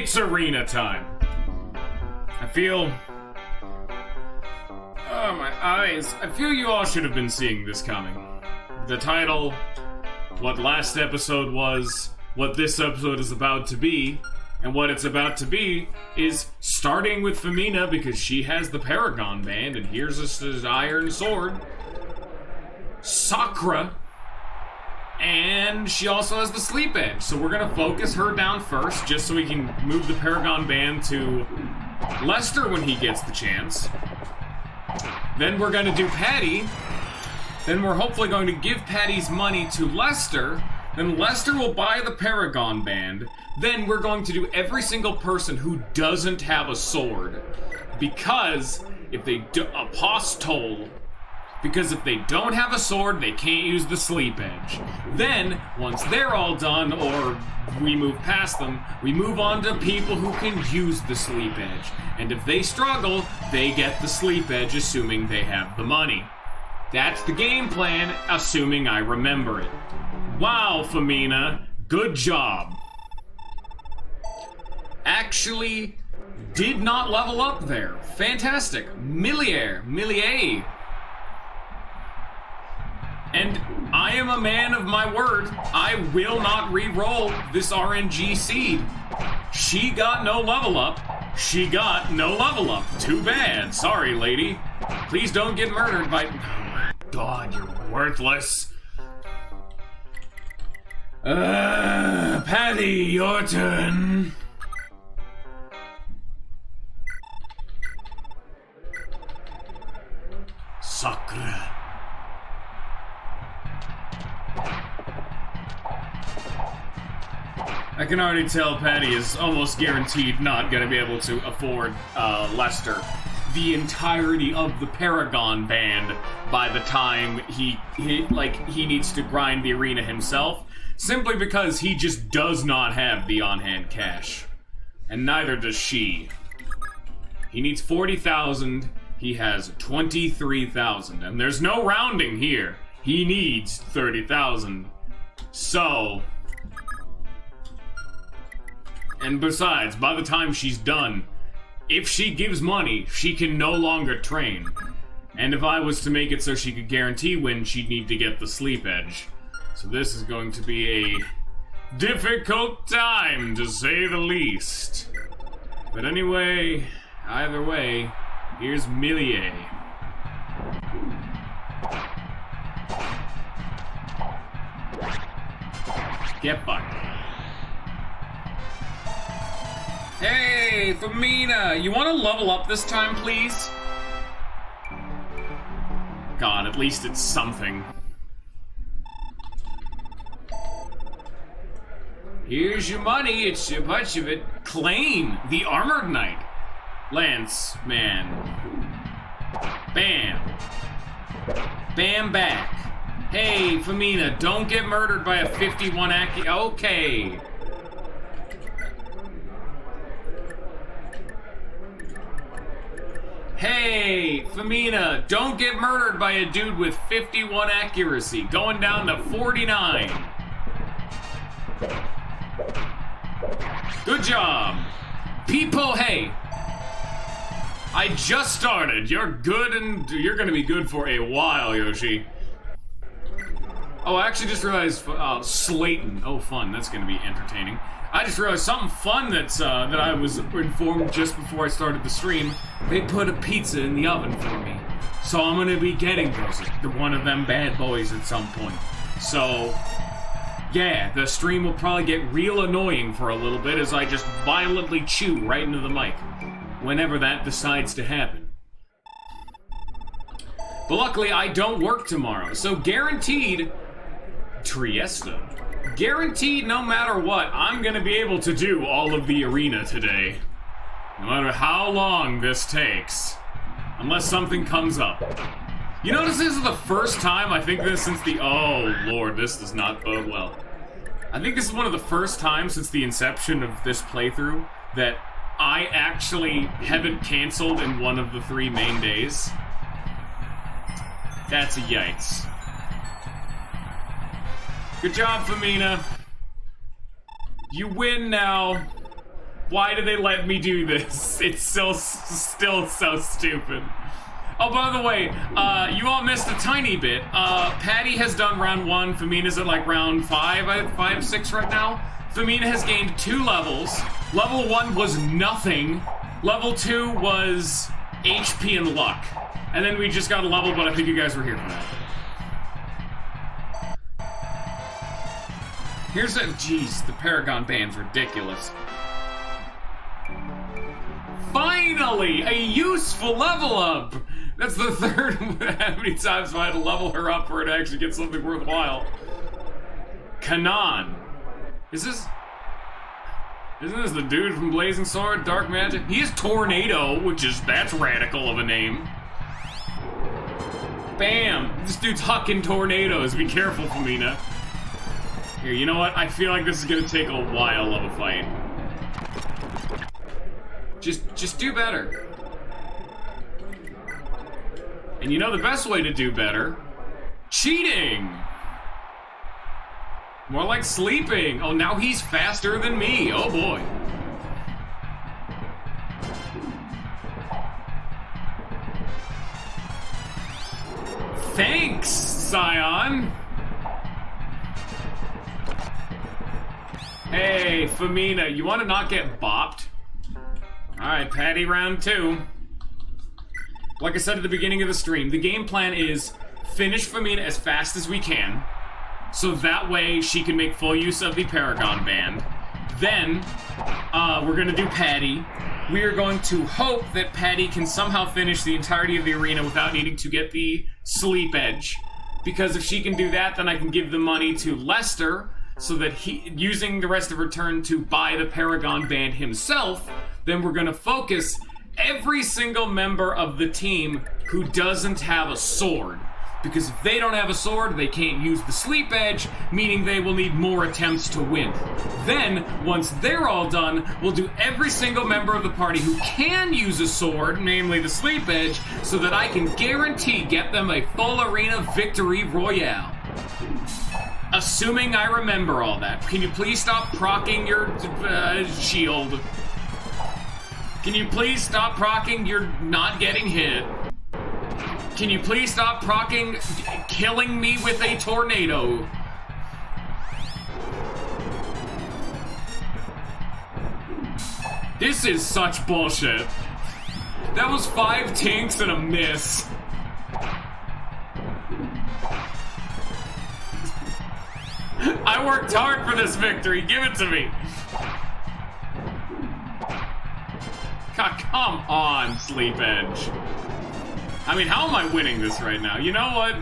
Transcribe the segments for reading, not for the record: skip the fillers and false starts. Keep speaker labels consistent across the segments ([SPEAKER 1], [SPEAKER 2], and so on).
[SPEAKER 1] It's arena time. I feel... Oh, my eyes. I feel you all should have been seeing this coming. The title, what last episode was, what this episode is about to be, and what it's about to be is starting with Femina because she has the Paragon Band, and here's this Iron Sword. Sakura, and she also has the Sleep Edge, so we're gonna focus her down first, just so we can move the Paragon Band to Lester when he gets the chance. Then we're gonna do Patty. Then we're hopefully going to give Patty's money to Lester. Then Lester will buy the Paragon Band. Then we're going to do every single person who doesn't have a sword. Because if they do, because if they don't have a sword, they can't use the Sleep Edge. Then, once they're all done, or we move past them, we move on to people who can use the Sleep Edge. And if they struggle, they get the Sleep Edge, assuming they have the money. That's the game plan, assuming I remember it. Wow, Femina, good job. Actually, did not level up there. Fantastic. Millier. And I am a man of my word. I will not re-roll this RNG seed. She got no level up. She got no level up. Too bad. Sorry, lady. Please don't get murdered by... Oh my god, you're worthless. Patty, your turn. Sakura. I can already tell Patty is almost guaranteed not going to be able to afford Lester the entirety of the Paragon Band by the time he needs to grind the arena himself, simply because he just does not have the on-hand cash. And neither does she. He needs 40,000, he has 23,000, and there's no rounding here. He needs 30,000. So... And besides, by the time she's done, if she gives money, she can no longer train. And if I was to make it so she could guarantee win, she'd need to get the Sleep Edge. So this is going to be a difficult time, to say the least. But anyway, either way, here's Millier. Get fucked. Hey, Femina, you want to level up this time, please? God, at least it's something. Here's your money, it's a bunch of it. Claim the Armored Knight. Lance, man. Bam. Bam back. Hey, Femina, don't get murdered by a 51 Aki. Okay. Hey, Femina, don't get murdered by a dude with 51 accuracy, going down to 49. Good job. People, hey. I just started. You're good and you're gonna be good for a while, Yoshi. Oh, I actually just realized, Slayton. Oh, fun, that's gonna be entertaining. I just realized something fun that I was informed just before I started the stream. They put a pizza in the oven for me. So I'm gonna be getting those, one of them bad boys at some point. So, yeah, the stream will probably get real annoying for a little bit as I just violently chew right into the mic. Whenever that decides to happen. But luckily, I don't work tomorrow, so guaranteed... Trieste. Guaranteed, no matter what, I'm gonna be able to do all of the arena today. No matter how long this takes. Unless something comes up. You notice this is the first time, I think this since the... Oh, Lord, this does not bode well. I think this is one of the first times since the inception of this playthrough that I actually haven't canceled in one of the 3 main days. That's a yikes. Good job, Femina. You win now. Why did they let me do this? It's still so stupid. Oh, by the way, you all missed a tiny bit. Patty has done round 1. Femina's at like round 5, 6 right now. Femina has gained 2 levels. Level 1 was nothing. Level 2 was HP and luck. And then we just got a level, but I think you guys were here for that. Here's a, jeez, the Paragon band's ridiculous. Finally, a useful level up! That's the third how many times I had to level her up for her to actually get something worthwhile. Kanan. Isn't this the dude from Blazing Sword, Dark Magic? He is Tornado, that's radical of a name. Bam! This dude's hucking tornadoes. Be careful, Femina. Here, you know what? I feel like this is gonna take a while of a fight. Just do better. And you know the best way to do better? Cheating! More like sleeping. Oh, now he's faster than me. Oh boy. Thanks, Scion. Hey, Femina, you want to not get bopped? Alright, Patty, round 2. Like I said at the beginning of the stream, the game plan is finish Femina as fast as we can, so that way she can make full use of the Paragon Band. Then, we're gonna do Patty. We are going to hope that Patty can somehow finish the entirety of the arena without needing to get the Sleep Edge. Because if she can do that, then I can give the money to Lester, so that he, using the rest of her turn to buy the Paragon Band himself, then we're gonna focus every single member of the team who doesn't have a sword. Because if they don't have a sword, they can't use the Sleep Edge, meaning they will need more attempts to win. Then, once they're all done, we'll do every single member of the party who can use a sword, namely the Sleep Edge, so that I can guarantee get them a full arena victory royale. Assuming I remember all that. Can you please stop proccing your shield? Can you please stop proccing your not getting hit? Can you please stop proccing killing me with a tornado? This is such bullshit. That was 5 tinks and a miss. I worked hard for this victory. Give it to me. God, come on, Sleep Edge. I mean, how am I winning this right now? You know what?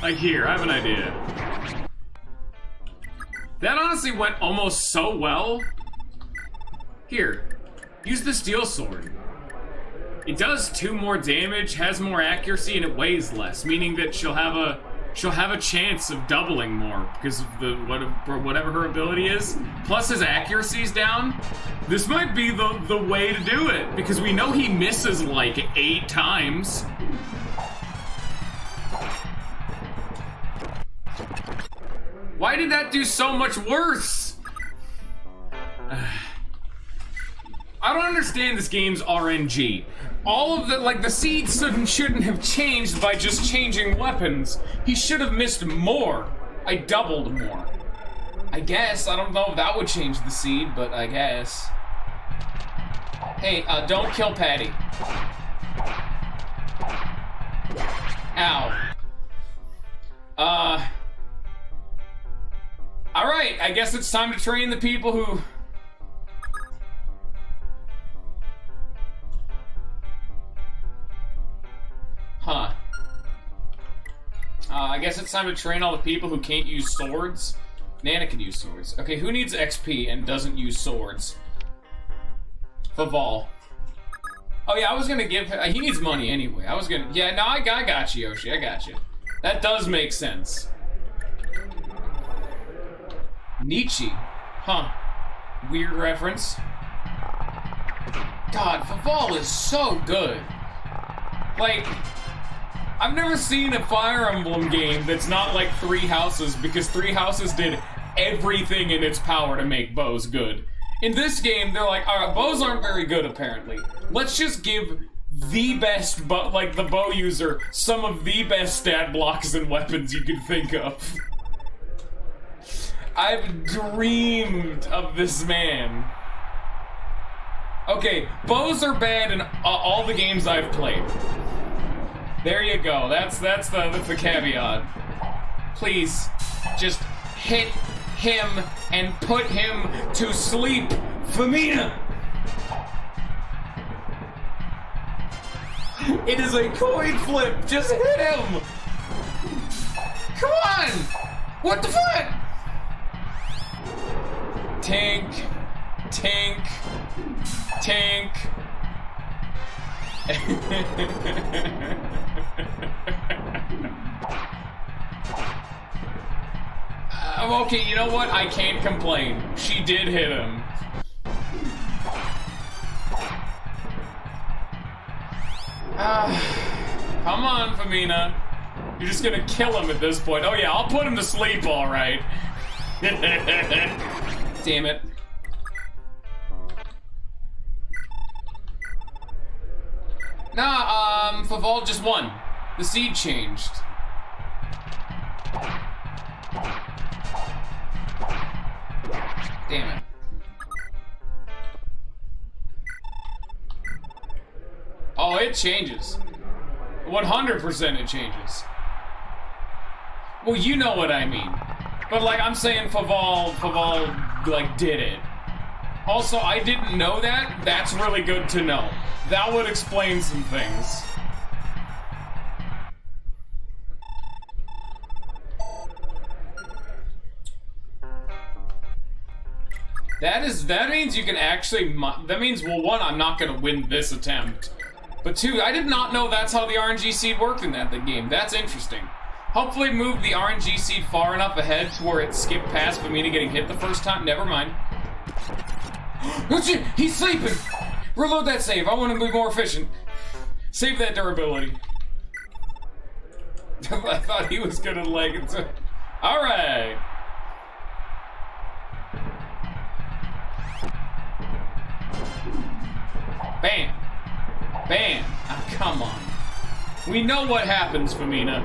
[SPEAKER 1] Like, here, I have an idea. That honestly went almost so well. Here, use the Steel Sword. It does 2 more damage, has more accuracy, and it weighs less, meaning that she'll have a chance of doubling more because of the whatever her ability is. Plus his accuracy's down. This might be the way to do it because we know he misses like 8 times. Why did that do so much worse? I don't understand this game's RNG. All of the seeds shouldn't have changed by just changing weapons. He should have missed more. I doubled more. I guess. I don't know if that would change the seed, but I guess. Hey, don't kill Patty. Ow. Alright, I guess it's time to train the people who... Huh. I guess it's time to train all the people who can't use swords. Nana can use swords. Okay, who needs XP and doesn't use swords? Faval. Oh yeah, I was gonna give him... he needs money anyway. I was gonna... Yeah, no, I got you, Yoshi. I got you. That does make sense. Nietzsche. Huh. Weird reference. God, Faval is so good. Like... I've never seen a Fire Emblem game that's not like 3 Houses, because 3 Houses did everything in its power to make bows good. In this game, they're like, alright, bows aren't very good, apparently. Let's just give the best, the bow user, some of the best stat blocks and weapons you could think of. I've dreamed of this man. Okay, bows are bad in all the games I've played. There you go. That's the caveat. Please, just hit him and put him to sleep, Femina. It is a coin flip. Just hit him. Come on. What the fuck? Tink, tink, tink. Okay, you know what? I can't complain. She did hit him. Come on, Femina. You're just gonna kill him at this point. Oh yeah, I'll put him to sleep, alright. Damn it. Nah, Faval just won. The seed changed. Damn it. Oh, it changes. 100% it changes. Well, you know what I mean. But, like, I'm saying Faval, like, did it. Also, I didn't know that. That's really good to know. That would explain some things. That means you can actually, that means, well, one, I'm not gonna win this attempt. But two, I did not know that's how the RNG seed worked in that game. That's interesting. Hopefully move the RNG seed far enough ahead to where it skipped past Femina getting hit the first time. Never mind. Oh shit, he's sleeping! Reload that save, I want to be more efficient. Save that durability. I thought he was gonna leg it. Alright. Bam. Bam. Oh, come on. We know what happens, Femina.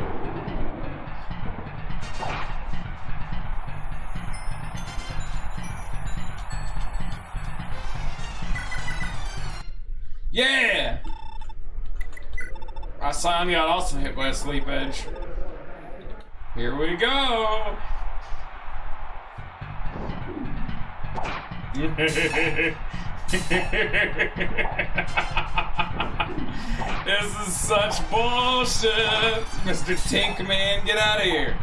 [SPEAKER 1] Yeah! Asan got also hit by a sleep edge. Here we go! This is such bullshit! Mr. Tinkman, get out of here!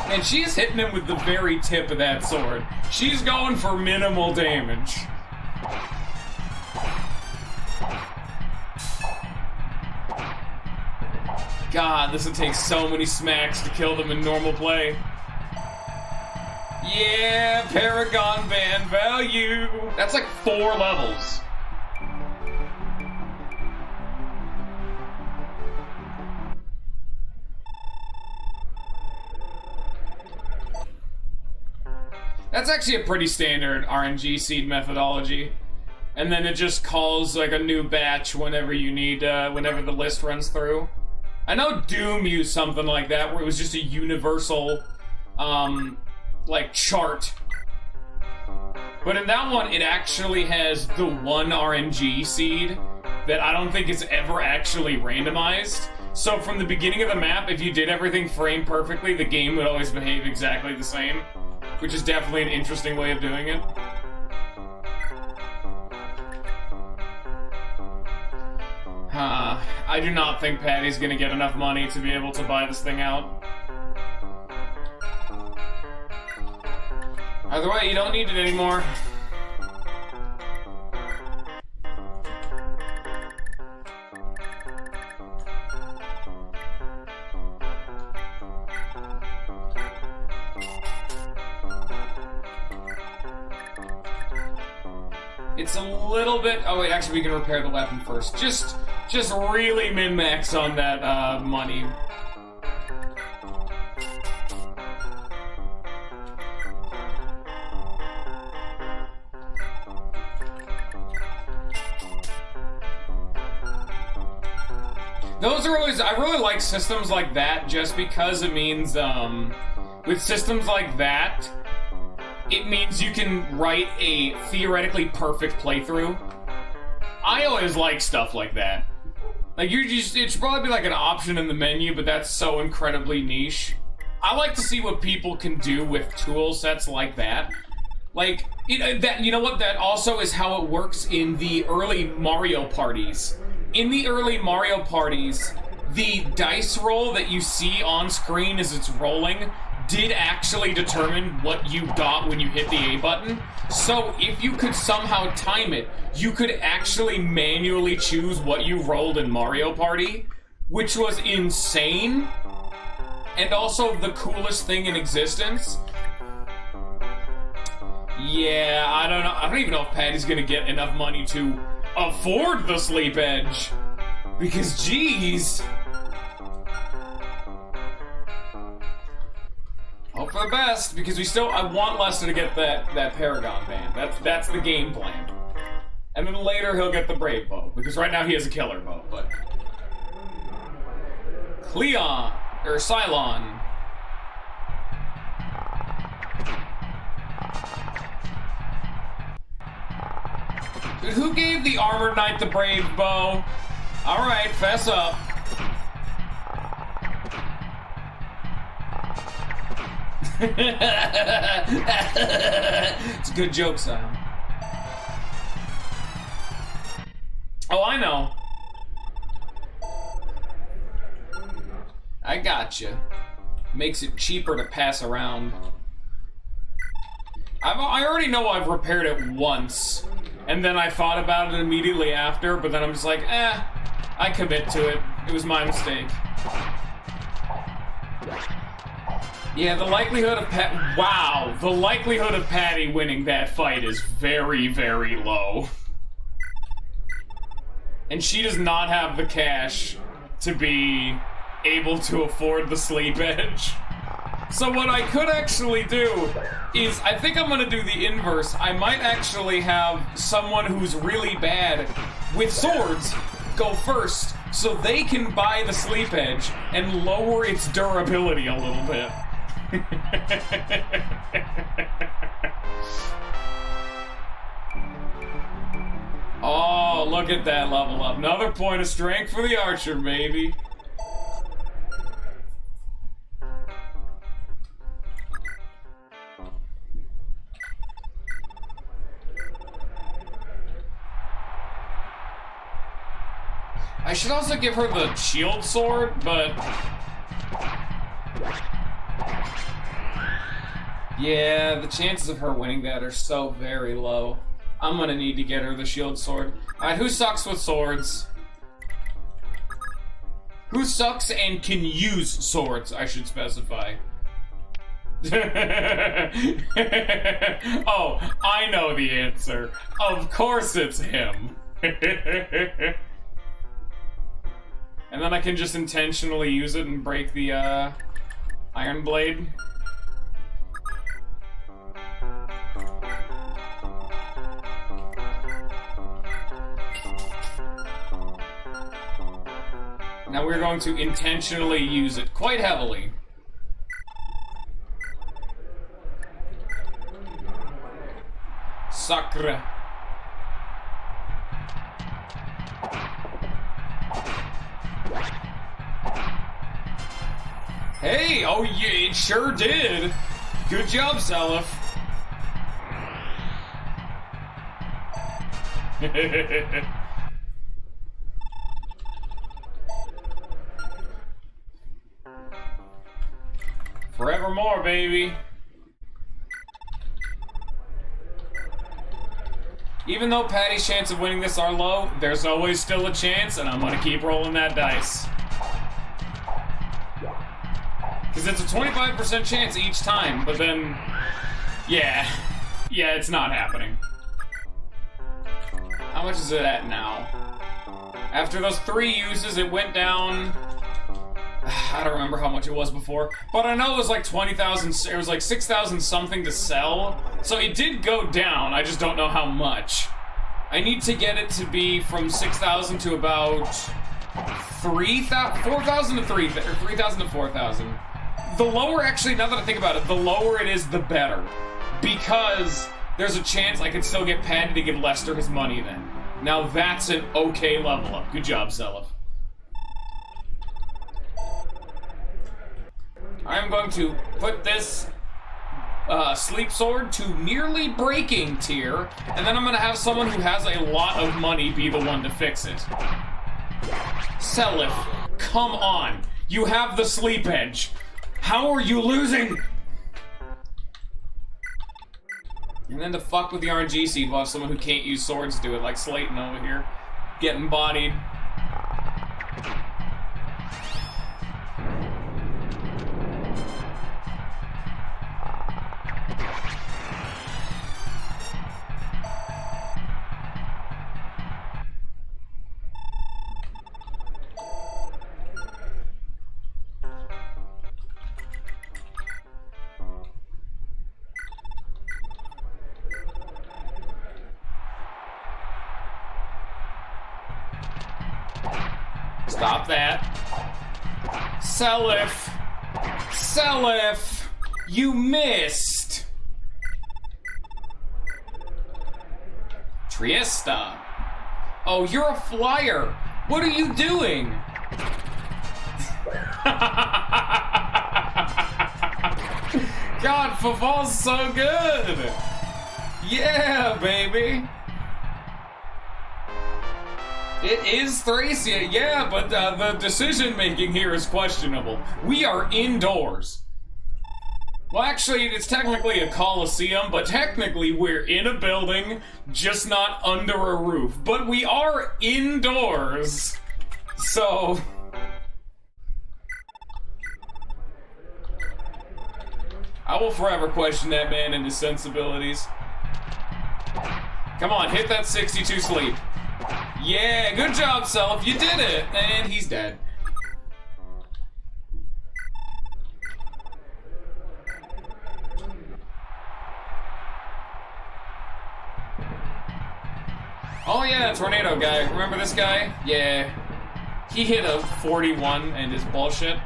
[SPEAKER 1] And she's hitting him with the very tip of that sword. She's going for minimal damage. God, this would take so many smacks to kill them in normal play. Yeah, Paragon Band value. That's like 4 levels. That's actually a pretty standard RNG seed methodology. And then it just calls like a new batch whenever you need, whenever the list runs through. I know Doom used something like that, where it was just a universal, like, chart. But in that one, it actually has the one RNG seed that I don't think is ever actually randomized. So from the beginning of the map, if you did everything frame perfectly, the game would always behave exactly the same. Which is definitely an interesting way of doing it. I do not think Patty's gonna get enough money to be able to buy this thing out. Either way, you don't need it anymore. It's a little bit... Oh wait, actually we can repair the weapon first. Just really min-max on that money. Those are always, I really like systems like that just because it means, with systems like that, it means you can write a theoretically perfect playthrough. I always like stuff like that. Like, it should probably be like an option in the menu, but that's so incredibly niche. I like to see what people can do with tool sets like that. Like, you know what? That also is how it works in the early Mario parties. In the early Mario parties, the dice roll that you see on screen as it's rolling did actually determine what you got when you hit the A button. So if you could somehow time it, you could actually manually choose what you rolled in Mario Party, which was insane, and also the coolest thing in existence. Yeah, I don't know. I don't even know if Patty's gonna get enough money to afford the Sleep Edge. Because, geez. Hope for the best, because I want Lester to get that Paragon band. That's the game plan. And then later he'll get the Brave Bow, because right now he has a Killer Bow, but... Cleon, or Cylon. Dude, who gave the Armored Knight the Brave Bow? Alright, fess up. It's a good joke, Sam. Oh, I know. I gotcha. Makes it cheaper to pass around. I already know I've repaired it once, and then I thought about it immediately after, but then I'm just like, I commit to it. It was my mistake. Yeah, the likelihood of the likelihood of Patty winning that fight is very, very low. And she does not have the cash to be able to afford the Sleep Edge. So what I could actually do is, I think I'm gonna do the inverse. I might actually have someone who's really bad with swords go first, so they can buy the Sleep Edge and lower its durability a little bit. Oh, look at that level up. Another point of strength for the archer, baby. I should also give her the shield sword, but... yeah, the chances of her winning that are so very low. I'm gonna need to get her the shield sword. Alright, who sucks with swords? Who sucks and can use swords, I should specify. Oh, I know the answer. Of course it's him. And then I can just intentionally use it and break the, iron blade. Now we're going to intentionally use it quite heavily. Sacre. Hey! Oh yeah, it sure did! Good job, Seliph. Forevermore, baby. Even though Patty's chance of winning this are low, there's always still a chance, and I'm gonna keep rolling that dice. Because it's a 25% chance each time, but then... yeah, it's not happening. How much is it at now? After those 3 uses, it went down... I don't remember how much it was before, but I know it was like 20,000, it was like 6,000 something to sell, so it did go down, I just don't know how much. I need to get it to be from 6,000 to about 4,000 to 3,000, or 3,000 to 4,000. The lower, actually, now that I think about it, the lower it is, the better. Because there's a chance I could still get Patty to give Lester his money then. Now that's an okay level up. Good job, Seliph. I'm going to put this sleep sword to nearly breaking tier, and then I'm gonna have someone who has a lot of money be the one to fix it. Seliph, come on. You have the sleep edge. How are you losing? And then to fuck with the RNG seed, we'll have someone who can't use swords do it, like Slayton over here. Getting bodied. Stop that. Seliph! Seliph! You missed! Triesta! Oh, you're a flyer! What are you doing? God, Fafal's so good! Yeah, baby! It is Thracia, yeah, but the decision-making here is questionable. We are indoors. Well, actually, it's technically a coliseum, but technically we're in a building, just not under a roof. But we are indoors, so... I will forever question that man and his sensibilities. Come on, hit that 62 sleep. Yeah, good job, Seliph. You did it. And he's dead. Oh yeah, Tornado guy. Remember this guy? Yeah. He hit a 41 and is bullshit.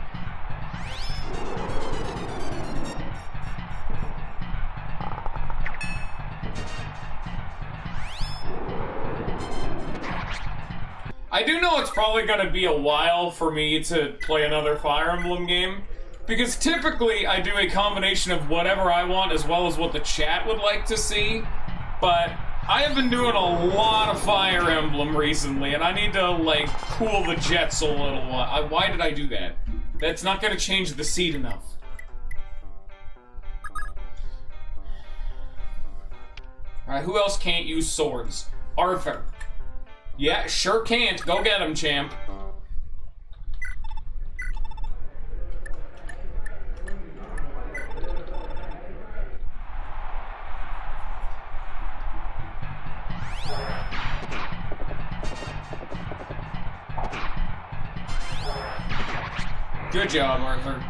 [SPEAKER 1] I do know it's probably gonna be a while for me to play another Fire Emblem game, because typically I do a combination of whatever I want as well as what the chat would like to see, but I have been doing a lot of Fire Emblem recently, and I need to, like, cool the jets a little while. Why did I do that? That's not gonna change the seed enough. Alright, who else can't use swords? Arthur. Yeah, sure can't. Go get him, champ. Good job, Arthur.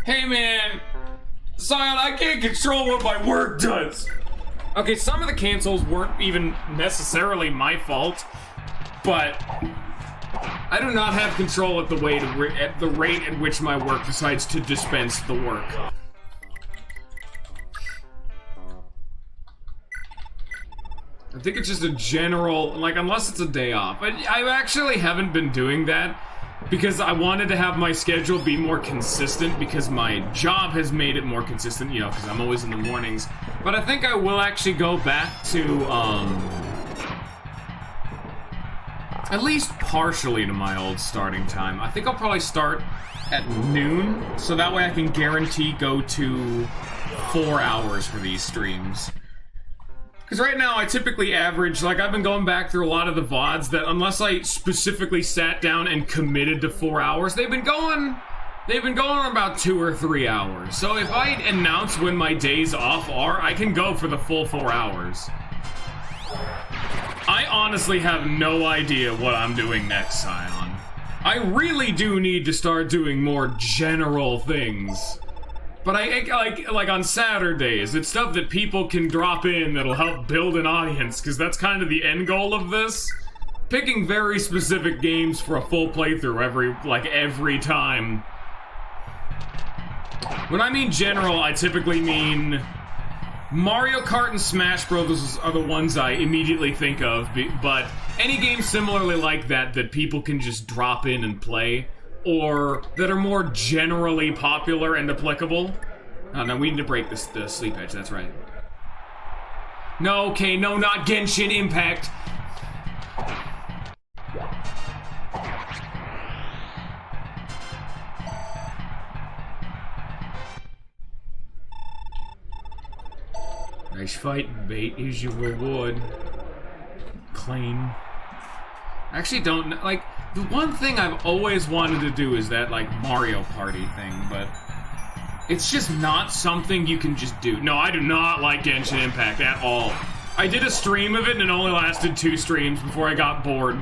[SPEAKER 1] Hey man, Zion, I can't control what my work does. Okay, some of the cancels weren't even necessarily my fault, but I do not have control at the rate at which my work decides to dispense the work. I think it's just a general, like, unless it's a day off. I actually haven't been doing that because I wanted to have my schedule be more consistent because my job has made it more consistent, you know, because I'm always in the mornings. But I think I will actually go back to, at least partially to my old starting time. I think I'll probably start at noon, so that way I can guarantee go to 4 hours for these streams. Because right now I typically average, like, I've been going back through a lot of the VODs that unless I specifically sat down and committed to 4 hours, they've been going about 2 or 3 hours. So if I announce when my days off are, I can go for the full 4 hours. I honestly have no idea what I'm doing next, Scion. I really do need to start doing more general things. But I like on Saturdays, it's stuff that people can drop in that'll help build an audience, because that's kind of the end goal of this. Picking very specific games for a full playthrough every time. When I mean general, I typically mean Mario Kart and Smash Bros. Are the ones I immediately think of, but any game similarly like that people can just drop in and play, or that are more generally popular and applicable. Oh no, we need to break the sleep edge, that's right. No, okay, no, not Genshin Impact. Nice fight, bait is your reward. Clean. I actually don't, like, the one thing I've always wanted to do is that, like, Mario Party thing, but it's just not something you can just do. No, I do not like Genshin Impact at all. I did a stream of it and it only lasted 2 streams before I got bored.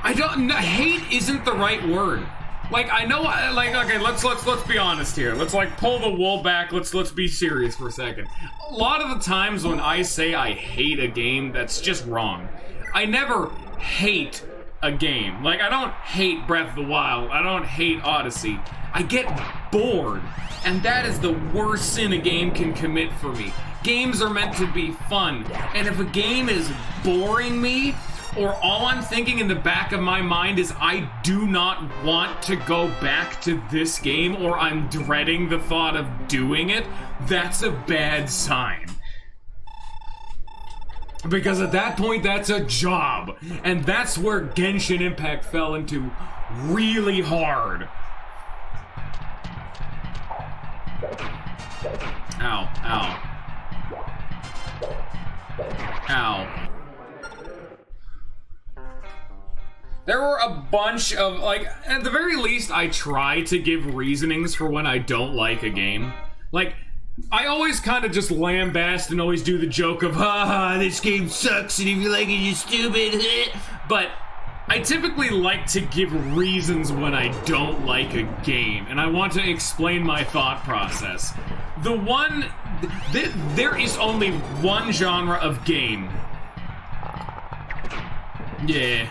[SPEAKER 1] Hate isn't the right word. Like, I know, like, okay, let's be honest here. Let's, like, pull the wool back. Let's be serious for a second. A lot of the times when I say I hate a game, that's just wrong. I never hate a game. Like, I don't hate Breath of the Wild. I don't hate Odyssey. I get bored. And that is the worst sin a game can commit for me. Games are meant to be fun. And if a game is boring me, or all I'm thinking in the back of my mind is I do not want to go back to this game, or I'm dreading the thought of doing it, that's a bad sign. Because at that point, that's a job. And that's where Genshin Impact fell into really hard. Ow, ow. Ow. There were a bunch of, like, at the very least, I try to give reasonings for when I don't like a game. Like, I always kind of just lambast and always do the joke of, haha, this game sucks, and if you like it, you're stupid. But I typically like to give reasons when I don't like a game, and I want to explain my thought process. There is only one genre of game. Yeah.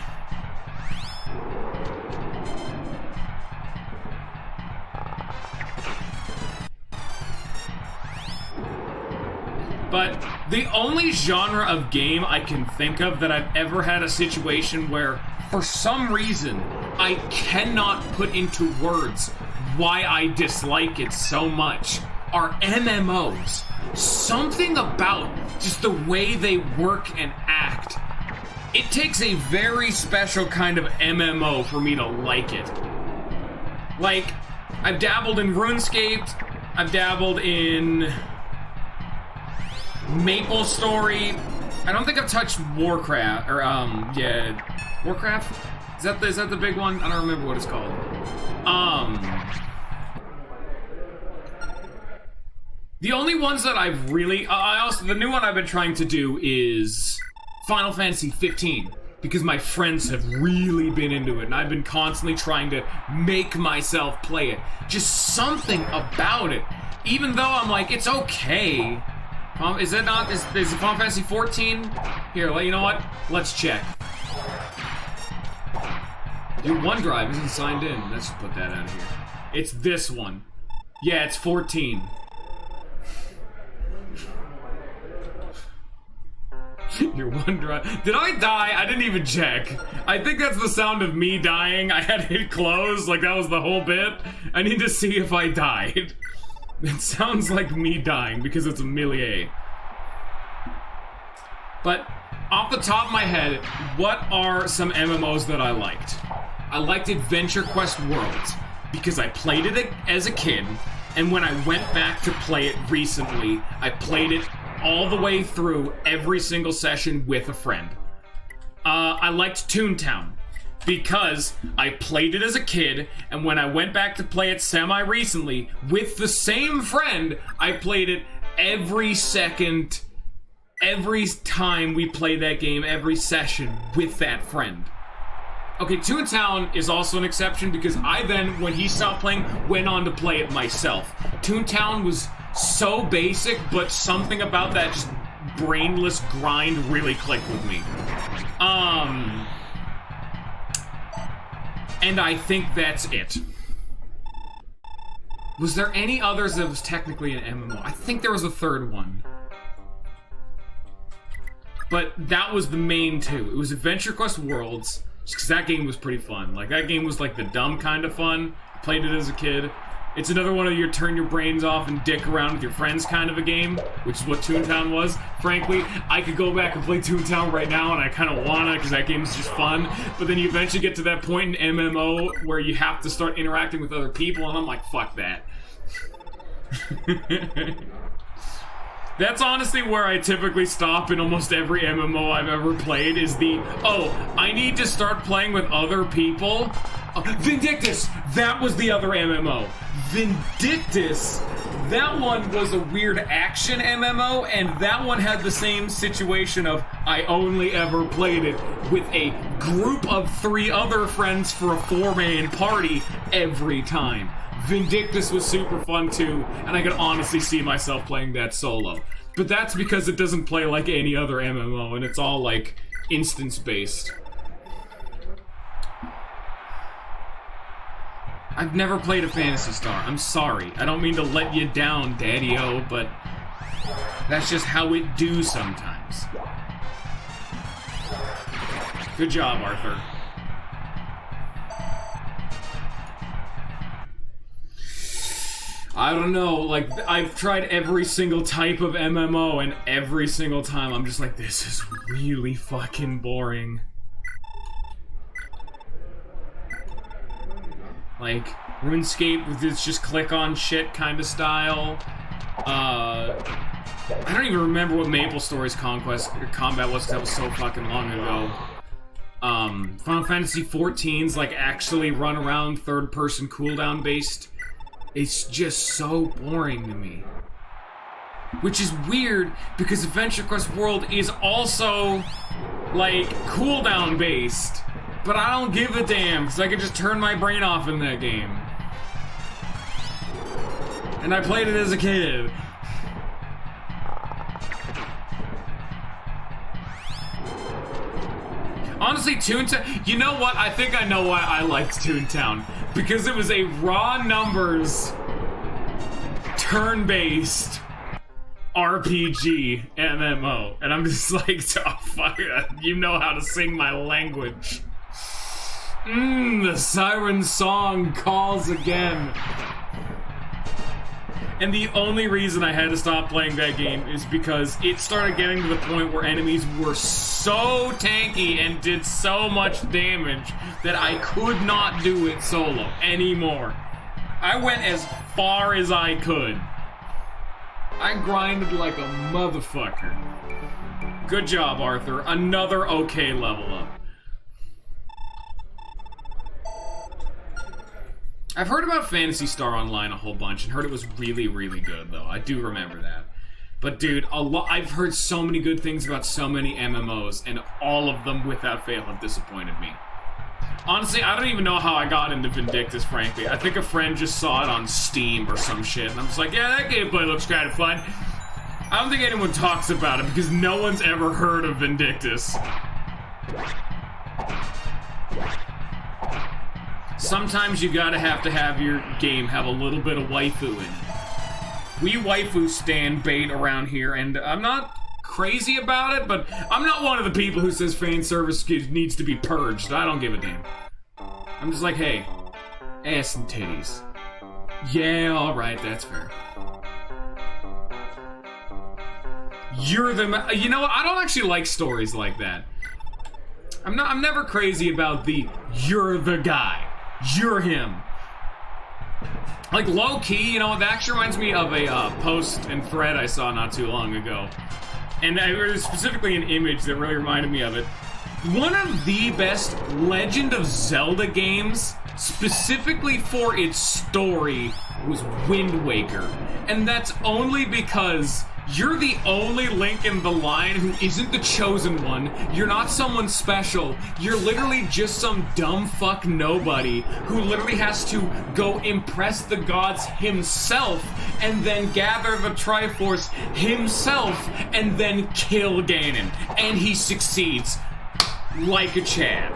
[SPEAKER 1] But the only genre of game I can think of that I've ever had a situation where, for some reason, I cannot put into words why I dislike it so much, are MMOs. Something about just the way they work and act. It takes a very special kind of MMO for me to like it. Like, I've dabbled in RuneScape, I've dabbled in Maple Story. I don't think I've touched Warcraft, or, yeah, Warcraft? Is that the big one? I don't remember what it's called. The only ones that I've really, the new one I've been trying to do is Final Fantasy 15, because my friends have really been into it, and I've been constantly trying to make myself play it. Just something about it. Even though I'm like, it's okay. Is it not? Is it Final Fantasy 14? Here, you know what? Let's check. Your OneDrive isn't signed in. Let's just put that out of here. It's this one. Yeah, it's 14. Your OneDrive. Did I die? I didn't even check. I think that's the sound of me dying. I had hit close, like that was the whole bit. I need to see if I died. It sounds like me dying because it's a millier. But off the top of my head, what are some MMOs that I liked? I liked Adventure Quest Worlds because I played it as a kid, and when I went back to play it recently, I played it all the way through every single session with a friend. I liked Toontown because I played it as a kid, and when I went back to play it semi-recently with the same friend, I played it every time we played that game, every session with that friend. Okay, Toontown is also an exception because I then, when he stopped playing, went on to play it myself. Toontown was so basic, but something about that just brainless grind really clicked with me. And I think that's it. Was there any others that was technically an MMO? I think there was a third one. But that was the main two. It was Adventure Quest Worlds, because that game was pretty fun. Like, that game was like the dumb kind of fun. I played it as a kid. It's another one of your turn your brains off and dick around with your friends kind of a game, which is what Toontown was. Frankly, I could go back and play Toontown right now, and I kind of wanna, because that game is just fun. But then you eventually get to that point in MMO where you have to start interacting with other people, and I'm like, fuck that. That's honestly where I typically stop in almost every MMO I've ever played, is the, oh, I need to start playing with other people. Vindictus! That was the other MMO. Vindictus, that one was a weird action MMO, and that one had the same situation of, I only ever played it with a group of 3 other friends for a 4-man party every time. Vindictus was super fun too, and I could honestly see myself playing that solo. But that's because it doesn't play like any other MMO, and it's all like instance-based. I've never played a Phantasy Star. I'm sorry. I don't mean to let you down, Daddy-O, but that's just how it do sometimes. Good job, Arthur. I don't know, like, I've tried every single type of MMO, and every single time I'm just like, this is really fucking boring. Like, RuneScape with its just click on shit kind of style. I don't even remember what MapleStory's combat was, because that was so fucking long ago. Final Fantasy XIV's like actually run around third-person cooldown based. It's just so boring to me. Which is weird, because Adventure Quest World is also, like, cooldown based. But I don't give a damn, because I can just turn my brain off in that game. And I played it as a kid. Honestly, Toontown, you know what? I think I know why I liked Toontown. Because it was a raw numbers, turn-based RPG MMO. And I'm just like, oh, fuck it. You know how to sing my language. The siren song calls again. And the only reason I had to stop playing that game is because it started getting to the point where enemies were so tanky and did so much damage that I could not do it solo anymore. I went as far as I could. I grinded like a motherfucker. Good job, Arthur. Another okay level up. I've heard about Phantasy Star Online a whole bunch and heard it was really, really good, though. I do remember that. But, dude, I've heard so many good things about so many MMOs, and all of them, without fail, have disappointed me. Honestly, I don't even know how I got into Vindictus, frankly. I think a friend just saw it on Steam or some shit, and I'm just like, yeah, that gameplay looks kind of fun. I don't think anyone talks about it, because no one's ever heard of Vindictus. Sometimes you gotta have to have your game have a little bit of waifu in it. We waifu stand bait around here, and I'm not crazy about it, but I'm not one of the people who says fan service needs to be purged. I don't give a damn. I'm just like, hey, ass and titties. Yeah, alright, that's fair. You're the... You know what? I don't actually like stories like that. I'm never crazy about the, you're the guy. You're him. Like, low-key, you know, that actually reminds me of a post and thread I saw not too long ago. And there was specifically an image that really reminded me of it. One of the best Legend of Zelda games, specifically for its story, was Wind Waker. And that's only because You're the only link in the line who isn't the chosen one. You're not someone special. You're literally just some dumb fuck nobody who literally has to go impress the gods himself and then gather the Triforce himself and then kill Ganon. And he succeeds. Like a Chad.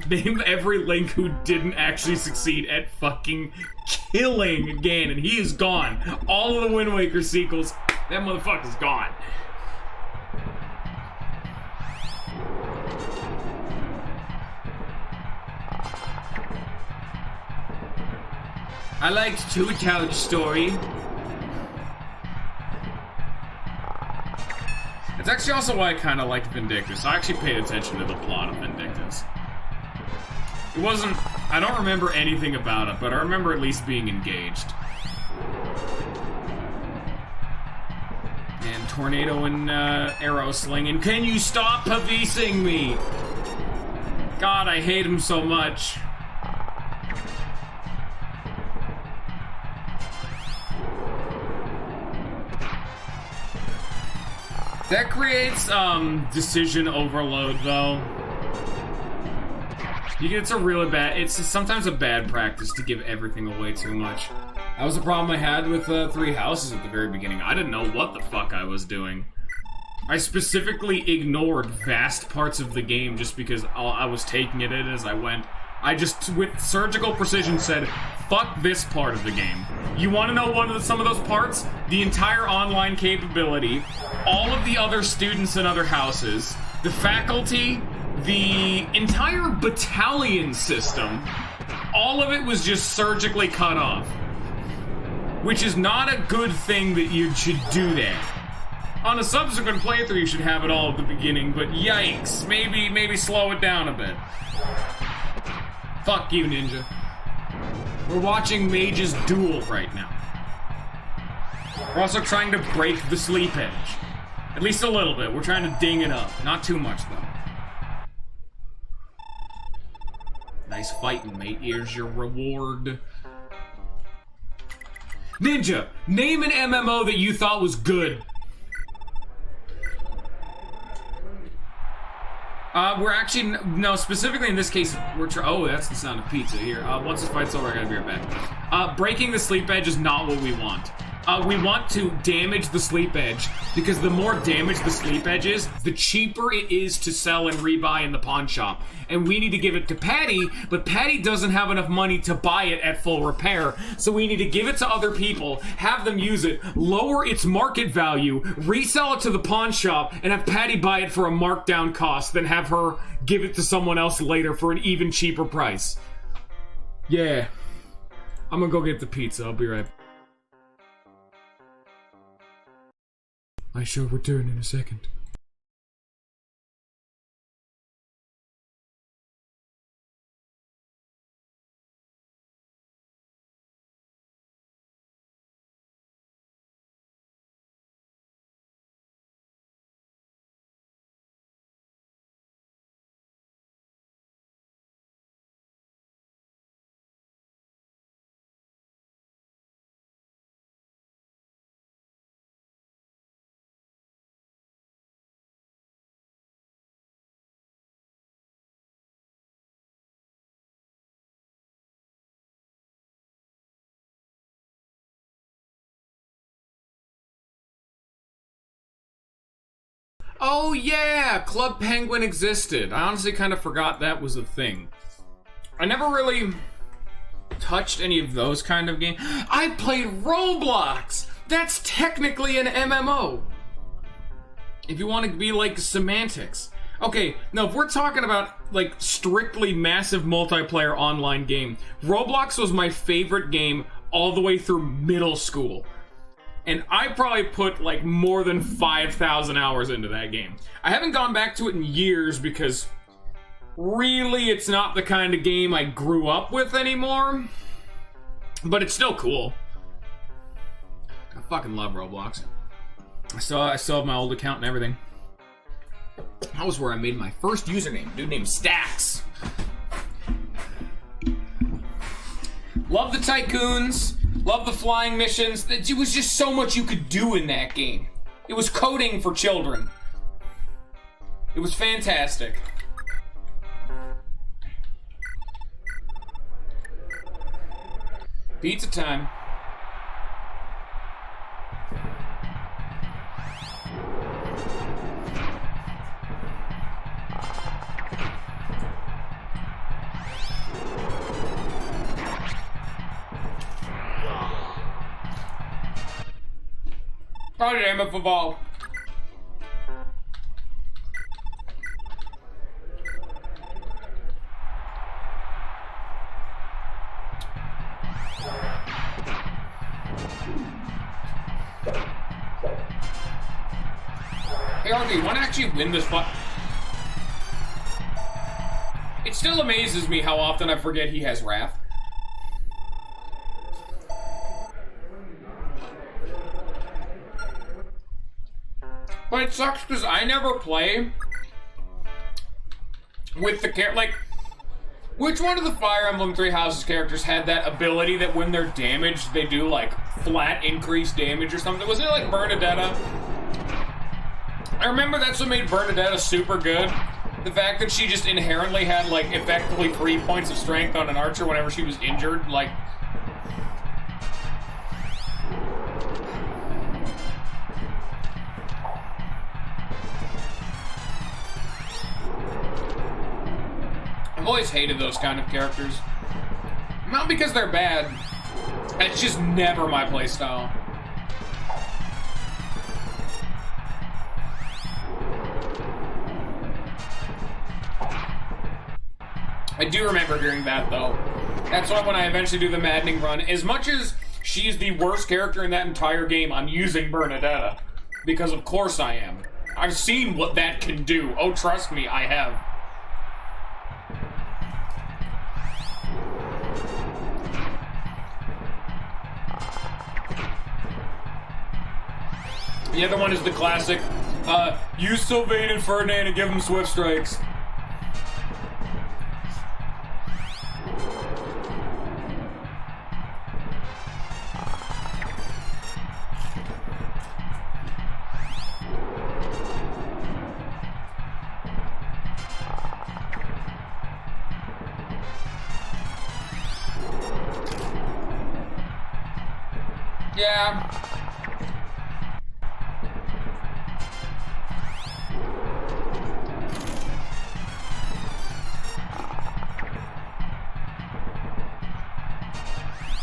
[SPEAKER 1] Name every Link who didn't actually succeed at fucking killing Ganon. He is gone. All of the Wind Waker sequels, that motherfucker's gone. I liked Two Toad's story. It's actually also why I kind of liked Vindictus. I actually paid attention to the plot of Vindictus. It wasn't... I don't remember anything about it, but I remember at least being engaged. And Tornado and Arrow slinging. Can you stop policing me? God, I hate him so much. That creates, decision overload, though. It's a really bad, it's sometimes a bad practice to give everything away too much. That was a problem I had with, Three Houses at the very beginning. I didn't know what the fuck I was doing. I specifically ignored vast parts of the game just because I was taking it in as I went. I just, with surgical precision, said, fuck this part of the game. You want to know some of those parts? The entire online capability, all of the other students in other houses, the faculty, the entire battalion system, all of it was just surgically cut off. Which is not a good thing that you should do that. On a subsequent playthrough, you should have it all at the beginning, but yikes, maybe slow it down a bit. Fuck you, Ninja. We're watching Mage's Duel right now. We're also trying to break the sleep edge. At least a little bit. We're trying to ding it up. Not too much, though. Nice fighting, mate. Here's your reward. Ninja, name an MMO that you thought was good. We're actually, no, specifically in this case, oh, that's the sound of pizza here. Once this fight's over, I gotta be right back. Breaking the sleep edge is not what we want. We want to damage the sleep edge, because the more damage the sleep edge is, the cheaper it is to sell and rebuy in the pawn shop. And we need to give it to Patty, but Patty doesn't have enough money to buy it at full repair, so we need to give it to other people, have them use it, lower its market value, resell it to the pawn shop, and have Patty buy it for a markdown cost, then have her give it to someone else later for an even cheaper price. Yeah. I'm gonna go get the pizza, I'll be right back. I shall return in a second. Oh yeah, Club Penguin existed. I honestly kind of forgot that was a thing. I never really touched any of those kind of games. I played Roblox! That's technically an MMO. If you want to be like semantics. Okay, now if we're talking about like strictly massive multiplayer online game, Roblox was my favorite game all the way through middle school. And I probably put like more than 5,000 hours into that game. I haven't gone back to it in years because really it's not the kind of game I grew up with anymore. But it's still cool. I fucking love Roblox. I still have my old account and everything. That was where I made my first username. A dude named Stacks. Love the Tycoons. Love the flying missions. It was just so much you could do in that game. It was coding for children. It was fantastic. Pizza time. God damn it, football. Hey, RD, want to actually win this fight? It still amazes me how often I forget he has Wrath. But it sucks because I never play with the like, which one of the Fire Emblem Three Houses characters had that ability that when they're damaged, they do like flat increased damage or something? Was it like Bernadetta? I remember that's what made Bernadetta super good. The fact that she just inherently had like effectively 3 points of strength on an archer whenever she was injured, like. I've always hated those kind of characters. Not because they're bad. It's just never my playstyle. I do remember hearing that, though. That's why when I eventually do the Maddening run, as much as she's the worst character in that entire game, I'm using Bernadetta. Because of course I am. I've seen what that can do. Oh, trust me, I have. The other one is the classic, use Sylvain and Ferdinand and give them Swift Strikes. Yeah.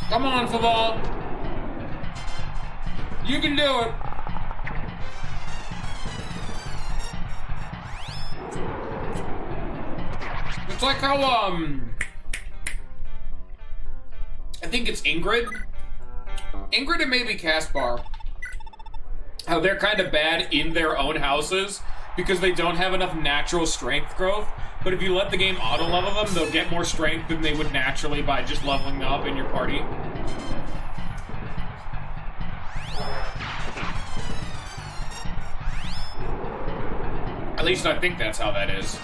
[SPEAKER 1] Come on, football. You can do it. It's like how, I think it's Ingrid. Ingrid and maybe Caspar. How they're kind of bad in their own houses because they don't have enough natural strength growth. But if you let the game auto-level them, they'll get more strength than they would naturally by just leveling them up in your party. At least I think that's how that is.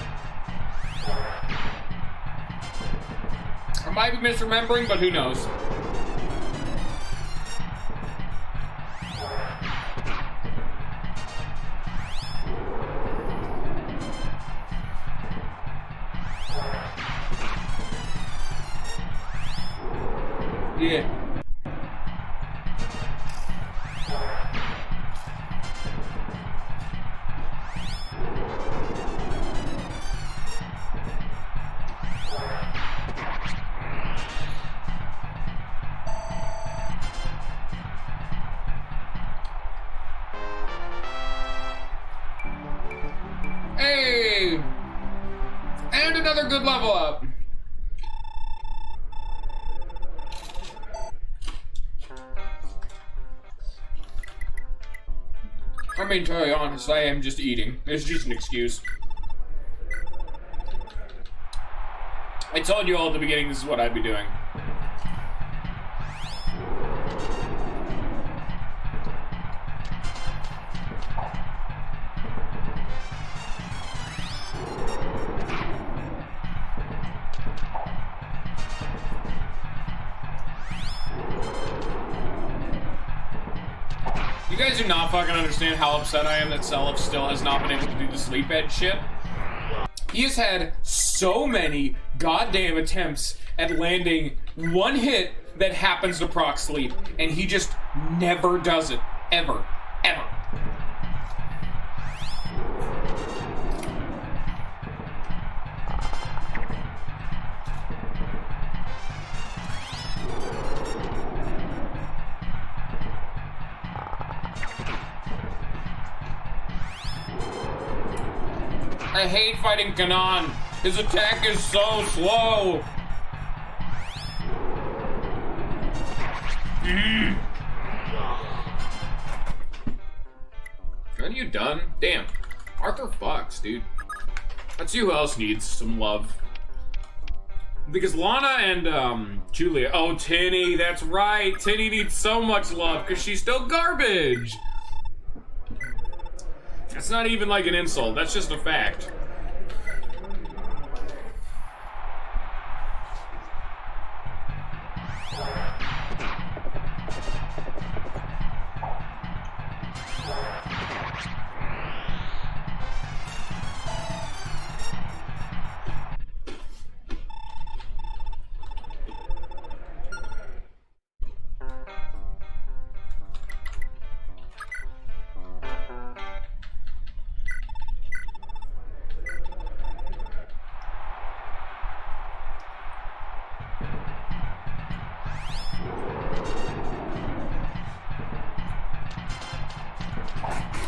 [SPEAKER 1] I might be misremembering, but who knows? Yeah. Hey! And another good level up. I mean, to be honest, I am just eating. It's just an excuse. I told you all at the beginning this is what I'd be doing. You guys do not fucking understand how upset I am that Seliph still has not been able to do the sleep edge shit. He has had so many goddamn attempts at landing one hit that happens to proc sleep, and he just never does it. Ever. Ever. I hate fighting Kanan. His attack is so slow. Are you done? Damn. Arthur Fox, dude. Let's see who else needs some love. Because Lana and Julia. Oh, Tinny, that's right. Tinny needs so much love because she's still garbage. It's not even like an insult, that's just a fact.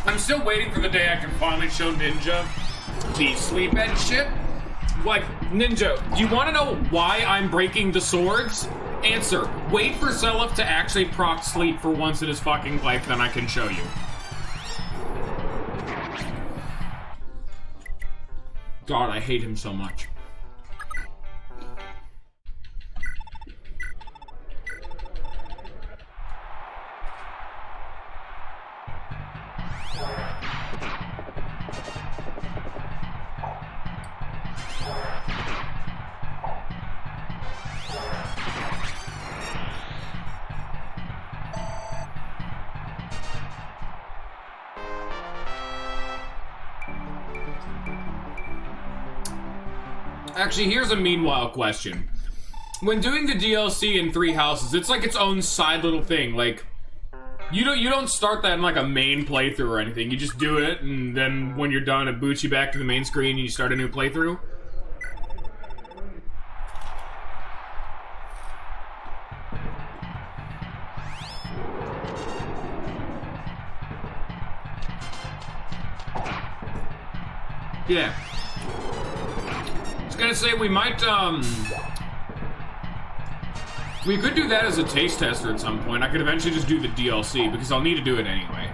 [SPEAKER 1] I'm still waiting for the day I can finally show Ninja the sleep edge shit. Like, Ninja, do you want to know why I'm breaking the swords? Answer, wait for Seliph to actually proc sleep for once in his fucking life, then I can show you. God, I hate him so much. Actually, here's a meanwhile question. When doing the DLC in Three Houses, it's like its own side little thing. Like, you don't start that in like a main playthrough or anything. You just do it, and then when you're done, it boots you back to the main screen and you start a new playthrough. Yeah. I was gonna say, we might, we could do that as a taste tester at some point. I could eventually just do the DLC, because I'll need to do it anyway.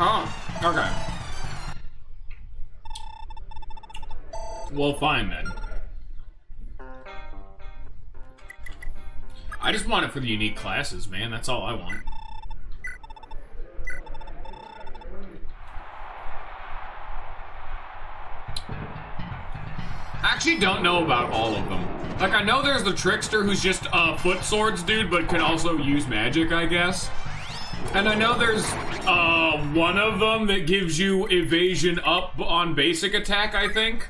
[SPEAKER 1] Oh, okay. Well, fine then. I just want it for the unique classes, man. That's all I want. I actually don't know about all of them. Like, I know there's the Trickster who's just a foot swords dude, but can also use magic, I guess. And I know there's one of them that gives you evasion up on basic attack, I think,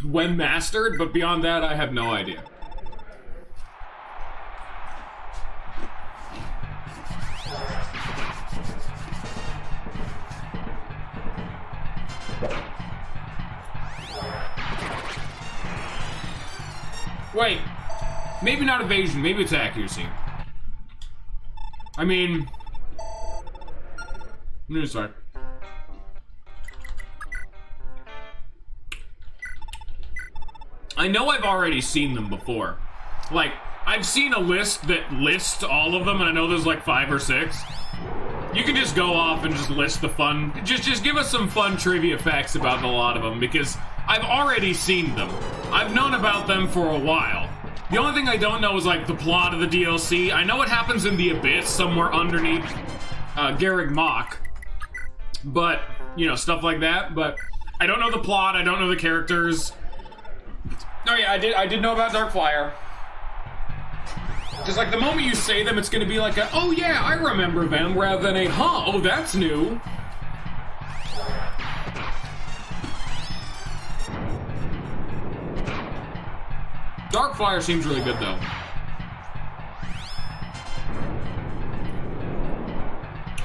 [SPEAKER 1] when mastered, but beyond that, I have no idea. Wait, maybe not evasion, maybe it's accuracy. I mean, sorry. I know I've already seen them before. Like, I've seen a list that lists all of them, and I know there's like 5 or 6. You can just go off and just list the fun, just give us some fun trivia facts about a lot of them, because I've already seen them. I've known about them for a while. The only thing I don't know is, like, the plot of the DLC. I know what happens in the Abyss somewhere underneath Garreg Mach. But, you know, stuff like that. But I don't know the plot. I don't know the characters. Oh yeah, I did know about Darkfire. Just like the moment you say them, it's gonna be like a, oh yeah, I remember them, rather than a, huh, oh that's new. Darkfire seems really good though.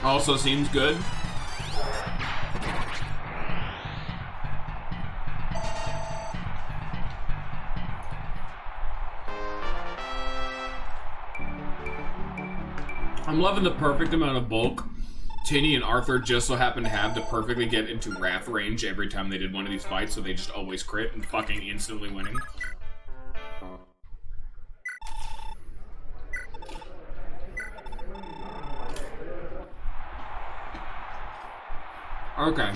[SPEAKER 1] Also seems good. I'm loving the perfect amount of bulk Tinny and Arthur just so happen to have to perfectly get into Wrath range every time they did one of these fights, so they just always crit and fucking instantly winning. Okay.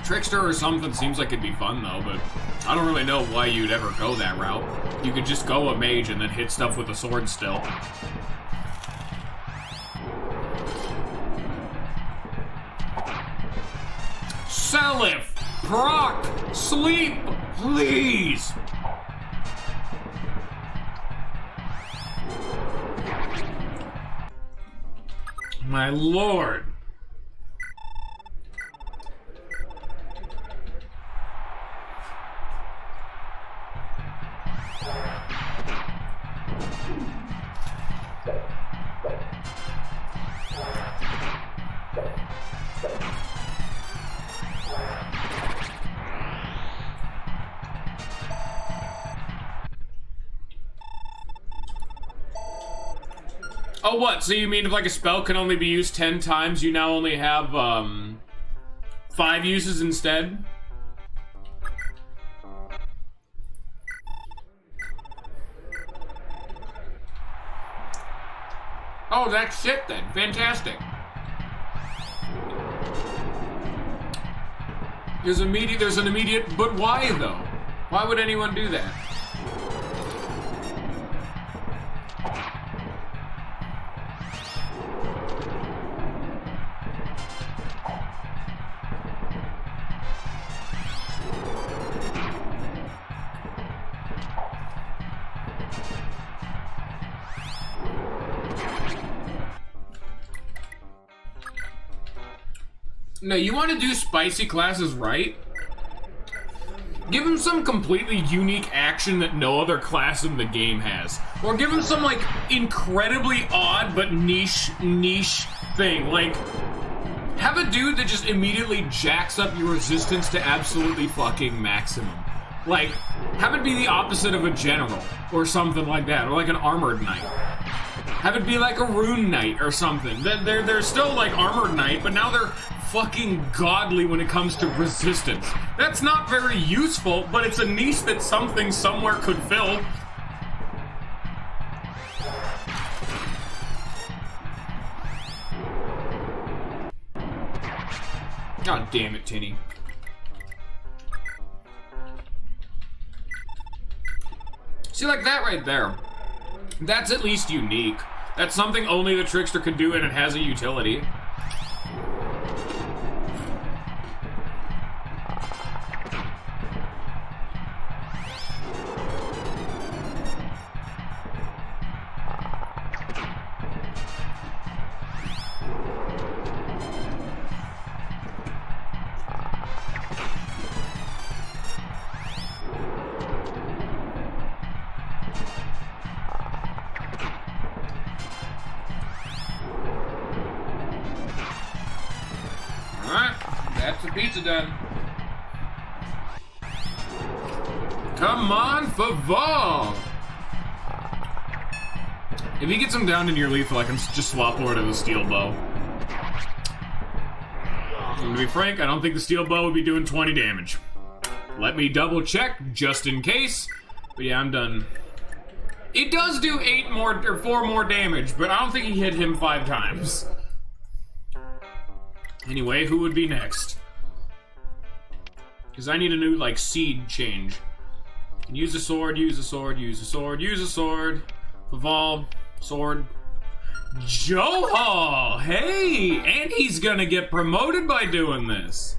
[SPEAKER 1] Trickster or something seems like it'd be fun though, but I don't really know why you'd ever go that route. You could just go a mage and then hit stuff with a sword still. Salif! Proc! Sleep! Please! My lord. Oh, what? So you mean if, like, a spell can only be used 10 times, you now only have, 5 uses instead? Oh, that's it then. Fantastic. There's an immediate, but why though? Why would anyone do that? No, you want to do spicy classes right? Give them some completely unique action that no other class in the game has. Or give them some, like, incredibly odd but niche thing. Like, have a dude that just immediately jacks up your resistance to absolutely fucking maximum. Like, have it be the opposite of a general, or something like that, or like an armored knight. Have it be like a rune knight or something. They're still like armored knight, but now they're fucking godly when it comes to resistance. That's not very useful, but it's a niche that something somewhere could fill. God damn it, Tinny. See, like that right there. That's at least unique. That's something only the Trickster can do, and it has a utility. Pizza done. Come on, favor! If he gets him down to near lethal, I can just swap over to the steel bow. To be frank, I don't think the steel bow would be doing 20 damage. Let me double check, just in case. But yeah, I'm done. It does do 4 more damage, but I don't think he hit him 5 times. Anyway, who would be next? Because I need a new, like, seed change. Use a sword, use a sword, use a sword, use a sword. Evolve, sword. Johal! Hey! And he's gonna get promoted by doing this.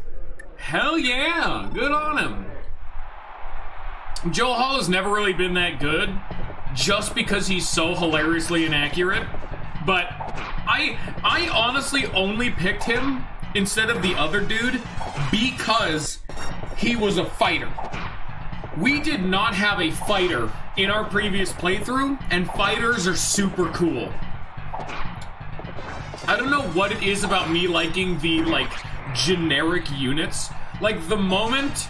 [SPEAKER 1] Hell yeah! Good on him. Johal has never really been that good, just because he's so hilariously inaccurate. But I honestly only picked him instead of the other dude because he was a fighter. We did not have a fighter in our previous playthrough, and fighters are super cool. I don't know what it is about me liking the, like, generic units. Like, the moment...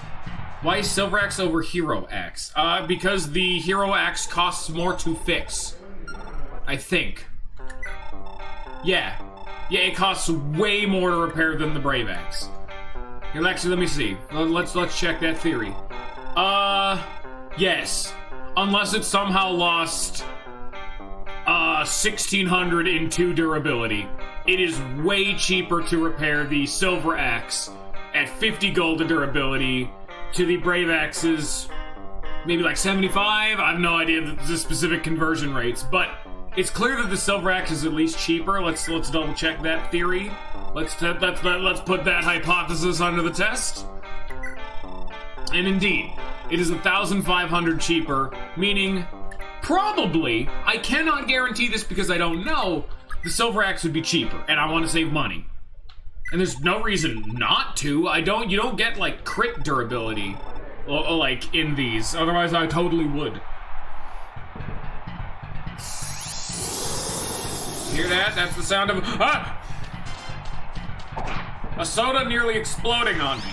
[SPEAKER 1] Why is Silver Axe over Hero Axe? Because the Hero Axe costs more to fix. I think. Yeah. Yeah, it costs way more to repair than the Brave Axe. Here, actually, let me see. Let's check that theory. Yes. Unless it somehow lost 1600 in 2 durability. It is way cheaper to repair the Silver Axe at 50 gold to durability to the Brave Axe's maybe like 75. I have no idea the specific conversion rates, but it's clear that the Silver Axe is at least cheaper. Let's double check that theory. Let's put that hypothesis under the test. And indeed, it is 1,500 cheaper, meaning probably, I cannot guarantee this because I don't know, the Silver Axe would be cheaper, and I want to save money. And there's no reason not to. You don't get, like, crit durability, like, in these. Otherwise, I totally would. Hear that? That's the sound of, a soda nearly exploding on me.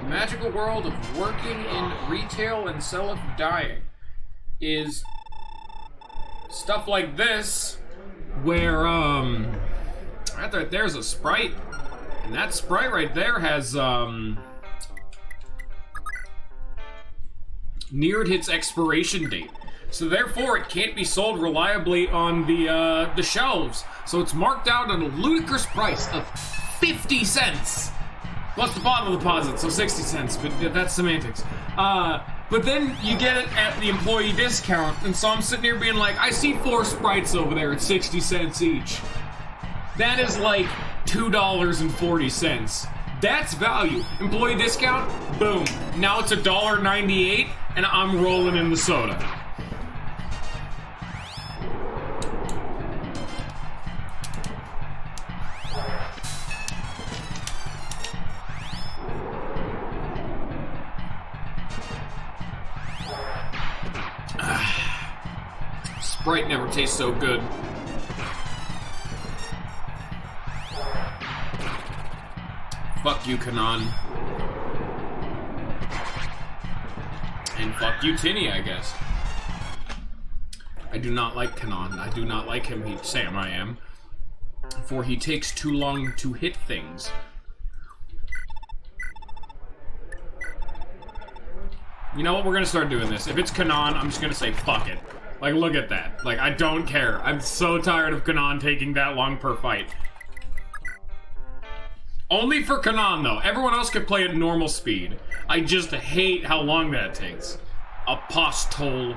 [SPEAKER 1] Magical world of working in retail and self-dying is stuff like this, where right there's a sprite, and that sprite right there has neared its expiration date, so therefore it can't be sold reliably on the shelves. So it's marked out at a ludicrous price of 50 cents. Plus the bottle deposit, so 60 cents, but that's semantics. But then you get it at the employee discount, and so I'm sitting here being like, I see 4 sprites over there at 60 cents each. That is like $2.40. That's value. Employee discount, boom. Now it's $1.98, and I'm rolling in the soda. Sprite never tastes so good. Fuck you, Kanan. And fuck you, Tinny, I guess. I do not like Kanan. I do not like him, Sam, I am. For he takes too long to hit things. You know what? We're gonna start doing this. If it's Kanan, I'm just gonna say fuck it. Like, look at that. Like, I don't care. I'm so tired of Kanan taking that long per fight. Only for Kanan, though. Everyone else could play at normal speed. I just hate how long that takes. Apostole.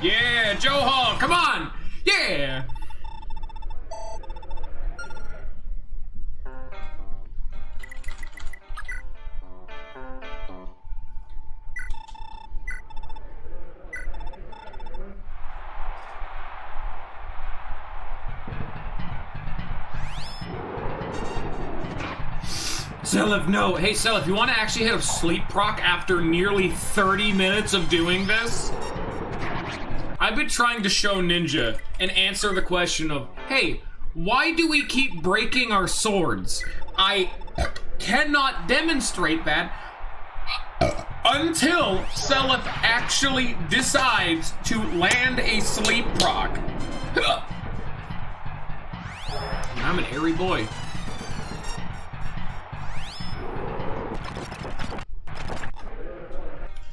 [SPEAKER 1] Yeah, Johal, come on! Yeah! Selef, no. Hey, Selef, you want to actually hit a sleep proc after nearly 30 minutes of doing this? I've been trying to show Ninja and answer the question of, hey, why do we keep breaking our swords? I cannot demonstrate that until Seleth actually decides to land a sleep proc. I'm an airy boy.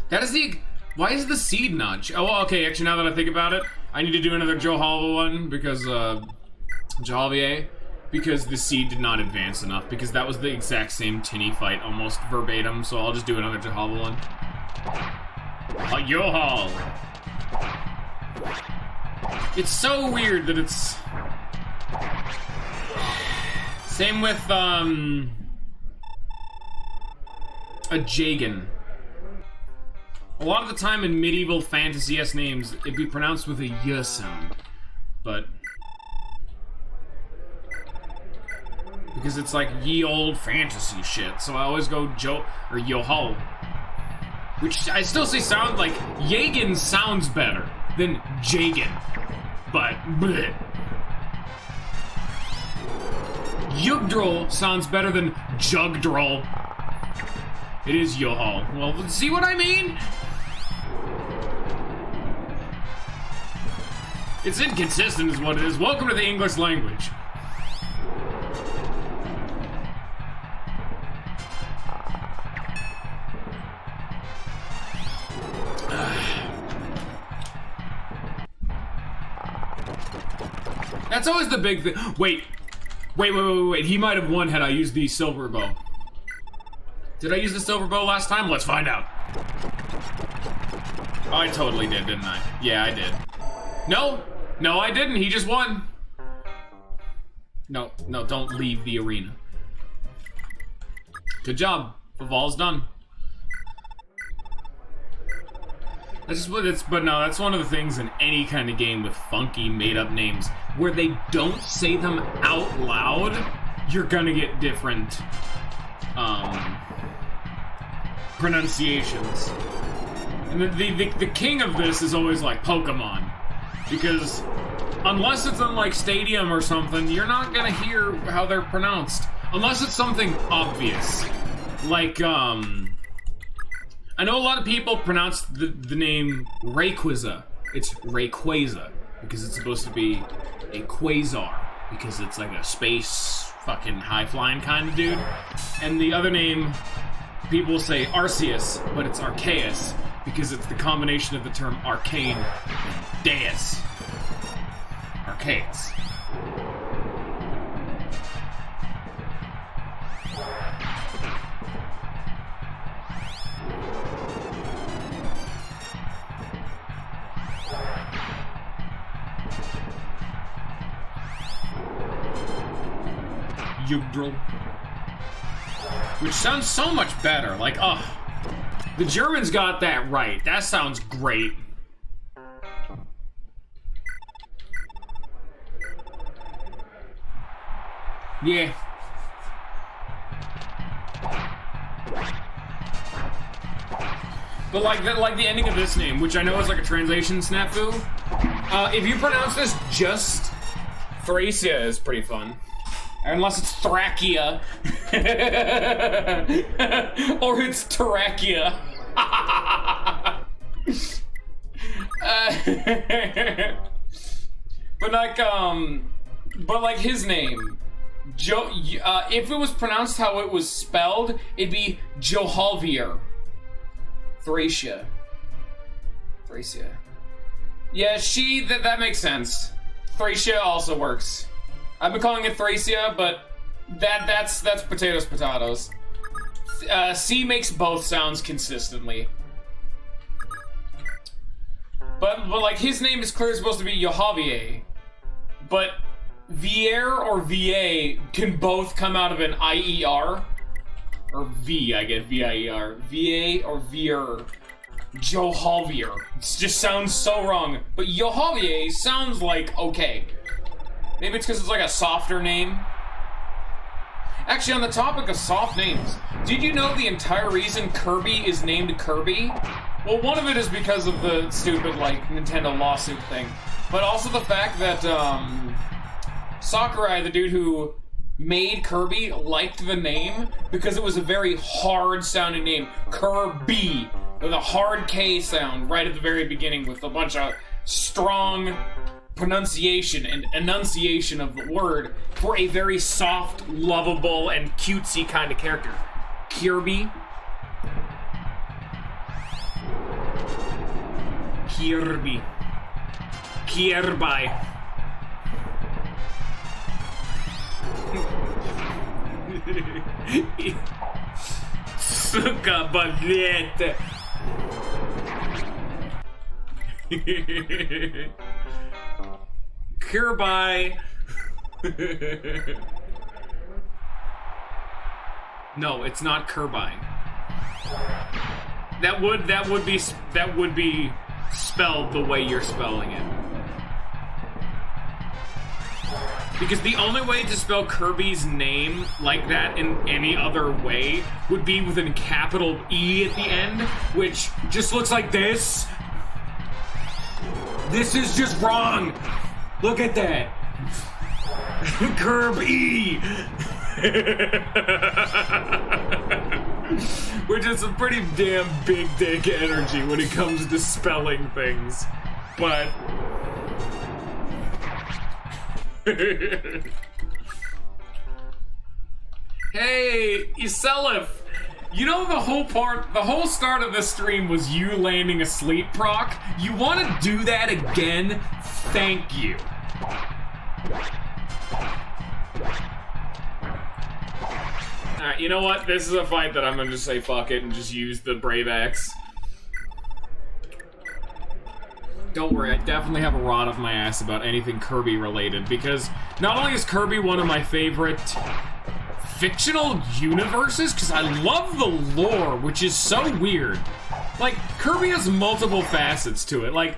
[SPEAKER 1] That is the... Why is the seed not... Oh, okay, actually, now that I think about it, I need to do another Johalva one, because, Johalvier, because the seed did not advance enough, because that was the exact same tinny fight, almost verbatim, so I'll just do another Johalva one. Johal! It's so weird that it's... Same with, a Jagan. A lot of the time in medieval fantasy-esque names, it'd be pronounced with a Y sound. But... because it's like ye old fantasy shit, so I always go or Johal. Which I still say sound like... Jagan sounds better than Jagan. But, bleh. Yugdrall sounds better than Jugdrall. It is Johal. Well, see what I mean? It's inconsistent is what it is. Welcome to the English language. That's always the big thing. Wait. He might have won had I used the silver bow. Did I use the silver bow last time? Let's find out. Oh, I totally did, didn't I? Yeah, I did. No, I didn't. He just won. No, don't leave the arena. Good job. Vival's done. That's just what it's, but no, that's one of the things in any kind of game with funky made-up names where they don't say them out loud. You're gonna get different pronunciations. And the king of this is always like Pokemon, because unless it's in like Stadium or something, you're not gonna hear how they're pronounced unless it's something obvious, like I know a lot of people pronounce the name Rayquaza. It's Rayquaza because it's supposed to be a quasar, because it's like a space fucking high-flying kind of dude. And the other name, people say Arceus, but it's Arceus because it's the combination of the term arcane and deus. Arceus. Yugdrall. Which sounds so much better. Like, the Germans got that right. That sounds great. Yeah. But like the ending of this name, which I know is like a translation snafu. If you pronounce this just Thracia is pretty fun. Unless it's Thracia. Or it's Terrakia. But like his name, if it was pronounced how it was spelled, it'd be Johalvier. Thracia. Yeah, that makes sense. Thracia also works. I've been calling it Thracia, but that's potatoes. C makes both sounds consistently. But like his name is clearly supposed to be Johalvier, but Vier or VA can both come out of an IER or V. I get VIER. VA or Vier. Johalvier. It just sounds so wrong. But Johalvier sounds like okay. Maybe it's because it's like a softer name. Actually, on the topic of soft names, did you know the entire reason Kirby is named Kirby? Well, one of it is because of the stupid, like, Nintendo lawsuit thing. But also the fact that, Sakurai, the dude who made Kirby liked the name because it was a very hard sounding name. Kirby, with a hard K sound right at the very beginning with a bunch of strong pronunciation and enunciation of the word for a very soft, lovable, and cutesy kind of character. Kirby. Kirby. Kirby. Suka balete. Kirby. No, it's not Kirby. That would be spelled the way you're spelling it. Because the only way to spell Kirby's name like that in any other way would be with a capital E at the end, which just looks like this. This is just wrong. Look at that. Kirby. Which is a pretty damn big dick energy when it comes to spelling things. But hey, Iselif, you know the whole start of this stream was you landing a sleep proc? You want to do that again? Thank you. Alright, you know what? This is a fight that I'm gonna just say fuck it and just use the Brave Axe. Don't worry, I definitely have a rod up my ass about anything Kirby related, because not only is Kirby one of my favorite fictional universes, because I love the lore, which is so weird. Like, Kirby has multiple facets to it. Like,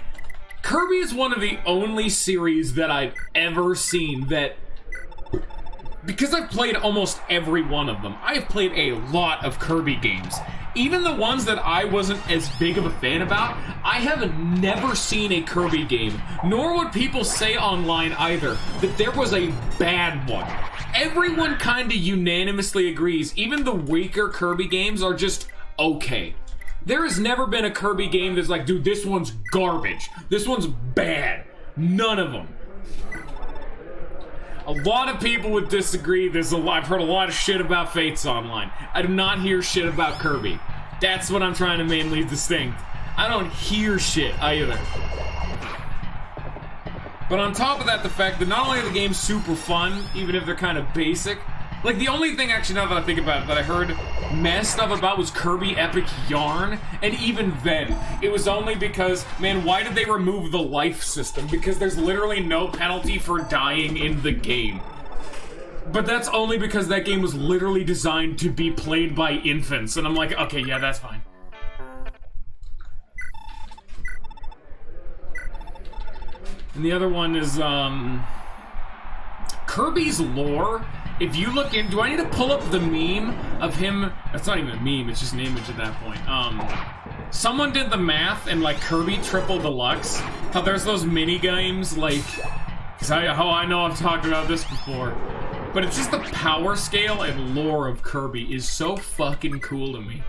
[SPEAKER 1] Kirby is one of the only series that I've ever seen that, because I've played almost every one of them, I've played a lot of Kirby games. Even the ones that I wasn't as big of a fan about, I have never seen a Kirby game, nor would people say online either, that there was a bad one. Everyone kinda unanimously agrees, even the weaker Kirby games are just okay. There has never been a Kirby game that's like, dude, this one's garbage. This one's bad. None of them. A lot of people would disagree. I've heard a lot of shit about Fates online. I do not hear shit about Kirby. That's what I'm trying to mainly distinct. I don't hear shit either. But on top of that, the fact that not only are the games super fun, even if they're kind of basic, like the only thing actually now that I think about it that I heard messed up about was Kirby Epic Yarn, and even then, it was only because, man, why did they remove the life system? Because there's literally no penalty for dying in the game. But that's only because that game was literally designed to be played by infants, and I'm like, okay, yeah, that's fine. And the other one is, Kirby's lore. If you look in, do I need to pull up the meme of him? That's not even a meme, it's just an image at that point. Someone did the math and like Kirby Triple Deluxe, how there's those mini games like, how I know I've talked about this before, but it's just the power scale and lore of Kirby is so fucking cool to me.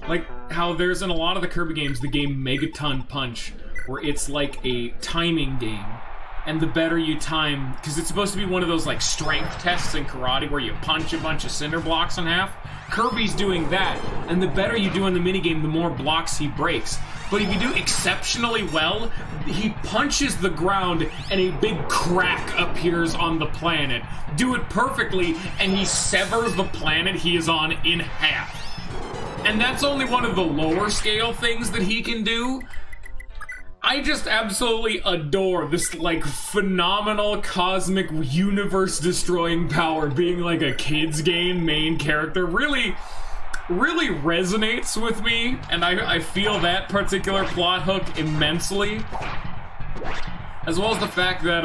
[SPEAKER 1] Like how there's in a lot of the Kirby games, the game Megaton Punch, where it's like a timing game. And the better you time, because it's supposed to be one of those like strength tests in karate where you punch a bunch of cinder blocks in half. Kirby's doing that, and the better you do in the minigame, the more blocks he breaks. But if you do exceptionally well, he punches the ground and a big crack appears on the planet. Do it perfectly, and he severs the planet he is on in half. And that's only one of the lower scale things that he can do. I just absolutely adore this, like, phenomenal cosmic universe-destroying power being, like, a kid's game main character. Really resonates with me, and I feel that particular plot hook immensely. As well as the fact that,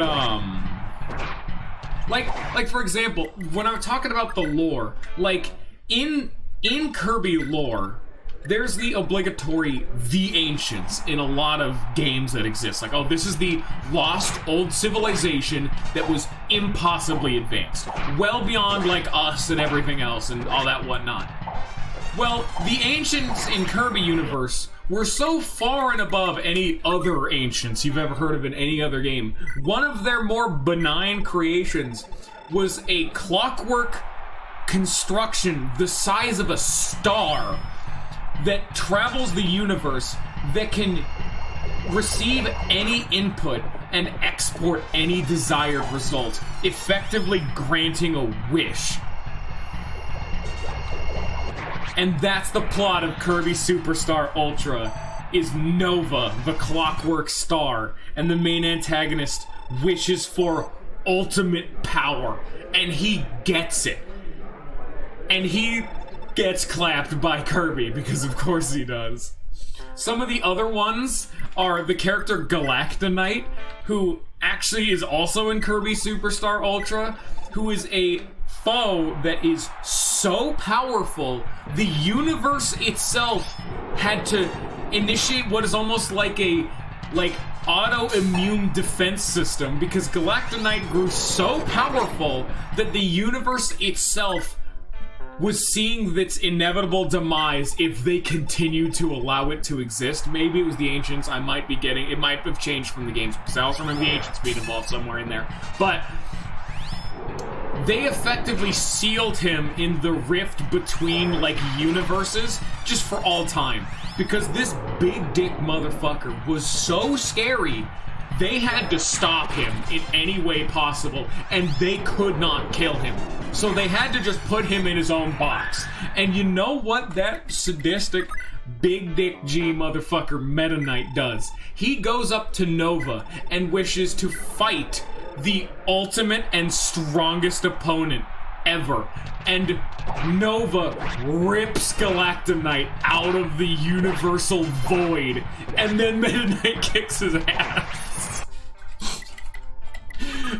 [SPEAKER 1] like, for example, when I'm talking about the lore, like, in Kirby lore, there's the obligatory the ancients in a lot of games that exist. Like, oh, this is the lost old civilization that was impossibly advanced. Well beyond, like, us and everything else and all that whatnot. Well, the ancients in Kirby universe were so far and above any other ancients you've ever heard of in any other game. One of their more benign creations was a clockwork construction the size of a star that travels the universe, that can receive any input and export any desired result, effectively granting a wish. And that's the plot of Kirby Superstar Ultra, is Nova, the clockwork star, and the main antagonist wishes for ultimate power, and he gets it. And he gets clapped by Kirby, because of course he does. Some of the other ones are the character Galactonite, who actually is also in Kirby Superstar Ultra, who is a foe that is so powerful, the universe itself had to initiate what is almost like a autoimmune defense system, because Galactonite grew so powerful that the universe itself was seeing its inevitable demise if they continued to allow it to exist. Maybe it was the Ancients. I might be getting... It might have changed from the games, because I also remember the Ancients being involved somewhere in there. But they effectively sealed him in the rift between, like, universes just for all time. Because this big dick motherfucker was so scary, they had to stop him in any way possible, and they could not kill him. So they had to just put him in his own box. And you know what that sadistic big dick G motherfucker Meta Knight does? He goes up to Nova and wishes to fight the ultimate and strongest opponent ever. And Nova rips Galactonite out of the universal void, and then Meta Knight kicks his ass.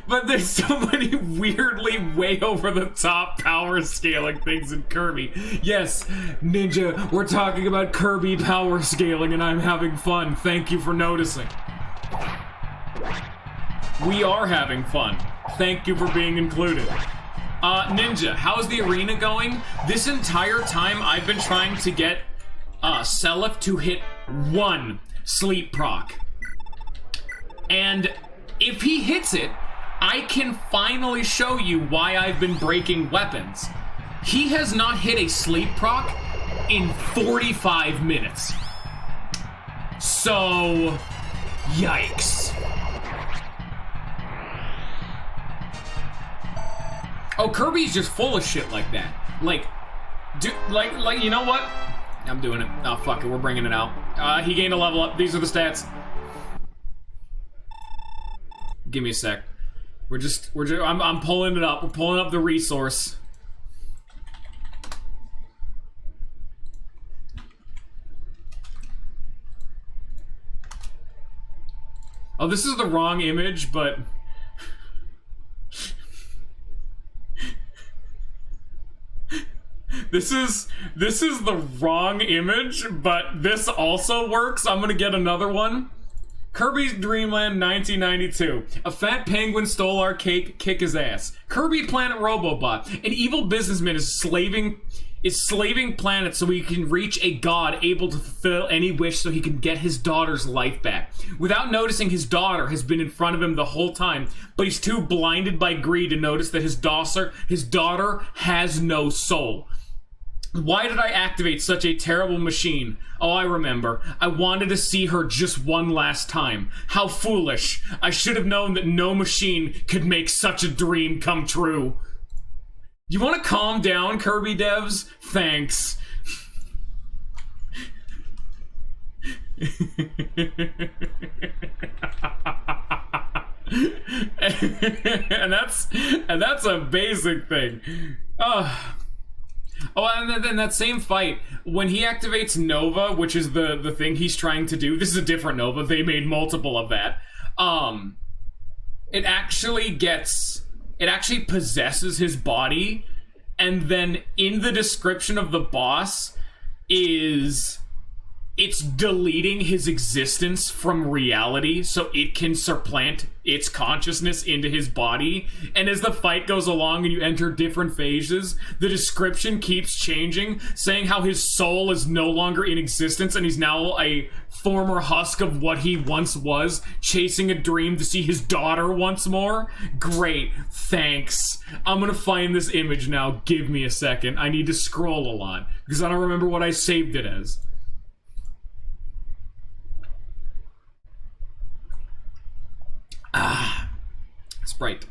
[SPEAKER 1] But there's so many weirdly way over the top power scaling things in Kirby. Yes, Ninja, we're talking about Kirby power scaling and I'm having fun. Thank you for noticing. We are having fun. Thank you for being included. Ninja, how's the arena going? This entire time I've been trying to get Seliph to hit 1 sleep proc. And if he hits it, I can finally show you why I've been breaking weapons. He has not hit a sleep proc in 45 minutes. So, yikes. Oh, Kirby's just full of shit like that. Like, you know what? I'm doing it. Oh, fuck it, we're bringing it out. He gained a level up. These are the stats. Give me a sec. I'm pulling it up. We're pulling up the resource. Oh, this is the wrong image, but... This is the wrong image, but this also works. I'm gonna get another one. Kirby's Dream Land 1992. A fat penguin stole our cake, kick his ass. Kirby Planet Robobot. An evil businessman is slaving planets so he can reach a god able to fulfill any wish so he can get his daughter's life back. Without noticing, his daughter has been in front of him the whole time, but he's too blinded by greed to notice that his daughter has no soul. Why did I activate such a terrible machine? Oh, I remember. I wanted to see her just one last time. How foolish. I should have known that no machine could make such a dream come true. You want to calm down, Kirby devs? Thanks. and that's a basic thing. Oh, and then that same fight, when he activates Nova, which is the thing he's trying to do, this is a different Nova, they made multiple of that, it actually possesses his body, and then in the description of the boss, is it's deleting his existence from reality so it can supplant its consciousness into his body. And as the fight goes along and you enter different phases, the description keeps changing, saying how his soul is no longer in existence and he's now a former husk of what he once was, chasing a dream to see his daughter once more. Great, thanks. I'm gonna find this image now. Give me a second. I need to scroll a lot because I don't remember what I saved it as. Sprite.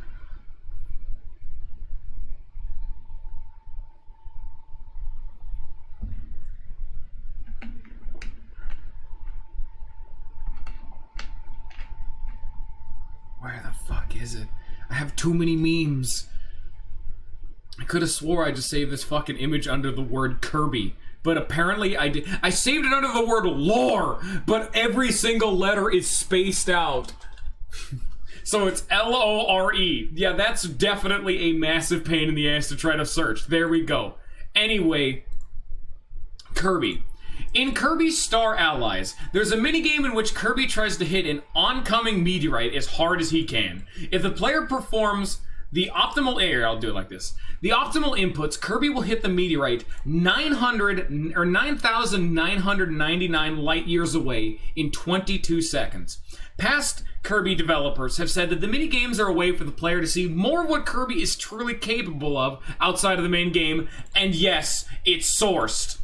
[SPEAKER 1] Where the fuck is it? I have too many memes. I could have swore I just saved this fucking image under the word Kirby. But apparently I did. I saved it under the word lore, but every single letter is spaced out. So it's L-O-R-E. Yeah, that's definitely a massive pain in the ass to try to search. There we go. Anyway, Kirby. In Kirby's Star Allies, there's a minigame in which Kirby tries to hit an oncoming meteorite as hard as he can. If the player performs the optimal air, I'll do it like this. The optimal inputs, Kirby will hit the meteorite 9,999 light years away in 22 seconds. Past Kirby developers have said that the minigames are a way for the player to see more of what Kirby is truly capable of outside of the main game, and yes, it's sourced.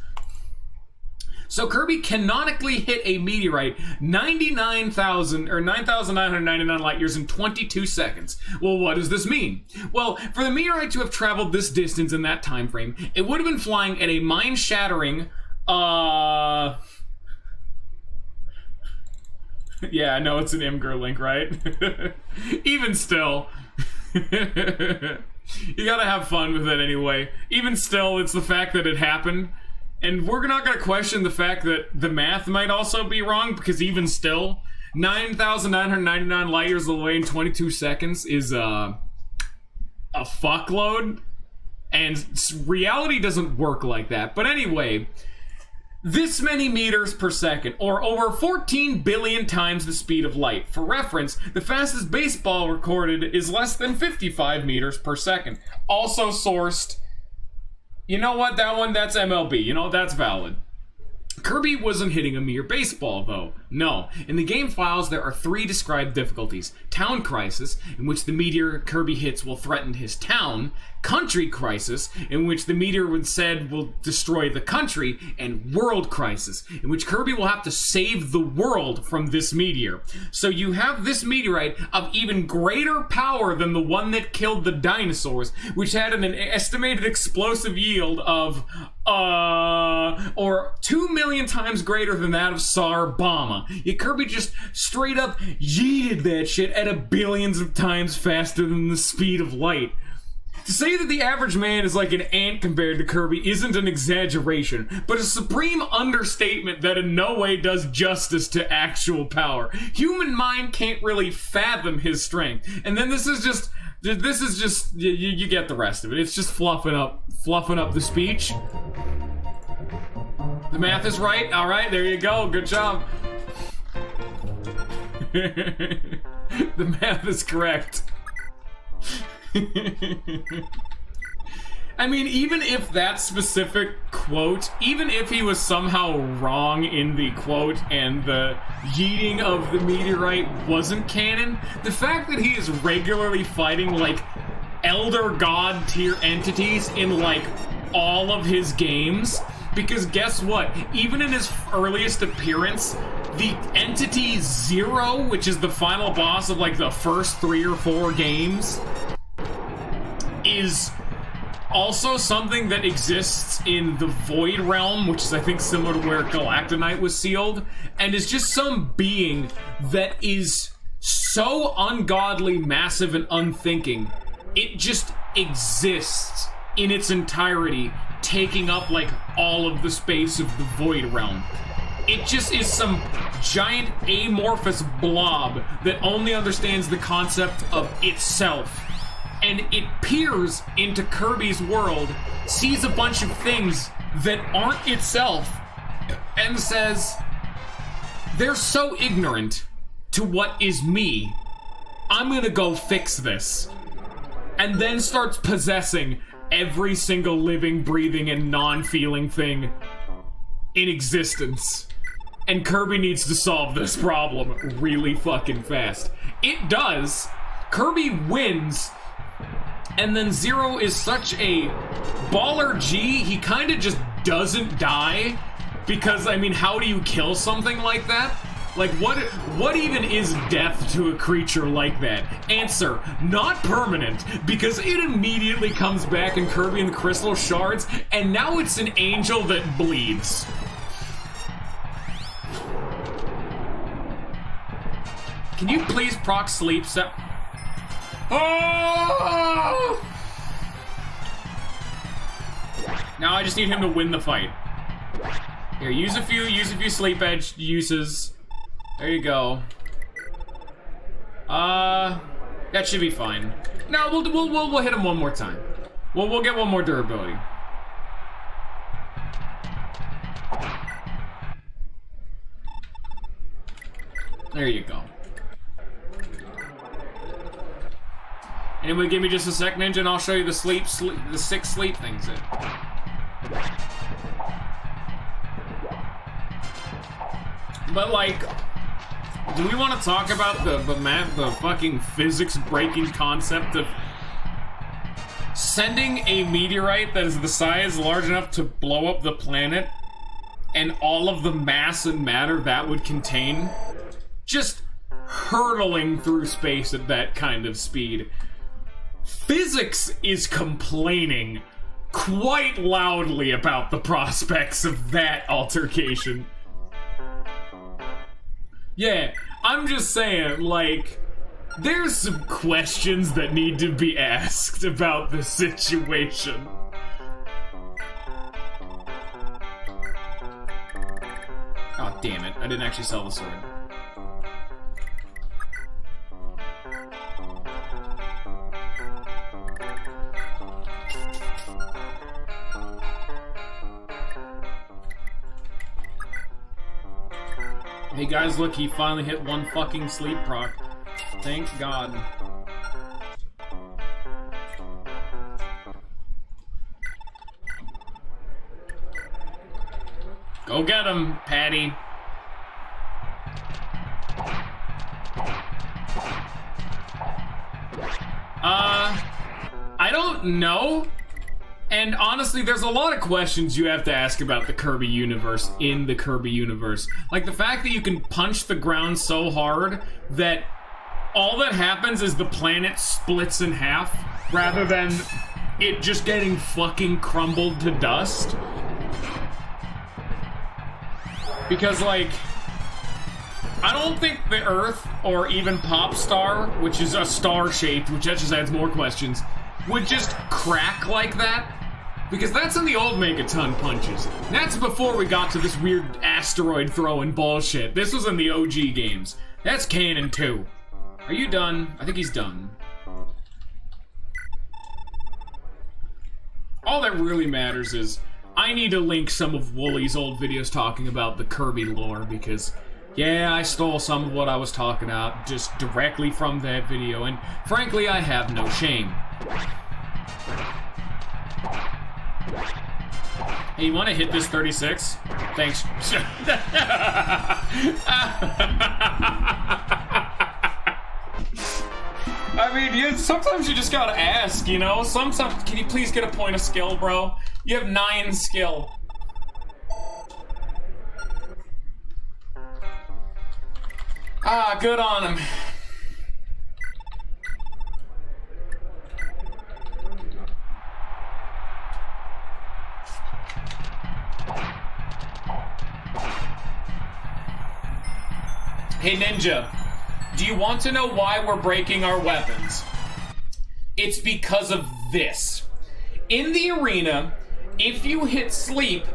[SPEAKER 1] So Kirby canonically hit a meteorite 9,999 light years in 22 seconds. Well, what does this mean? Well, for the meteorite to have traveled this distance in that time frame, it would have been flying at a mind-shattering, yeah, I know it's an Imgur link, right? Even still. You gotta have fun with it anyway. Even still, it's the fact that it happened. And we're not gonna question the fact that the math might also be wrong, because even still, 9,999 light years away in 22 seconds is a fuckload. And reality doesn't work like that. But anyway, this many meters per second, or over 14 billion times the speed of light. For reference, the fastest baseball recorded is less than 55 meters per second. Also sourced. You know what? That one, that's MLB. You know, that's valid. Kirby wasn't hitting a mere baseball, though. No. In the game files, there are 3 described difficulties. Town Crisis, in which the meteor Kirby hits will threaten his town. Country Crisis, in which the meteor instead will destroy the country. And World Crisis, in which Kirby will have to save the world from this meteor. So you have this meteorite of even greater power than the one that killed the dinosaurs, which had an estimated explosive yield of, or 2 million times greater than that of Sarbama. Yet Kirby just straight up yeeted that shit at a billions of times faster than the speed of light. To say that the average man is like an ant compared to Kirby isn't an exaggeration, but a supreme understatement that in no way does justice to actual power. Human mind can't really fathom his strength. And then this is just, you get the rest of it. It's just fluffing up the speech. The math is right. All right, there you go. Good job. The math is correct. I mean, even if that specific quote, even if he was somehow wrong in the quote and the yeeting of the meteorite wasn't canon, the fact that he is regularly fighting, like, Elder God tier entities in, like, all of his games, because guess what? Even in his earliest appearance, the entity Zero, which is the final boss of, like, the first 3 or 4 games, is also something that exists in the Void Realm, which is, I think, similar to where Galactonite was sealed, and is just some being that is so ungodly, massive, and unthinking. It just exists in its entirety, taking up, like, all of the space of the Void Realm. It just is some giant amorphous blob that only understands the concept of itself. And it peers into Kirby's world, sees a bunch of things that aren't itself, and says, they're so ignorant to what is me. I'm gonna go fix this. And then starts possessing every single living, breathing, and non-feeling thing in existence. And Kirby needs to solve this problem really fucking fast. It does. Kirby wins. And then Zero is such a baller G, he kind of just doesn't die. Because, I mean, how do you kill something like that? Like, what even is death to a creature like that? Answer, not permanent, because it immediately comes back in Kirby and the Crystal Shards, and now it's an angel that bleeds. Can you please proc sleep set? Oh! Now I just need him to win the fight. Here, use a few sleep edge uses. There you go. That should be fine. No, we'll hit him one more time. We'll get one more durability. There you go. Anyway, give me just a sec, Ninja, and I'll show you the the 6 sleep things. But like, do we want to talk about the fucking physics-breaking concept of sending a meteorite that is the size large enough to blow up the planet and all of the mass and matter that would contain just hurtling through space at that kind of speed? Physics is complaining quite loudly about the prospects of that altercation. Yeah, I'm just saying, like, there's some questions that need to be asked about the situation. Oh, damn it. I didn't actually sell the sword. Hey guys, look, he finally hit one fucking sleep proc. Thank God. Go get him, Patty. I don't know. And honestly, there's a lot of questions you have to ask about the Kirby universe in the Kirby universe. Like the fact that you can punch the ground so hard that all that happens is the planet splits in half rather than it just getting fucking crumbled to dust. Because like, I don't think the Earth or even Popstar, which is a star shaped, which just adds more questions, would just crack like that. Because that's in the old Megaton punches. That's before we got to this weird asteroid throwing bullshit. This was in the OG games. That's canon too. Are you done? I think he's done. All that really matters is I need to link some of Wooly's old videos talking about the Kirby lore because, yeah, I stole some of what I was talking about just directly from that video, and frankly, I have no shame. Hey, you want to hit this 36? Thanks. I mean, sometimes you just gotta ask, you know? Sometimes, can you please get a point of skill, bro? You have 9 skill. Ah, good on him. Hey Ninja, do you want to know why we're breaking our weapons? It's because of this. In the arena, if you hit sleep,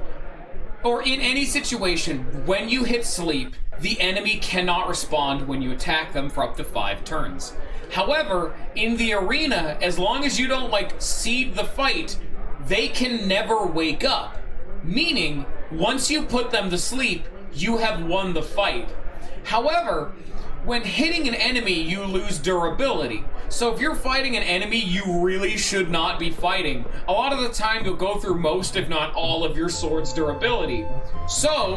[SPEAKER 1] or in any situation, when you hit sleep, the enemy cannot respond when you attack them for up to 5 turns. However, in the arena, as long as you don't, like, seed the fight, they can never wake up. Meaning,
[SPEAKER 2] Once you put them to sleep, you have won the fight. However, when hitting an enemy, you lose durability. So if you're fighting an enemy you really should not be fighting, a lot of the time you'll go through most, if not all, of your sword's durability. So,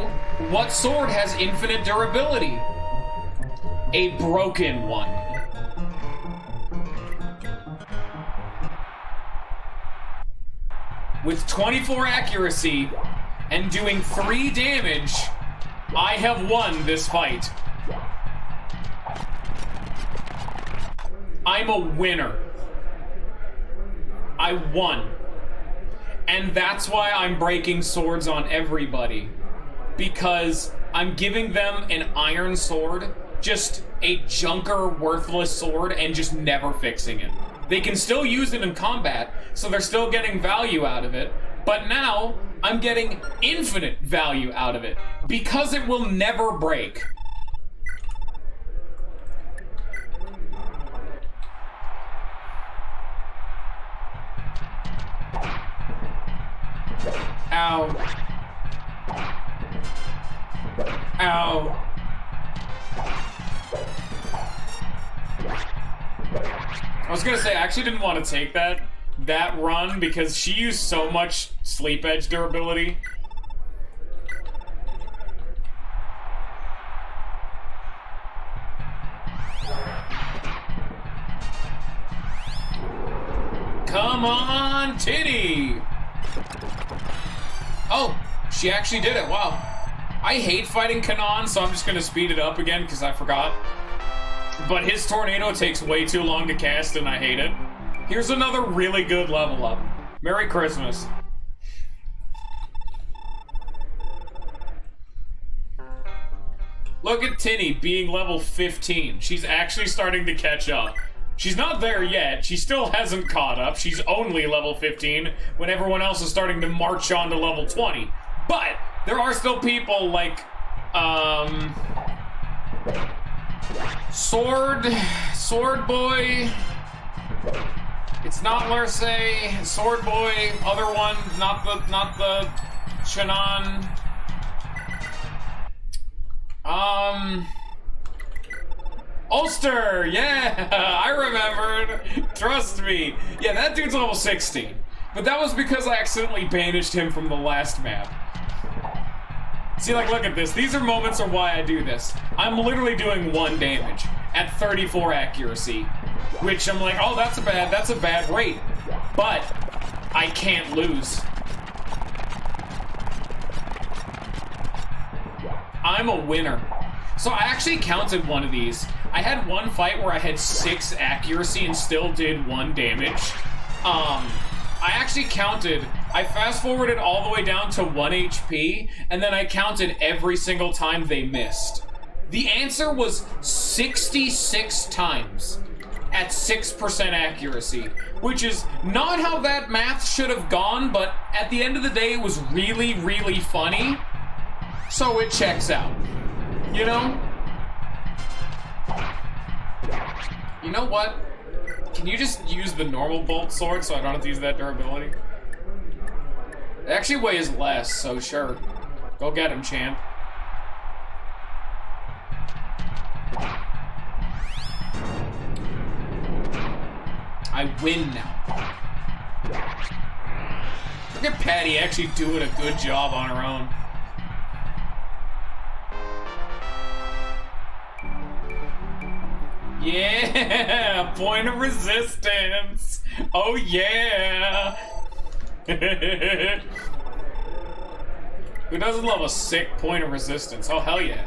[SPEAKER 2] what sword has infinite durability? A broken one. With 24 accuracy and doing 3 damage, I have won this fight. I'm a winner. I won. And that's why I'm breaking swords on everybody. Because I'm giving them an iron sword, just a junker, worthless sword, and just never fixing it. They can still use it in combat, so they're still getting value out of it, but now I'm getting infinite value out of it, because it will never break. Ow. Ow. I was gonna say, I actually didn't want to take that run because she used so much sleep edge durability. Come on, titty! Oh, she actually did it, wow. I hate fighting Kanan, so I'm just gonna speed it up again because I forgot. But his tornado takes way too long to cast and I hate it. Here's another really good level up. Merry Christmas. Look at Tinny being level 15. She's actually starting to catch up. She's not there yet. She still hasn't caught up. She's only level 15 when everyone else is starting to march on to level 20. But there are still people like, Sword Boy. It's not Lersay. Sword Boy. Other one. Not the Shannon. Ulster. Yeah, I remembered. Trust me. Yeah, that dude's level 16. But that was because I accidentally banished him from the last map. See, like, look at this. These are moments of why I do this. I'm literally doing 1 damage at 34 accuracy, which I'm like, oh, that's a bad rate. But I can't lose. I'm a winner. So I actually counted one of these. I had one fight where I had 6 accuracy and still did 1 damage. I actually counted, I fast forwarded all the way down to 1 HP, and then I counted every single time they missed. The answer was 66 times at 6% accuracy, which is not how that math should have gone, but at the end of the day, it was really, really funny. So it checks out, you know? You know what? Can you just use the normal bolt sword so I don't have to use that durability? It actually weighs less, so sure. Go get him, champ. I win now. Look at Patty actually doing a good job on her own. Yeah, point of resistance. Oh yeah. Who doesn't love a sick point of resistance? Oh hell yeah.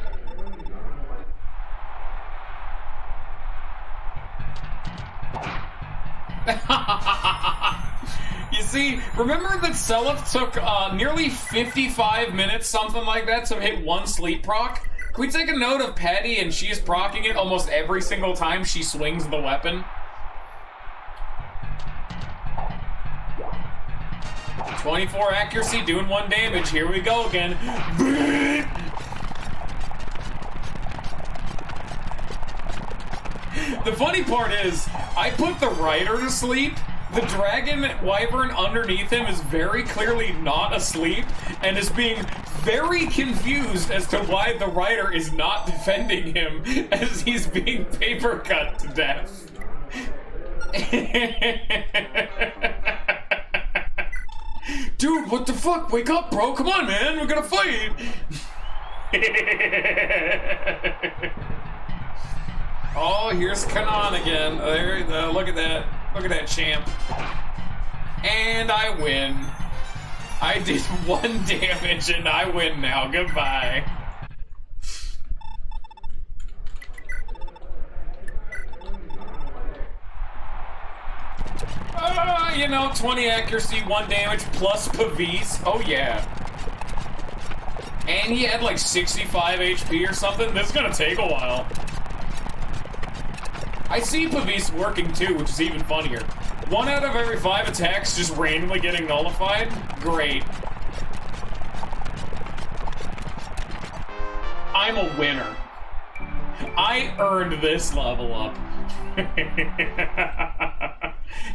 [SPEAKER 2] You see, remember that Seliph took nearly 55 minutes, something like that, to hit 1 sleep proc? Can we take a note of Patty and she's proccing it almost every single time she swings the weapon? 24 accuracy, doing 1 damage. Here we go again. The funny part is, I put the rider to sleep. The dragon wyvern underneath him is very clearly not asleep and is being very confused as to why the writer is not defending him as he's being paper cut to death. Dude, what the fuck? Wake up, bro. Come on, man. We're gonna fight. Oh, here's Kanan again. Look at that. Look at that champ. And I win. I did 1 damage and I win now. Goodbye. You know, 20 accuracy, 1 damage, plus Pavis. Oh, yeah. And he had like 65 HP or something. This is gonna take a while. I see Pavis working too, which is even funnier. 1 out of every 5 attacks just randomly getting nullified? Great. I'm a winner. I earned this level up.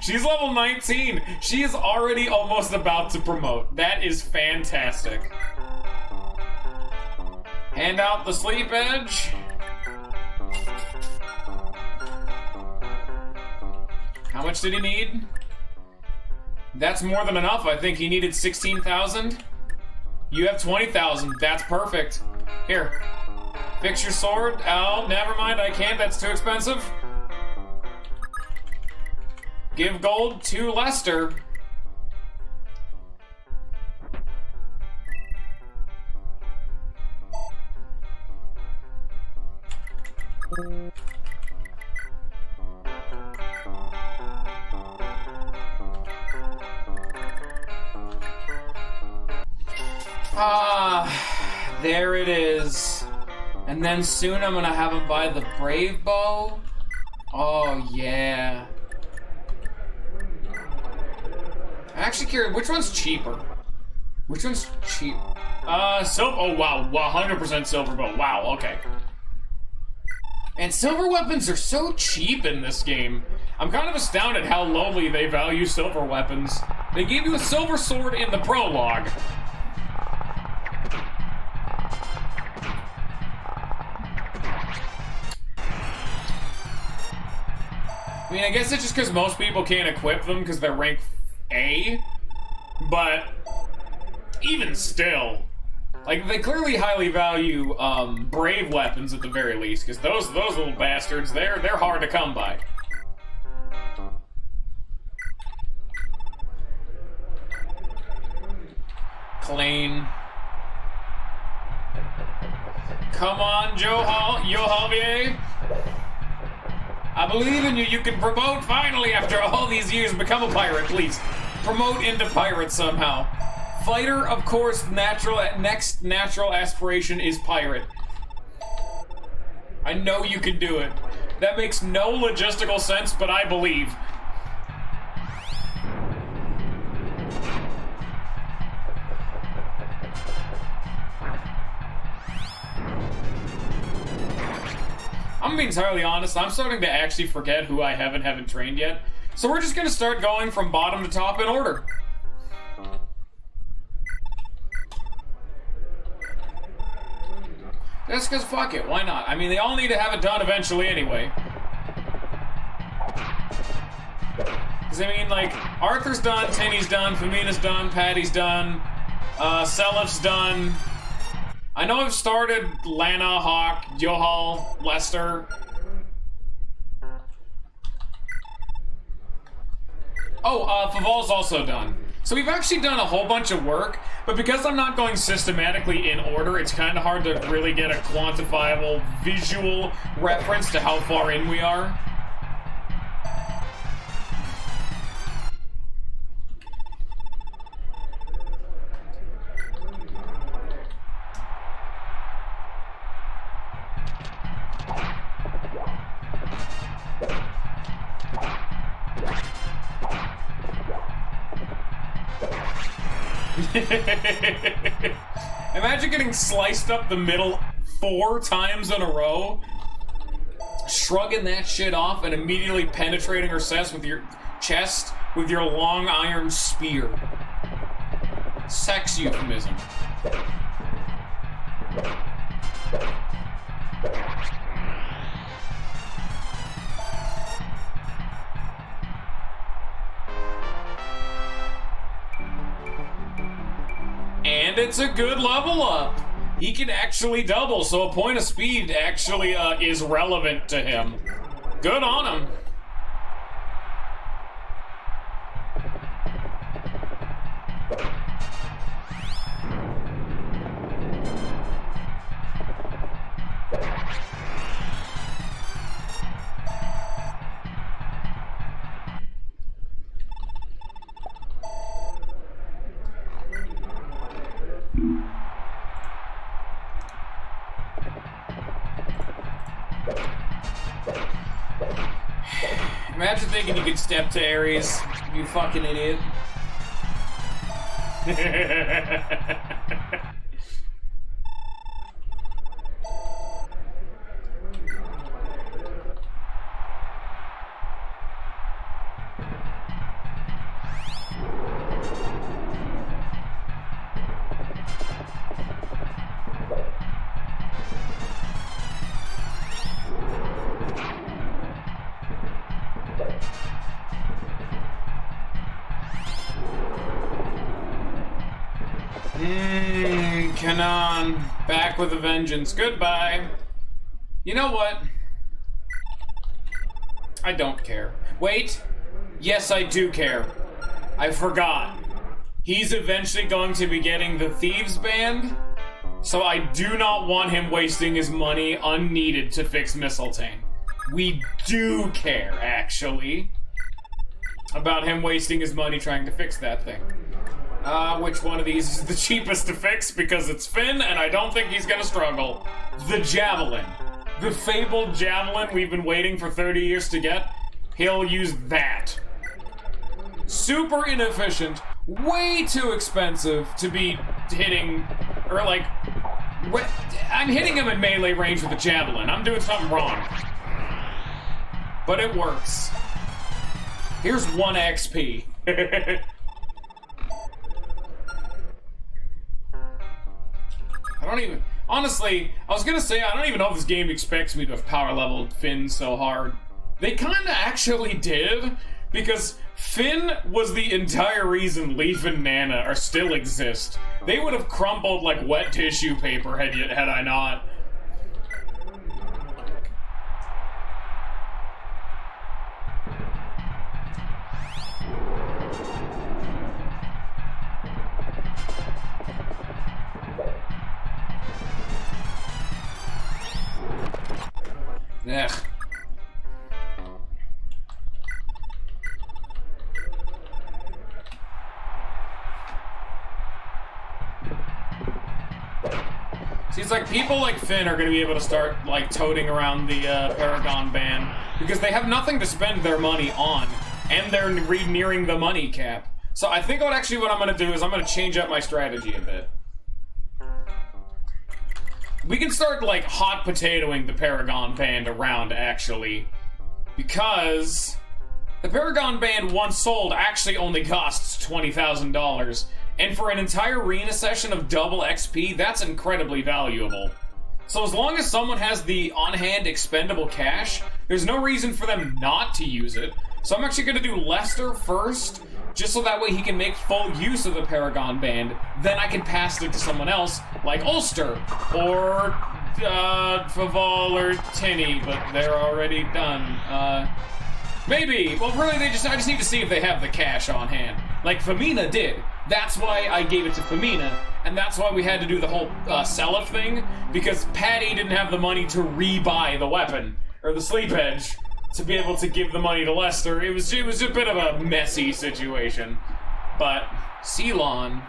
[SPEAKER 2] She's level 19. She is already almost about to promote. That is fantastic. Hand out the sleep edge. How much did he need? That's more than enough. I think he needed 16,000. You have 20,000. That's perfect. Here. Fix your sword. Oh, never mind. I can't. That's too expensive. Give gold to Lester. Ah, there it is. And then soon I'm gonna have him buy the Brave Bow. Oh, yeah. I'm actually curious, which one's cheaper? Which one's cheap? Silver, oh wow, 100% silver bow, wow, okay. And silver weapons are so cheap in this game. I'm kind of astounded how lowly they value silver weapons. They gave you a silver sword in the prologue. I mean, I guess it's just because most people can't equip them because they're rank A, but even still, like, they clearly highly value brave weapons at the very least, because those little bastards, they're hard to come by. Clean. Come on, Javier. I believe in you. You can promote finally after all these years. Become a pirate, please. Promote into pirate somehow. Fighter, of course, next natural aspiration is pirate. I know you can do it. That makes no logistical sense, but I believe. I'm gonna be entirely honest, I'm starting to actually forget who I haven't trained yet. So we're just gonna start going from bottom to top in order. Just cause fuck it, why not? I mean, they all need to have it done eventually anyway. Cause I mean, like, Arthur's done, Tinny's done, Famina's done, Patty's done, Selif's done. I know I've started Lana, Hawk, Johal, Lester. Oh, Faval's also done. So we've actually done a whole bunch of work, but because I'm not going systematically in order, it's kind of hard to really get a quantifiable visual reference to how far in we are. Imagine getting sliced up the middle 4 times in a row, shrugging that shit off, and immediately penetrating her chest with your long iron spear. Sex euphemism. And it's a good level up. He can actually double, so a point of speed actually is relevant to him. Good on him. Imagine thinking you could step to Ares, you fucking idiot. Kanon, back with a vengeance. Goodbye. You know what? I don't care. Wait. Yes, I do care. I forgot. He's eventually going to be getting the Thieves band, so I do not want him wasting his money unneeded to fix Mistletoe. We do care, actually, about him wasting his money trying to fix that thing. Which one of these is the cheapest to fix? Because it's Finn, and I don't think he's gonna struggle. The Javelin. The fabled Javelin we've been waiting for 30 years to get. He'll use that. Super inefficient. Way too expensive to be hitting... Or, like... I'm hitting him in melee range with the Javelin. I'm doing something wrong. But it works. Here's 1 XP. I don't even... Honestly, I was gonna say, I don't even know if this game expects me to have power leveled Finn so hard. They kinda actually did, because Finn was the entire reason Leaf and Nana still exist. They would have crumpled like wet tissue paper had I not. Ugh. See, it's like people like Finn are gonna be able to start like toting around the Paragon band because they have nothing to spend their money on, and they're nearing the money cap. So I think what I'm gonna do is I'm gonna change up my strategy a bit. We can start, like, hot potatoing the Paragon band around, actually. Because the Paragon band, once sold, actually only costs $20,000. And for an entire arena session of double XP, that's incredibly valuable. So as long as someone has the on-hand expendable cash, there's no reason for them not to use it. So I'm actually going to do Lester first, just so that way he can make full use of the Paragon band. Then I can pass it to someone else, like Ulster, or Faval, or Tinny, but they're already done. Maybe. Well, really, I just need to see if they have the cash on hand. Like Femina did. That's why I gave it to Femina, and that's why we had to do the whole Seliph thing, because Patty didn't have the money to rebuy the weapon, or the sleep edge, to be able to give the money to Lester. It was a bit of a messy situation. But Ceylon.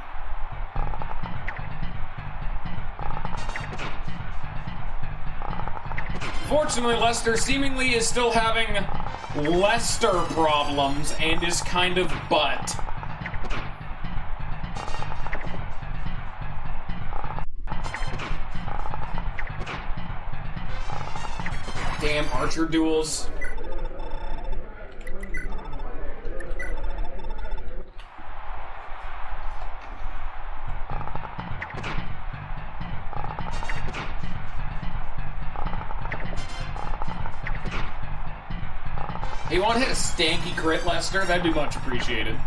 [SPEAKER 2] Fortunately, Lester seemingly is still having Lester problems and is kind of butt. Damn archer duels. You want to hit a stanky crit, Lester? That'd be much appreciated.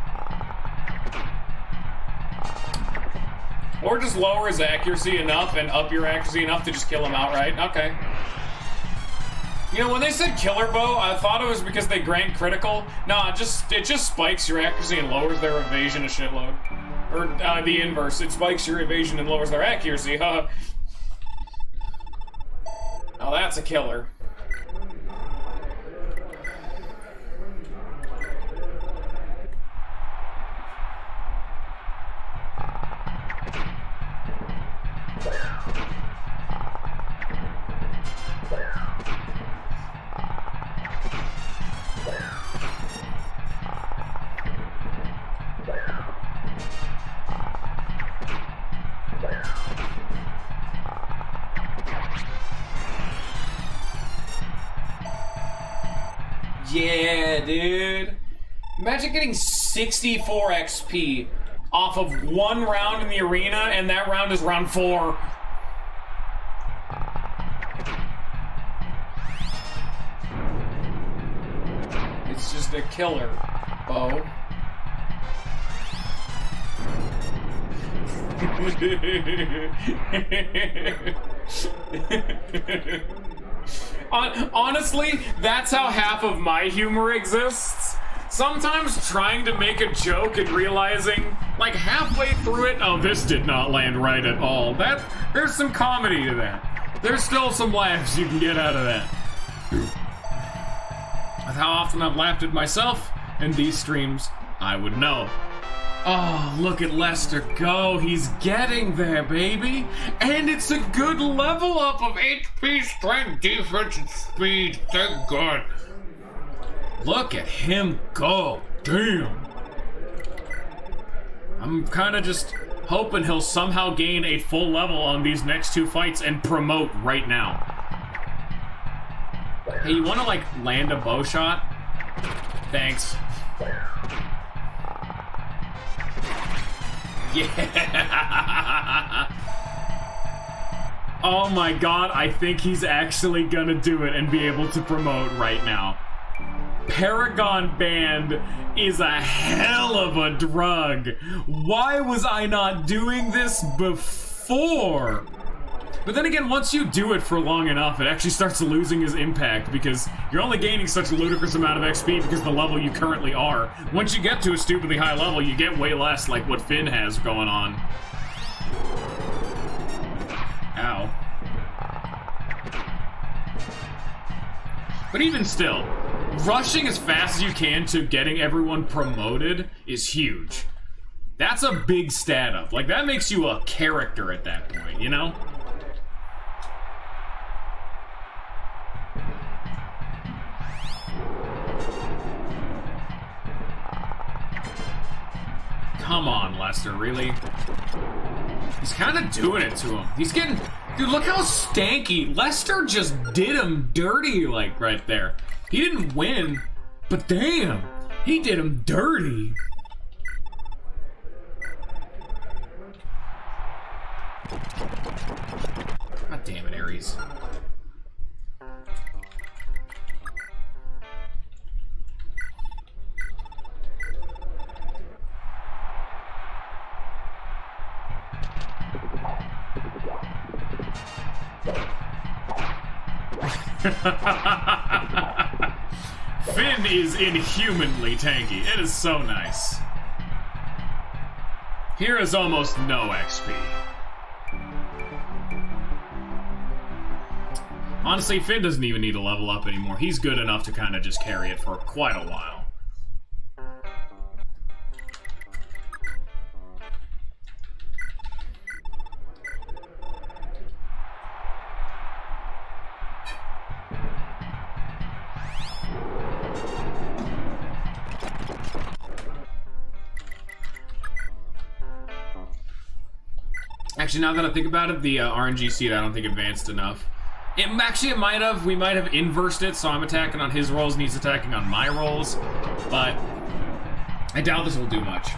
[SPEAKER 2] Or just lower his accuracy enough and up your accuracy enough to just kill him outright. Okay. You know, when they said killer bow, I thought it was because they grant critical. Nah, it just spikes your accuracy and lowers their evasion a shitload. Or the inverse. It spikes your evasion and lowers their accuracy, huh? Now that's a killer. Yeah, dude. Imagine getting 64 XP off of one round in the arena, and that round is round 4. It's just a killer bow. Honestly, that's how half of my humor exists. Sometimes trying to make a joke and realizing, like, halfway through it, oh, this did not land right at all. There's some comedy to that. There's still some laughs you can get out of that. With how often I've laughed at myself in these streams, I would know. Oh, look at Lester go. He's getting there, baby. And it's a good level up of HP, strength, defense, and speed. Thank God. Look at him go. Damn. I'm kind of just hoping he'll somehow gain a full level on these next 2 fights and promote right now. Hey, you want to, like, land a bow shot? Thanks. Yeah! Oh my God, I think he's actually gonna do it and be able to promote right now. Paragon Band is a hell of a drug. Why was I not doing this before? But then again, once you do it for long enough, it actually starts losing its impact because you're only gaining such a ludicrous amount of XP because the level you currently are. Once you get to a stupidly high level, you get way less, like what Finn has going on. Ow. But even still, rushing as fast as you can to getting everyone promoted is huge. That's a big stat up. Like, that makes you a character at that point, you know? Come on, Lester, really? He's kind of doing it to him. He's getting... Dude, look how stanky. Lester just did him dirty, like, right there. He didn't win, but damn, he did him dirty. God damn it, Ares. Finn is inhumanly tanky. It is so nice. Here is almost no XP. Honestly, Finn doesn't even need to level up anymore. He's good enough to kind of just carry it for quite a while. Actually, now that I think about it, the RNG seed I don't think advanced enough. It might have. We might have inversed it, so I'm attacking on his rolls and he's attacking on my rolls. But I doubt this will do much.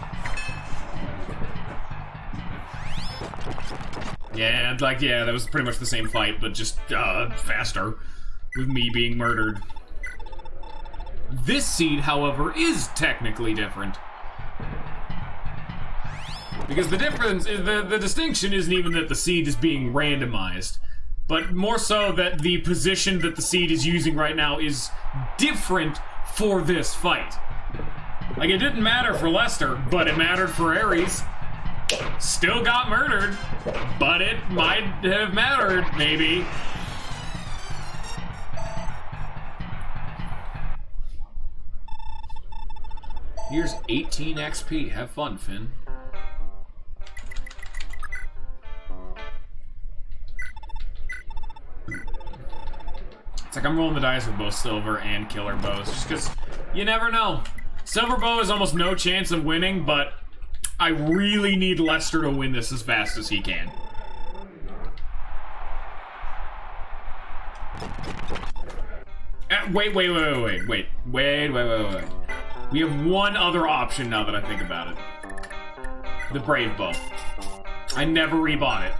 [SPEAKER 2] Yeah, that was pretty much the same fight, but just faster. With me being murdered.
[SPEAKER 1] This seed, however, is technically different. Because the difference is the distinction isn't even that the seed is being randomized, but more so that the position that the seed is using right now is different for this fight. Like, it didn't matter for Lester, but it mattered for Ares. Still got murdered, but it might have mattered, maybe. Here's 18 XP. Have fun, Finn. It's like I'm rolling the dice with both silver and killer bows, just because you never know. Silver bow is almost no chance of winning, but I really need Lester to win this as fast as he can. Wait. We have one other option now that I think about it. The Brave Bow. I never rebought it.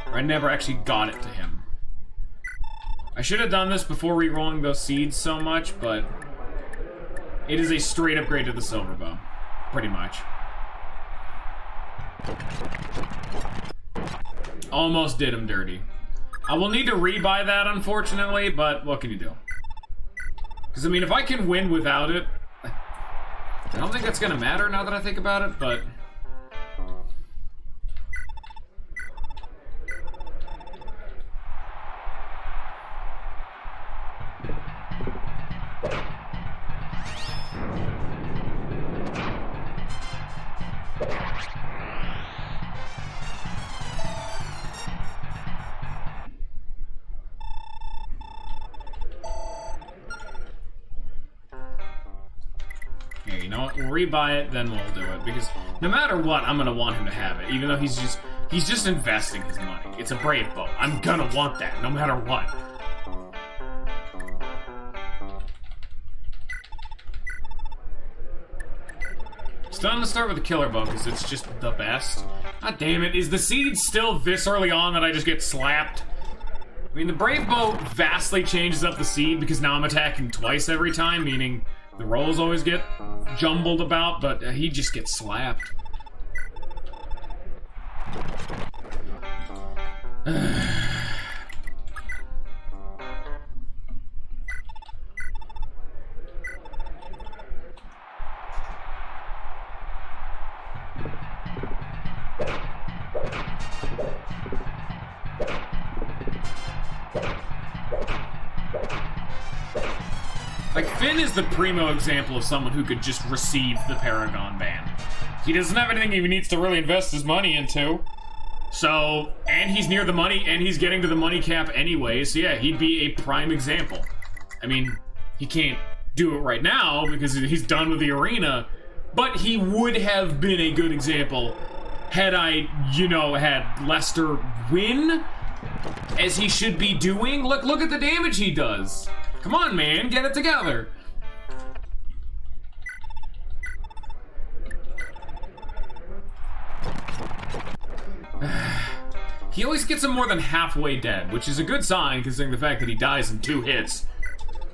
[SPEAKER 1] Or I never actually got it to him. I should have done this before re-rolling those seeds so much, but it is a straight upgrade to the Silver Bow. Pretty much. Almost did him dirty. I will need to rebuy that, unfortunately, but what can you do? Because, I mean, if I can win without it, I don't think that's going to matter now that I think about it, but... Okay, you know what? We'll rebuy it, then we'll do it. Because no matter what, I'm gonna want him to have it. Even though he's just investing his money. It's a Brave Bow. I'm gonna want that, no matter what. Still gonna start with the Killer Bow, because it's just the best. God damn it, is the seed still this early on that I just get slapped? I mean, the Brave Bow vastly changes up the seed, because now I'm attacking twice every time, meaning the rolls always get jumbled about, but he just gets slapped. Like, Finn is the primo example of someone who could just receive the Paragon band. He doesn't have anything he needs to really invest his money into. So, and he's near the money, and he's getting to the money cap anyway, so yeah, he'd be a prime example. I mean, he can't do it right now because he's done with the arena, but he would have been a good example had I, you know, had Lester win, as he should be doing. Look at the damage he does. Come on, man, get it together. He always gets him more than halfway dead, which is a good sign considering the fact that he dies in 2 hits.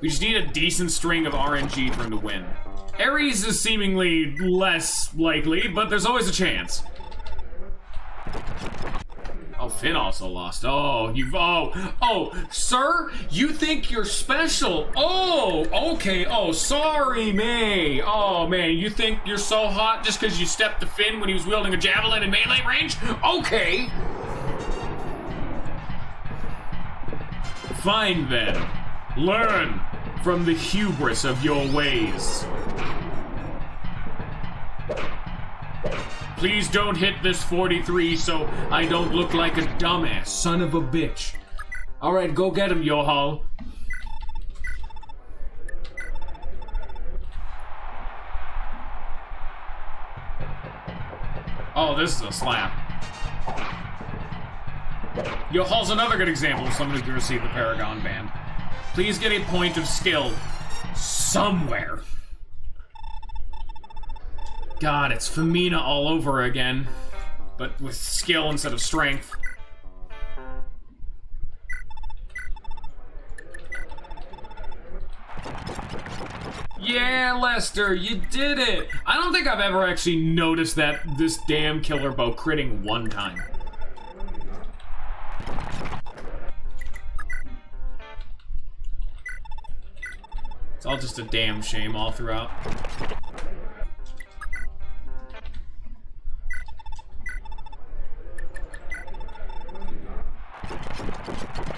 [SPEAKER 1] We just need a decent string of RNG for him to win. Ares is seemingly less likely, but there's always a chance. Oh, Finn also lost. Oh, sir, you think you're special? Oh, okay. Oh, sorry, May. Oh, man, you think you're so hot just because you stepped to Finn when he was wielding a javelin in melee range? Okay. Fine, then. Learn from the hubris of your ways. Please don't hit this 43 so I don't look like a dumbass son of a bitch. Alright, go get him, Yohal. Oh, this is a slap. Yohal's another good example of someone who can receive the Paragon band. Please get a point of skill somewhere. God, it's Femina all over again, but with skill instead of strength. Yeah, Lester, you did it. I don't think I've ever actually noticed that this damn killer bow critting one time. It's all just a damn shame all throughout.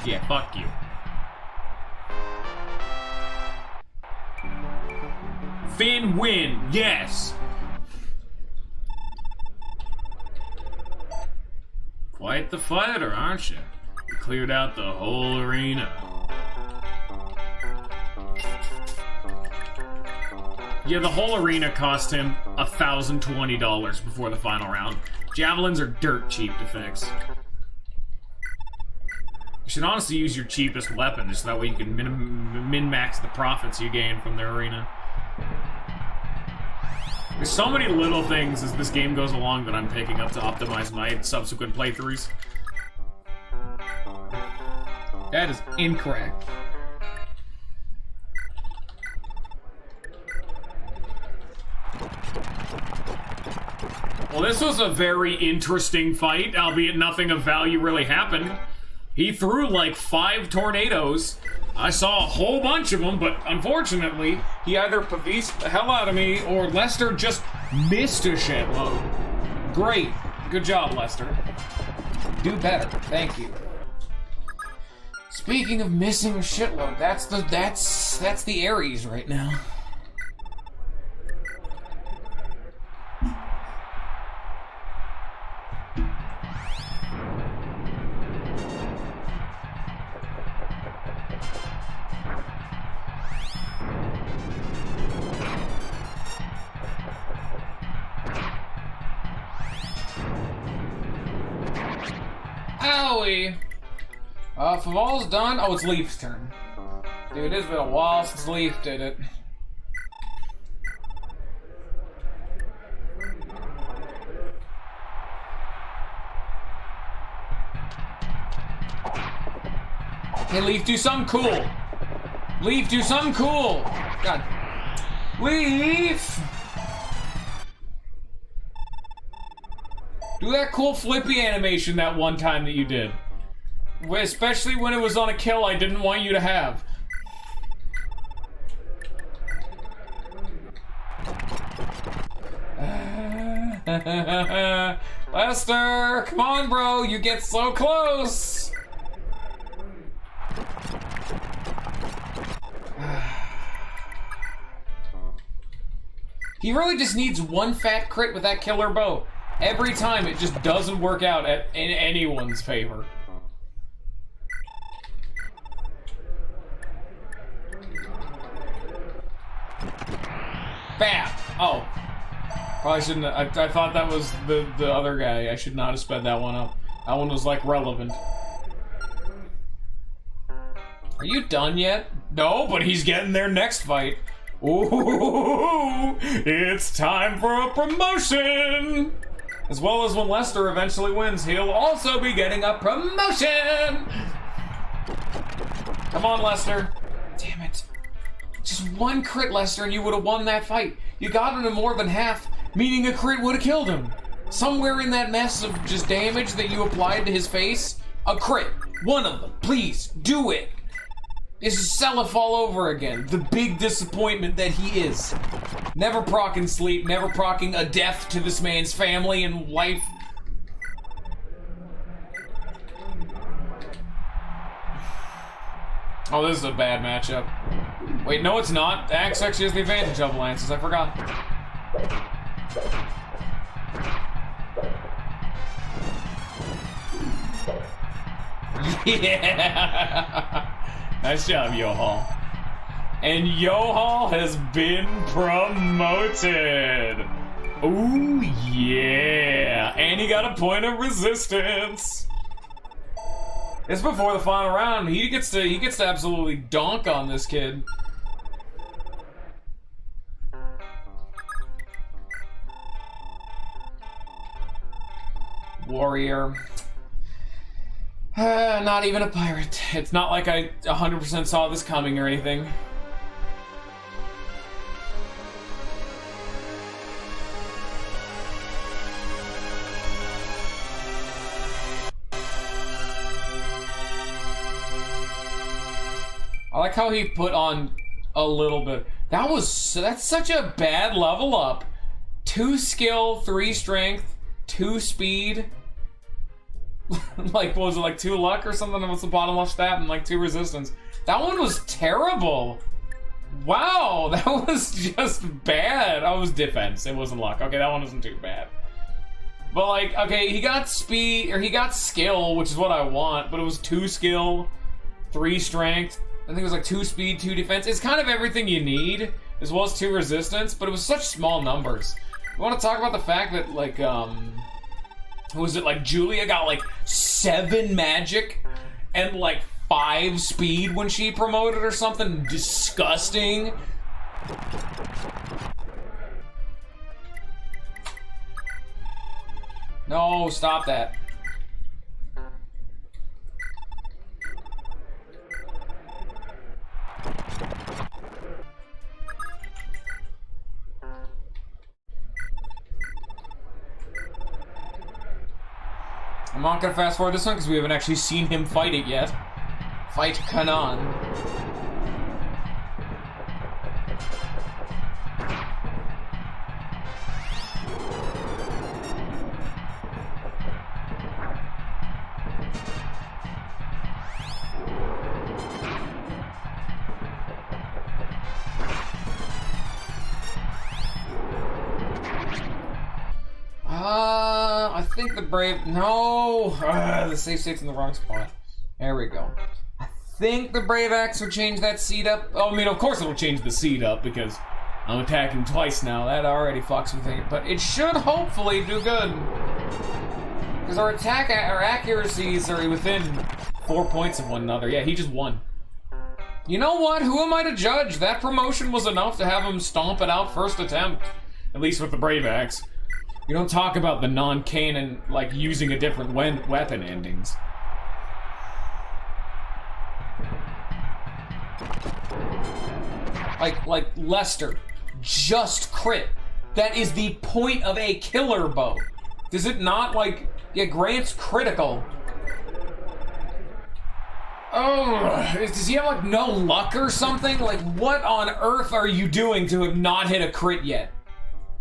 [SPEAKER 1] Yeah, fuck you. Finn win, yes! Quite the fighter, aren't you? You cleared out the whole arena. Yeah, the whole arena cost him $1,020 before the final round. Javelins are dirt cheap to fix. You should honestly use your cheapest weapon, just that way you can min-max the profits you gain from the arena. There's so many little things as this game goes along that I'm picking up to optimize my subsequent playthroughs. That is incorrect. Well, this was a very interesting fight, albeit nothing of value really happened. He threw like 5 tornadoes. I saw a whole bunch of them, but unfortunately, he either paviced the hell out of me or Lester just missed a shitload. Great. Good job, Lester. Do better. Thank you. Speaking of missing a shitload, that's the Aries right now. Owie! Faval's done. Oh, it's Leaf's turn. Dude, it's been a while since Leaf did it. Hey, Leaf, do something cool. Leaf, do something cool. God. Leaf! Do that cool flippy animation that one time that you did. Especially when it was on a kill I didn't want you to have. Lester, come on, bro, you get so close. He really just needs one fat crit with that killer bow. Every time it just doesn't work out in anyone's favor. Bam! Oh. Probably shouldn't have, I thought that was the other guy. I should not have sped that one up. That one was like relevant. Are you done yet? No, but he's getting there next fight. Ooh, it's time for a promotion! As well as when Lester eventually wins, he'll also be getting a promotion! Come on, Lester. Damn it. Just one crit, Lester, and you would have won that fight. You got him to more than half, meaning a crit would have killed him. Somewhere in that mess of just damage that you applied to his face, a crit. One of them. Please, do it. This is Seliph all over again. The big disappointment that he is. Never procking sleep, never procking a death to this man's family and life. Oh, this is a bad matchup. Wait, no it's not. Axe actually has the advantage of Lances, I forgot. Yeah! Nice job, Yo-Hall. And Yo-Hall has been promoted! Ooh, yeah! And he got a point of resistance! It's before the final round. He gets to absolutely donk on this kid. Warrior. Not even a pirate. It's not like I 100% saw this coming or anything.
[SPEAKER 2] I like how he put on a little bit. That's such a bad level up. 2 skill, 3 strength, 2 speed. Like, what was it, like 2 luck or something? What's the bottom left stat? And like 2 resistance. That one was terrible. Wow, that was just bad. Oh, it was defense. It wasn't luck. Okay, that one wasn't too bad. But like, okay, he got speed, or he got skill, which is what I want, but it was 2 skill, 3 strength. I think it was like 2 speed, 2 defense. It's kind of everything you need, as well as 2 resistance, but it was such small numbers. You want to talk about the fact that, like, was it like Julia got like 7 magic and like 5 speed when she promoted or something disgusting? No, stop that. I'm not gonna fast forward this one because we haven't actually seen him fight it yet. Fight Kanan. I think the Brave... No! The save state's in the wrong spot. There we go. I think the Brave Axe will change that seed up. Oh, I mean, of course it'll change the seed up, because I'm attacking twice now. That already fucks with it. But it should hopefully do good. Because our accuracies are within 4 points of one another. Yeah, he just won. You know what? Who am I to judge? That promotion was enough to have him stomp it out first attempt. At least with the Brave Axe. You don't talk about the non-canon, like, using a different weapon endings. Like Lester, just crit. That is the point of a killer bow. Does it not, like, yeah, Grant's critical. Oh, does he have, like, no luck or something? Like, what on earth are you doing to have not hit a crit yet?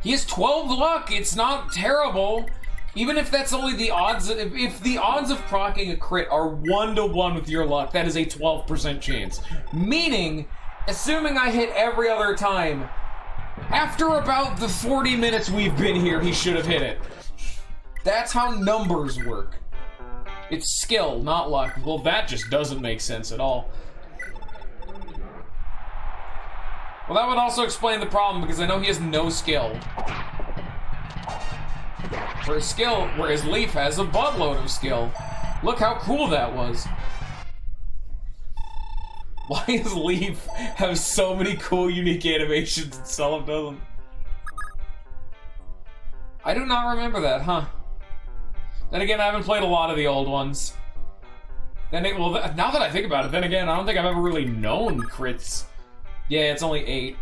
[SPEAKER 2] He has 12 luck. It's not terrible. Even if that's only the odds, if the odds of proccing a crit are 1-to-1 with your luck, that is a 12% chance. Meaning, assuming I hit every other time, after about the 40 minutes we've been here, he should have hit it. That's how numbers work. It's skill, not luck. Well, that just doesn't make sense at all. Well, that would also explain the problem, because I know he has no skill. Whereas Leaf has a buttload of skill. Look how cool that was. Why does Leaf have so many cool, unique animations and Sullivan doesn't? I do not remember that, huh? Then again, I haven't played a lot of the old ones. Well, now that I think about it, then again, I don't think I've ever really known crits. Yeah, it's only 8.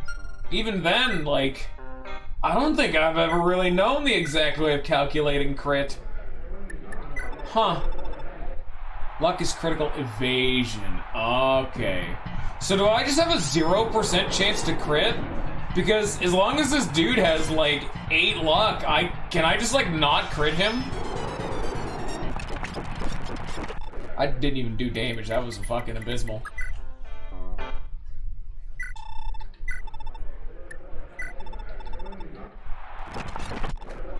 [SPEAKER 2] Even then, like, I don't think I've ever really known the exact way of calculating crit. Huh. Luck is critical evasion. Okay. So do I just have a 0% chance to crit? Because as long as this dude has, like, 8 luck, can I just, like, not crit him? I didn't even do damage. That was fucking abysmal.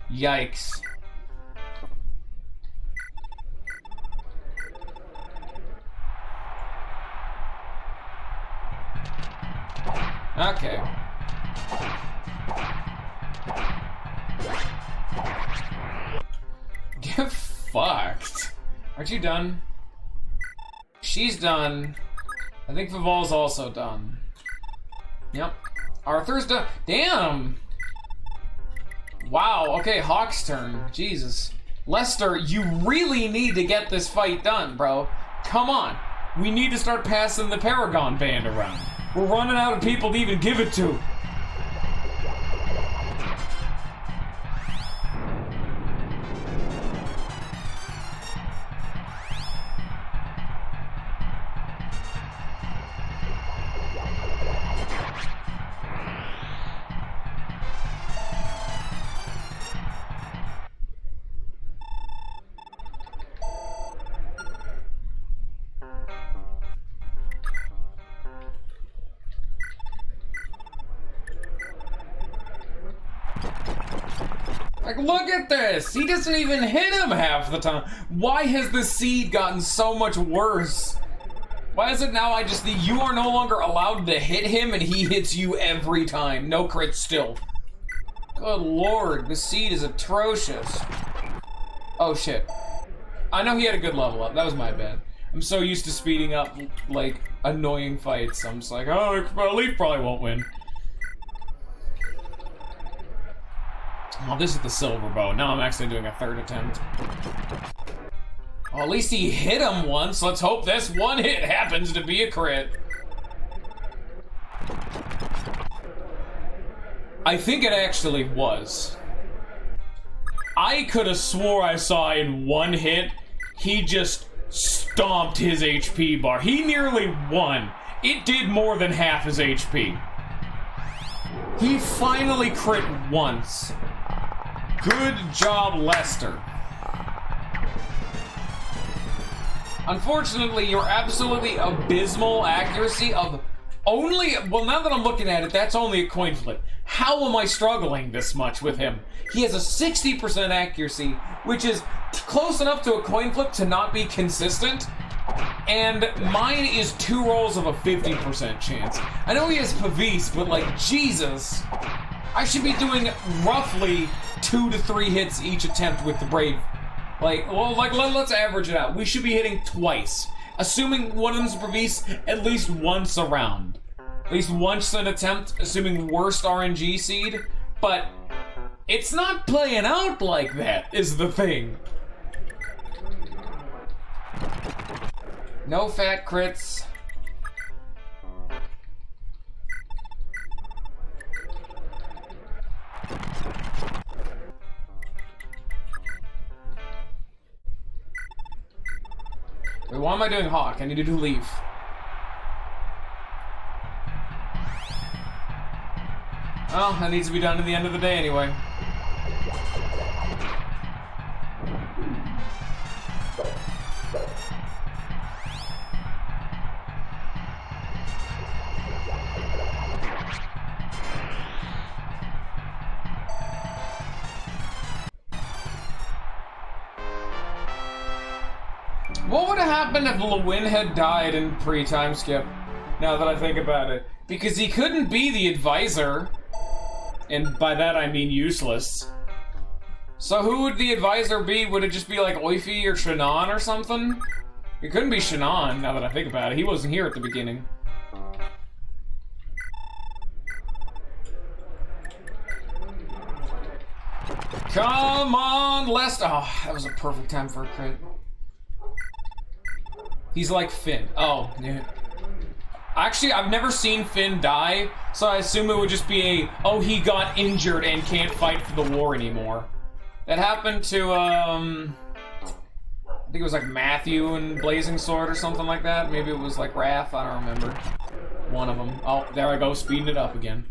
[SPEAKER 2] Yikes. Okay. Get fucked. Aren't you done? She's done. I think Vival's also done. Yep. Arthur's done. Damn! Wow, okay, Hawk's turn. Jesus. Lester, you really need to get this fight done, bro. Come on. We need to start passing the Paragon band around. We're running out of people to even give it to. Like, look at this! He doesn't even hit him half the time. Why has the seed gotten so much worse? Why is it now you are no longer allowed to hit him and he hits you every time? No crit still. Good lord, the seed is atrocious. Oh shit. I know he had a good level up, that was my bad. I'm so used to speeding up, like, annoying fights. I'm just like, oh, Leaf probably won't win. Oh, this is the silver bow. Now I'm actually doing a third attempt. Oh, at least he hit him once. Let's hope this one hit happens to be a crit. I think it actually was. I could have swore I saw in one hit, he just stomped his HP bar. He nearly won. It did more than half his HP. He finally crit once. Good job, Lester. Unfortunately, your absolutely abysmal accuracy of only... Well, now that I'm looking at it, that's only a coin flip. How am I struggling this much with him? He has a 60% accuracy, which is close enough to a coin flip to not be consistent. And mine is 2 rolls of a 50% chance. I know he has Pavis, but like, Jesus. I should be doing roughly 2 to 3 hits each attempt with the Brave. Like, well, like, let's average it out. We should be hitting twice. Assuming one of them's Pavis, at least once a round. At least once an attempt, assuming worst RNG seed. But it's not playing out like that, is the thing. No fat crits. Wait, why am I doing Hawk? I need to do Leaf. Well, that needs to be done at the end of the day anyway. What would have happened if Lewin had died in pre-time skip? Now that I think about it. Because he couldn't be the advisor. And by that I mean useless. So who would the advisor be? Would it just be like Oifi or Shannon or something? It couldn't be Shannon, now that I think about it. He wasn't here at the beginning. Come on, Lester! Oh, that was a perfect time for a crit. He's like Finn. Oh, yeah. Actually, I've never seen Finn die, so I assume it would just be a, oh, he got injured and can't fight for the war anymore. That happened to, I think it was like Matthew and Blazing Sword or something like that. Maybe it was like Raph, I don't remember. One of them. Oh, there I go, speeding it up again.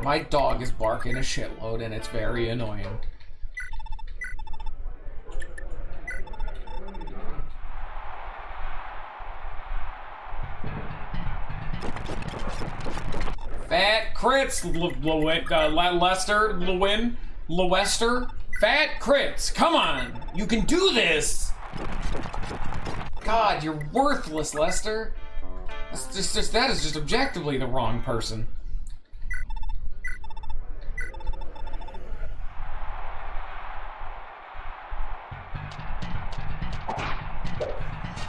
[SPEAKER 2] My dog is barking a shitload and it's very annoying. Fat crits, Lester, fat crits, come on, you can do this! God, you're worthless, Lester. That is just objectively the wrong person.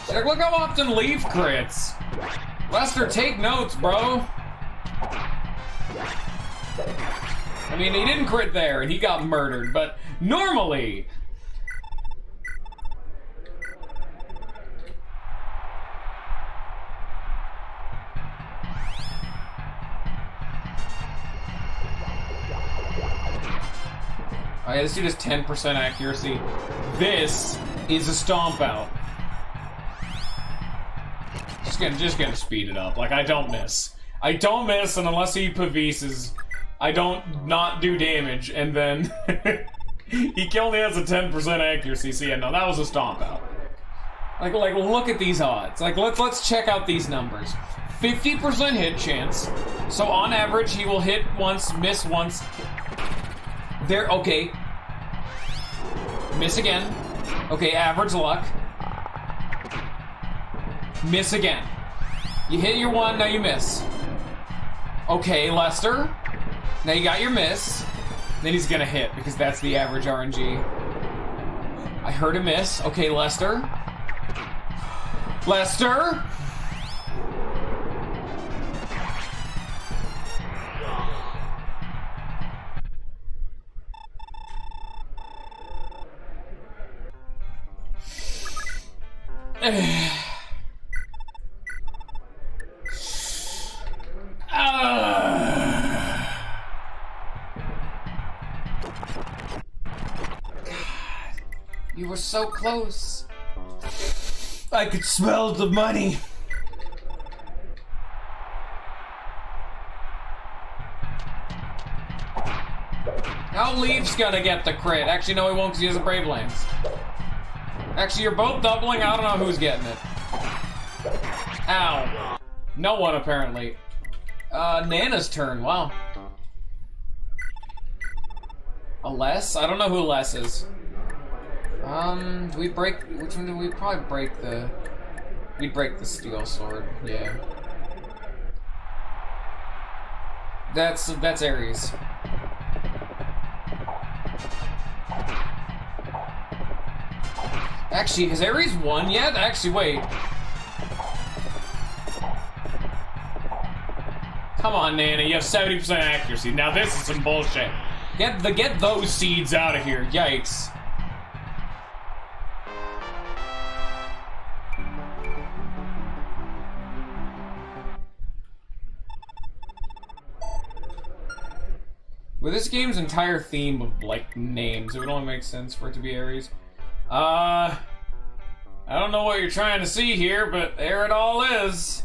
[SPEAKER 2] Like, look how often Leaf crits. Lester, take notes, bro. I mean, he didn't crit there, and he got murdered, but normally... Oh yeah, this dude has 10% accuracy. This is a stomp out. Just gonna speed it up. Like, I don't miss. I don't miss, and unless he Pavises, I don't not do damage, and then he only has a 10% accuracy, so yeah, no, that was a stomp out. Like, look at these odds. Like, let's check out these numbers. 50% hit chance, so on average, he will hit once, miss once. There, okay. Miss again. Okay, average luck. Miss again. You hit your one, now you miss. Okay, Lester. Now you got your miss. Then he's gonna hit, because that's the average RNG. I heard a miss. Okay, Lester. Lester! You were so close. I could smell the money. Now Leaf's gonna get the crit. Actually, no, he won't because he has a Brave Lance. Actually, you're both doubling. I don't know who's getting it. Ow. No one, apparently. Nana's turn. Wow. A Les? I don't know who Les is. Do we break... Which one did we probably break the... We'd break the steel sword. Yeah. That's Ares. Actually, has Ares won yet? Actually, wait. Come on, Nana, you have 70% accuracy. Now this is some bullshit. Get those seeds out of here. Yikes. With this game's entire theme of, like, names, it would only make sense for it to be Ares. I don't know what you're trying to see here, but there it all is.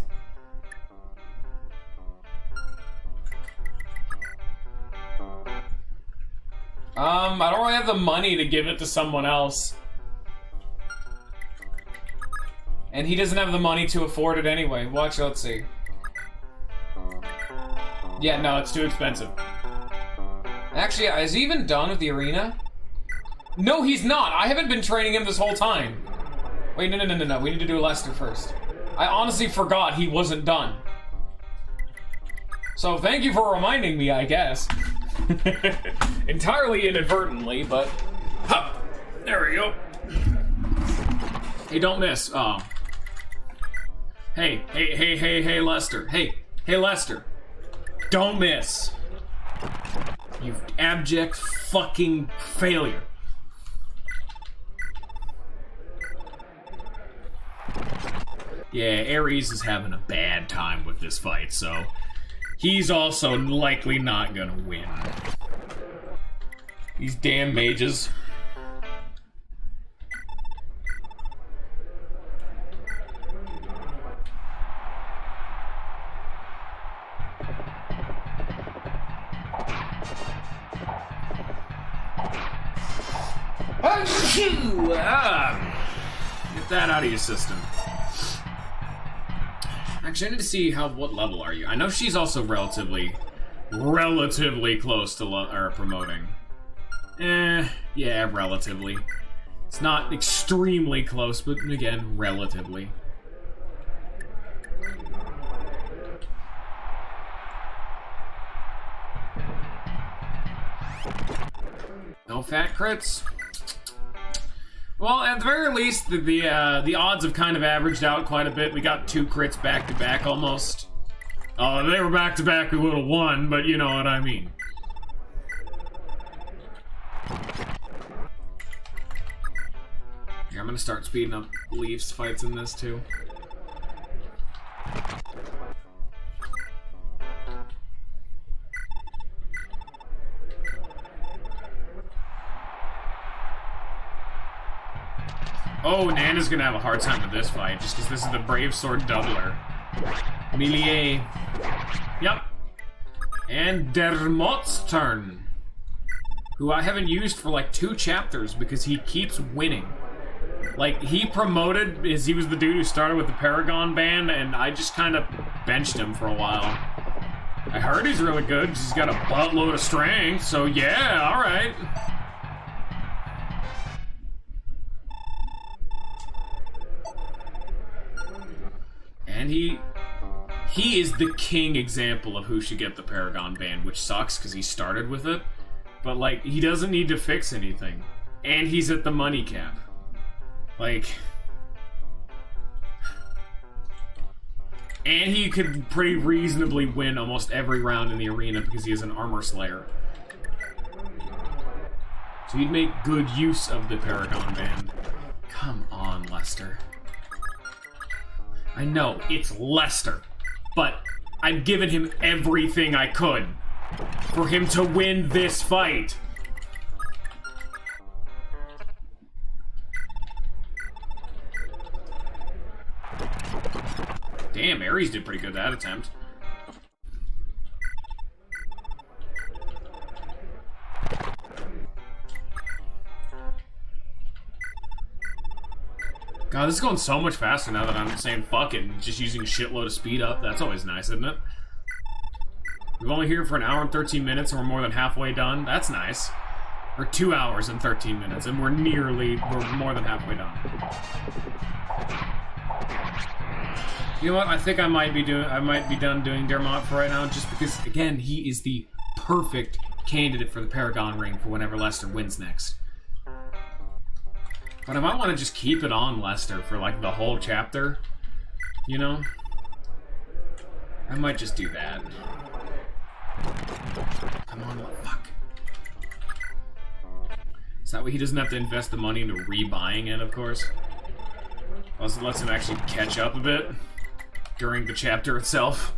[SPEAKER 2] I don't really have the money to give it to someone else. And he doesn't have the money to afford it anyway. Watch, let's see. Yeah, no, it's too expensive. Actually, is he even done with the arena? No, he's not. I haven't been training him this whole time. Wait, no. We need to do Lester first. I honestly forgot he wasn't done. So thank you for reminding me, I guess. Entirely inadvertently, but... Huh, there we go. Hey, don't miss. Oh. Hey, Lester. Hey, Lester. Don't miss. You abject fucking failure. Yeah, Ares is having a bad time with this fight, so he's also likely not gonna win. These damn mages. Get that out of your system. Actually, I need to see what level are you? I know she's also relatively close to promoting. Yeah, relatively. It's not extremely close, but again, relatively. No fat crits. Well, at the very least, the odds have kind of averaged out quite a bit. We got 2 crits back to back almost. If they were back to back, we would have won, but you know what I mean. Here, I'm gonna start speeding up Leafs fights in this too. Oh, Nana's gonna have a hard time with this fight, just because this is the Brave Sword doubler. Melee. Yep. And Dermot's turn. Who I haven't used for like 2 chapters because he keeps winning. Like, he promoted as he was the dude who started with the Paragon band, and I just kind of benched him for a while.
[SPEAKER 1] I heard he's really good. He's got a buttload of strength, so yeah, alright. And he is the king example of who should get the Paragon ban, which sucks because he started with it. But, like, he doesn't need to fix anything. And he's at the money cap. Like... And he could pretty reasonably win almost every round in the arena because he is an armor slayer. So he'd make good use of the Paragon ban. Come on, Lester. I know, it's Lester. But I've given him everything I could for him to win this fight. Damn, Ares did pretty good that attempt. God, this is going so much faster now that I'm saying fuck it and just using a shitload of speed up. That's always nice, isn't it? We've only here for an hour and 13 minutes and we're more than halfway done. That's nice. Or 2 hours and 13 minutes and we're more than halfway done. You know what? I think I might be done doing Dermot for right now, just because, again, he is the perfect candidate for the Paragon ring for whenever Lester wins next. But I might want to just keep it on Lester for, like, the whole chapter, you know? I might just do that. Come on, what the fuck? So that way he doesn't have to invest the money into rebuying it, of course. Also lets him actually catch up a bit during the chapter itself.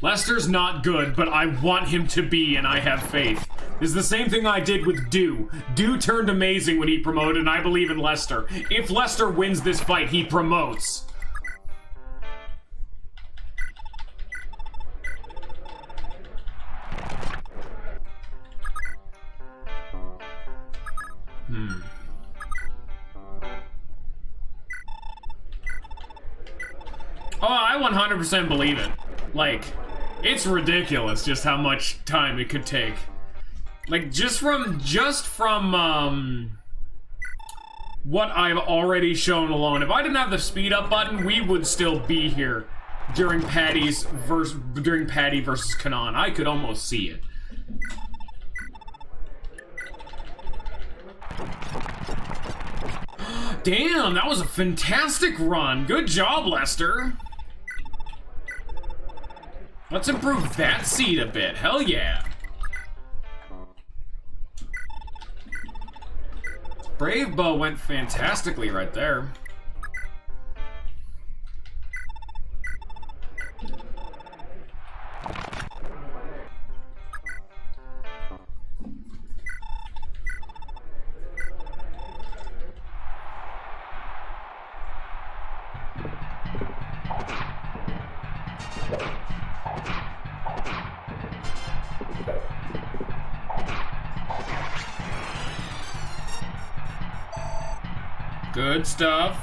[SPEAKER 1] Lester's not good, but I want him to be, and I have faith. It's the same thing I did with Dew. Dew turned amazing when he promoted, and I believe in Lester. If Lester wins this fight, he promotes. Oh, I 100% believe it. Like, it's ridiculous just how much time it could take. Like, just from what I've already shown alone. If I didn't have the speed up button, we would still be here during Patty versus Kanan. I could almost see it. Damn, that was a fantastic run. Good job, Lester. Let's improve that seed a bit. Hell yeah. Brave Bow went fantastically right there. Good stuff.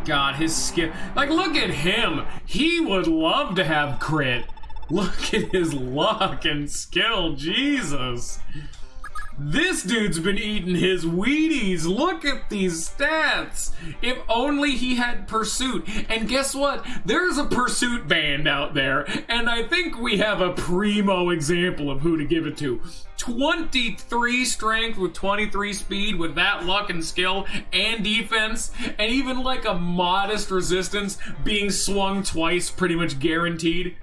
[SPEAKER 1] God, his skill. Like, look at him. He would love to have crit. Look at his luck and skill. Jesus. This dude's been eating his Wheaties. Look at these stats. If only he had Pursuit. And guess what? There's a Pursuit band out there. And I think we have a primo example of who to give it to. 23 strength with 23 speed with that luck and skill and defense. And even like a modest resistance being swung twice pretty much guaranteed.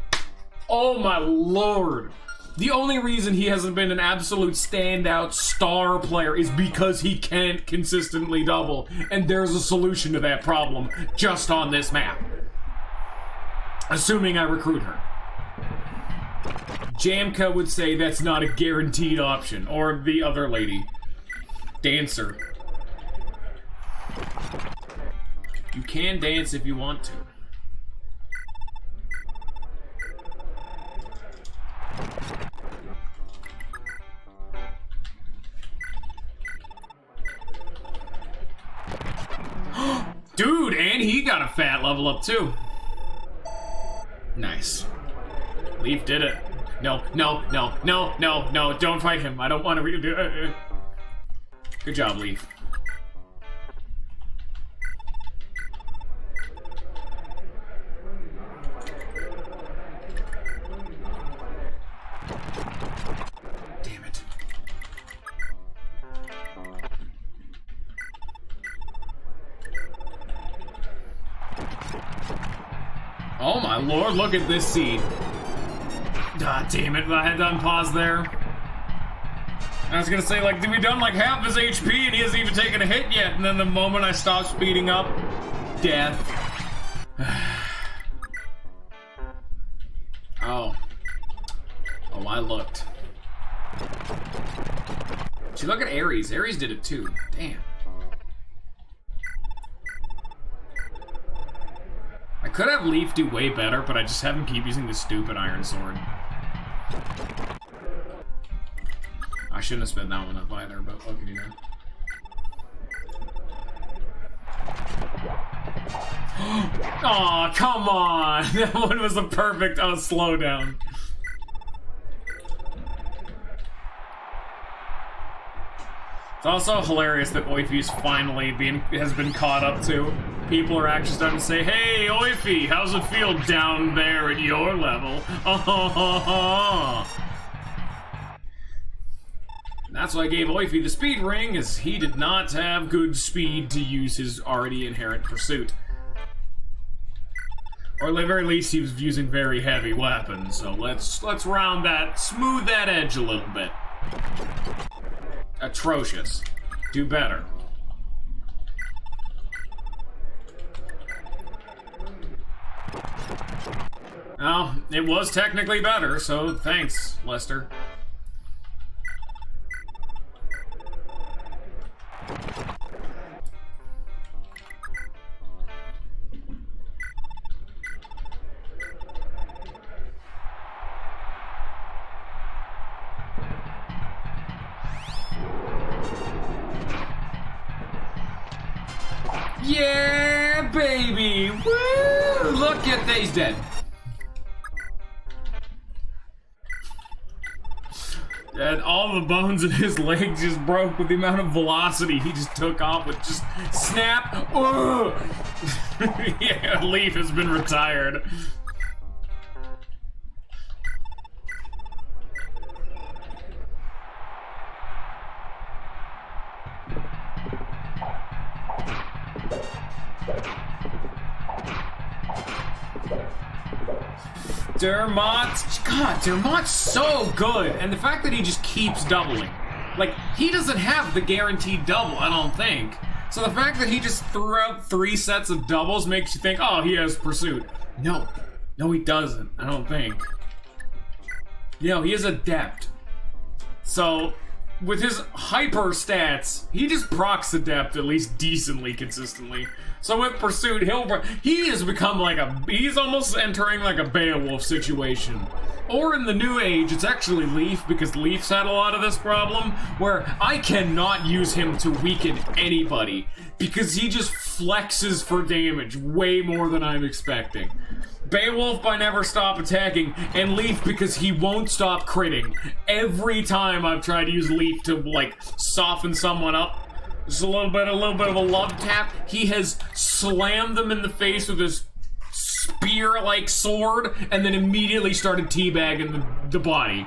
[SPEAKER 1] Oh my lord. The only reason he hasn't been an absolute standout star player is because he can't consistently double. And there's a solution to that problem just on this map. Assuming I recruit her. Jamka would say that's not a guaranteed option. Or the other lady. Dancer. You can dance if you want to. Dude, and And he got a fat level up too. Nice. Leaf did it. No, no, no, no, no, no, don't fight him. I don't want to redo it. Good job, Leaf. Damn it. Oh my lord, look at this scene. God damn it, I had to unpause there. I was gonna say, like, we done like half his HP and he hasn't even taken a hit yet, and then the moment I stopped speeding up, death. Oh. Oh, I looked. See, look at Ares. Ares did it too. Damn. I could have Leaf do way better, but I just have him keep using the stupid Iron Sword. I shouldn't have sped that one up either, but what can you do? Aw, come on! That one was a perfect slowdown. It's also hilarious that Oify's finally has been caught up to. People are actually starting to say, "Hey, Oify, how's it feel down there at your level?" That's why I gave Oify the speed ring, as he did not have good speed to use his already inherent pursuit. Or at the very least, he was using very heavy weapons. So let's round that, smooth that edge a little bit. Atrocious. Do better. Well, it was technically better, so thanks, Lester. Yeah, baby! Woo! Look at that, he's dead. And all the bones in his legs just broke with the amount of velocity he just took off with just snap. Yeah, Leaf has been retired. Dermot's so good, and the fact that he just keeps doubling. Like, he doesn't have the guaranteed double, I don't think. So the fact that he just threw out 3 sets of doubles makes you think, oh, he has pursuit. No. No, he doesn't, I don't think. You know, he is adept. So, with his hyper stats, he just procs adept at least decently consistently. So with pursuit, he has become like he's almost entering like a Beowulf situation. Or in the new age, it's actually Leaf, because Leaf's had a lot of this problem, where I cannot use him to weaken anybody, because he just flexes for damage way more than I'm expecting. Beowulf by never stop attacking, and Leaf because he won't stop critting. Every time I've tried to use Leaf to like soften someone up, just a little bit of a love tap, he has slammed them in the face with his spear-like sword, and then immediately started teabagging the body.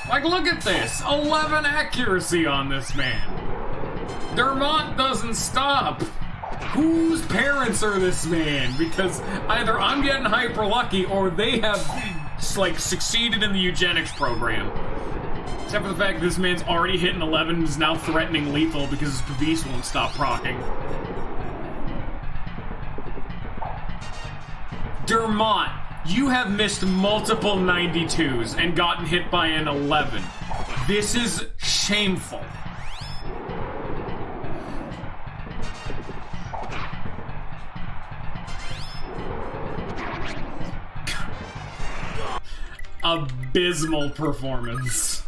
[SPEAKER 1] Like, look at this! 11 accuracy on this man! Dermot doesn't stop! Whose parents are this man? Because either I'm getting hyper lucky, or they have, like, succeeded in the eugenics program. Except for the fact that this man's already hitting 11 and is now threatening lethal because his Pavis won't stop proccing. Dermot, you have missed multiple 92s and gotten hit by an 11. This is shameful. abysmal performance.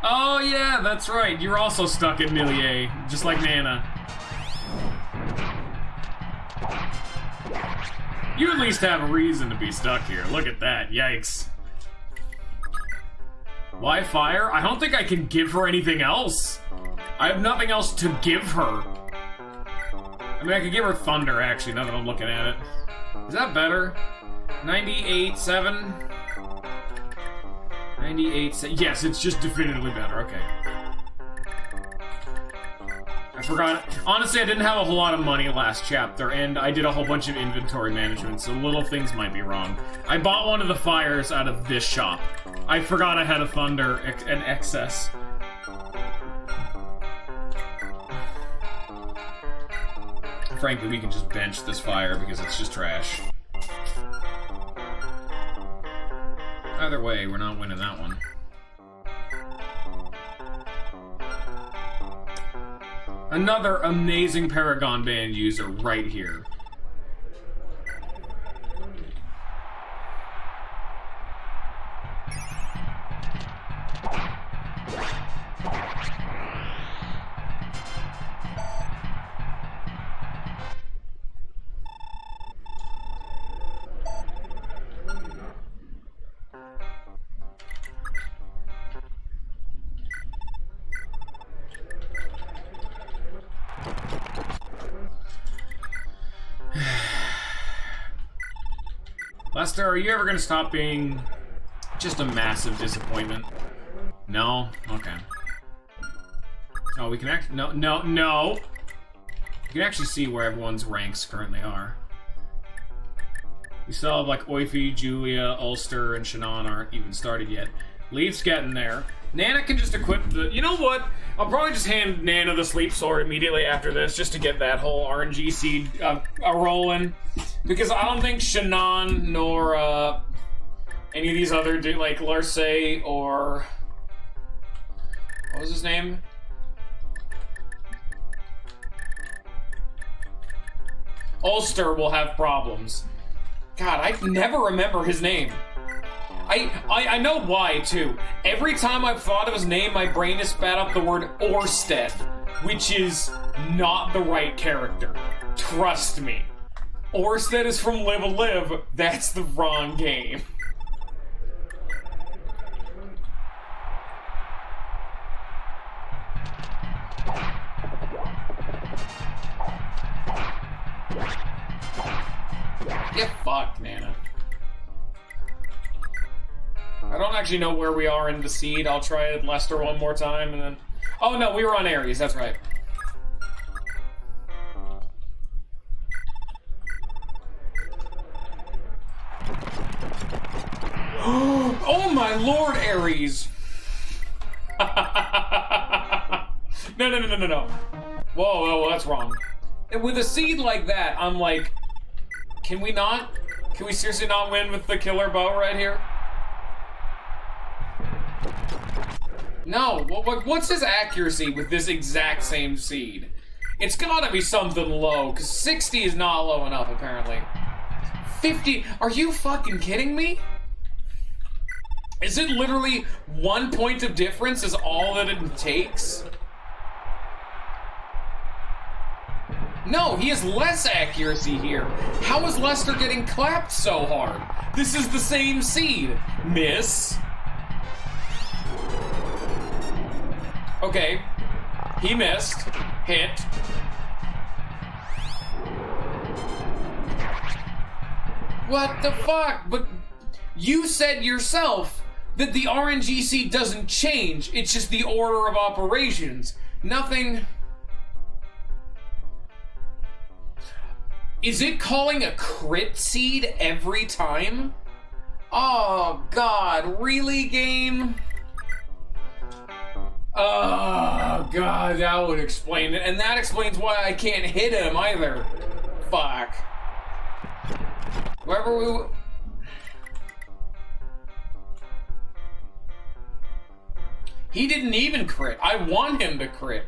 [SPEAKER 1] Oh yeah, that's right. You're also stuck at Millier, just like Nana. You at least have a reason to be stuck here. Look at that. Yikes. Why fire? I don't think I can give her anything else. I have nothing else to give her. I mean, I could give her thunder, actually, now that I'm looking at it. Is that better? 98.7? 98.7. Yes, it's just definitively better. Okay. I forgot. Honestly, I didn't have a whole lot of money last chapter, and I did a whole bunch of inventory management, so little things might be wrong. I bought one of the fires out of this shop. I forgot I had a thunder and excess. Frankly, we can just bench this fire because it's just trash. Either way, we're not winning that one. Another amazing Paragon Band user right here. Lester, are you ever gonna stop being just a massive disappointment? No? Okay. Oh, we can actually... No! You can actually see where everyone's ranks currently are. We still have, like, Oifi, Julia, Ulster, and Shannon aren't even started yet. Leaf's getting there. Nana can just equip the... You know what? I'll probably just hand Nana the Sleep Sword immediately after this, just to get that whole RNG seed rolling. Because I don't think Shannon nor any of these other, like Larcey or... What was his name? Ulster will have problems. God, I never remember his name. I know why, too. Every time I've thought of his name, my brain has spat up the word Orsted, which is not the right character. Trust me. Orsted is from Live a Live. That's the wrong game. Get fucked, Nana. I don't actually know where we are in the seed. I'll try Lester one more time and then... Oh no, we were on Ares, that's right. Oh my lord, Ares! No. Whoa, that's wrong. And with a seed like that, I'm like... Can we not? Can we seriously not win with the killer bow right here? No, what's his accuracy with this exact same seed? It's gotta be something low, because 60 is not low enough, apparently. 50, are you fucking kidding me? Is it literally 1 point of difference is all that it takes? No, he has less accuracy here. How is Lester getting clapped so hard? This is the same seed, miss. Okay, he missed. Hit. What the fuck? But you said yourself that the RNGC doesn't change. It's just the order of operations. Nothing... Is it calling a crit seed every time? Oh, God. Really, game? Oh, God, that would explain it. And that explains why I can't hit him, either. Fuck. Wherever we... He didn't even crit. I want him to crit.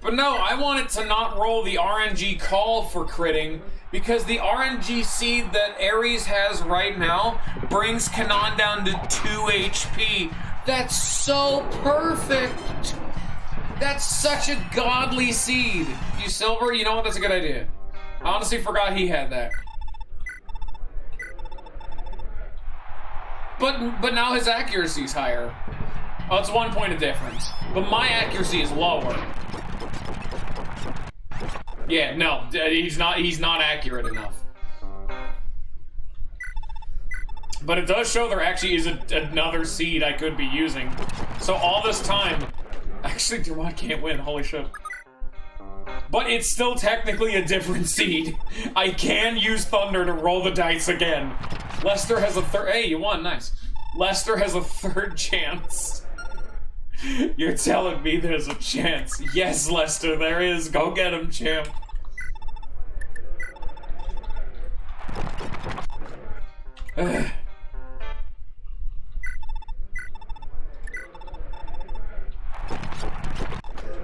[SPEAKER 2] But no, I wanted to not roll the RNG call for critting because the RNG seed that Ares has right now brings Kanan down to 2 HP. That's so perfect. That's such a godly seed. You Silver, you know what? That's a good idea. I honestly forgot he had that. But now his accuracy's higher. Oh, it's 1 point of difference. But my accuracy is lower. Yeah, no, he's not accurate enough. But it does show there actually is another seed I could be using. So all this time, actually Dermot can't win, holy shit. But it's still technically a different seed. I can use Thunder to roll the dice again. Lester has a third, hey, you won, nice. Lester has a third chance. You're telling me there's a chance. Yes, Lester, there is. Go get him, champ.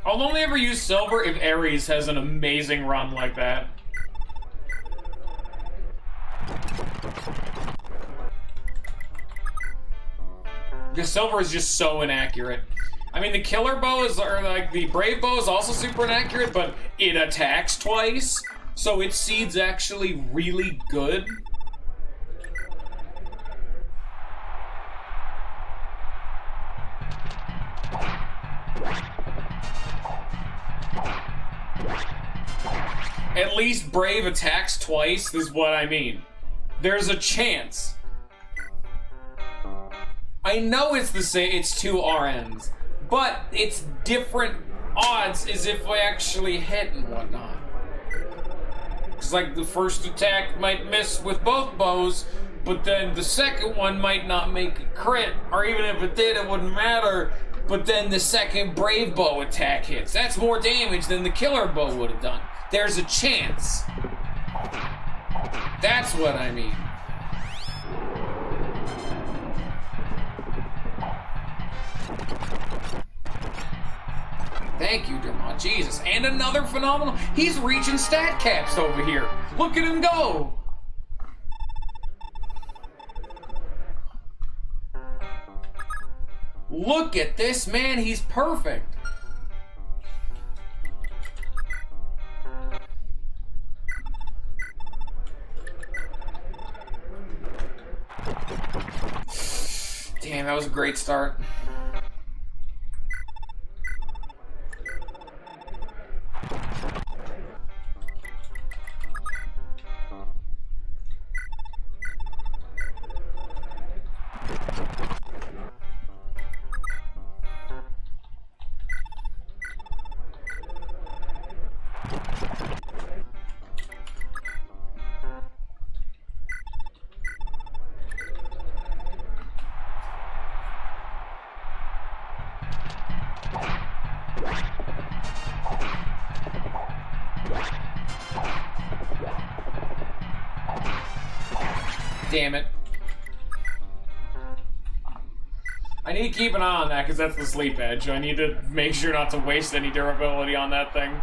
[SPEAKER 2] I'll only ever use Silver if Ares has an amazing run like that. Because Silver is just so inaccurate. I mean, the killer bow is, or like the brave bow is also super inaccurate, but it attacks twice, so its seed's actually really good. At least brave attacks twice is what I mean. There's a chance. I know it's the same, it's 2 RNs, but it's different odds as if I actually hit and whatnot. It's like the first attack might miss with both bows, but then the second one might not make a crit, or even if it did, it wouldn't matter, but then the second brave bow attack hits. That's more damage than the killer bow would have done. There's a chance. That's what I mean. Thank you, Dermot. Jesus. And another phenomenal. He's reaching stat caps over here. Look at him go. Look at this man. He's perfect. Damn, that was a great start. Damn it. I need to keep an eye on that because that's the sleep edge. I need to make sure not to waste any durability on that thing.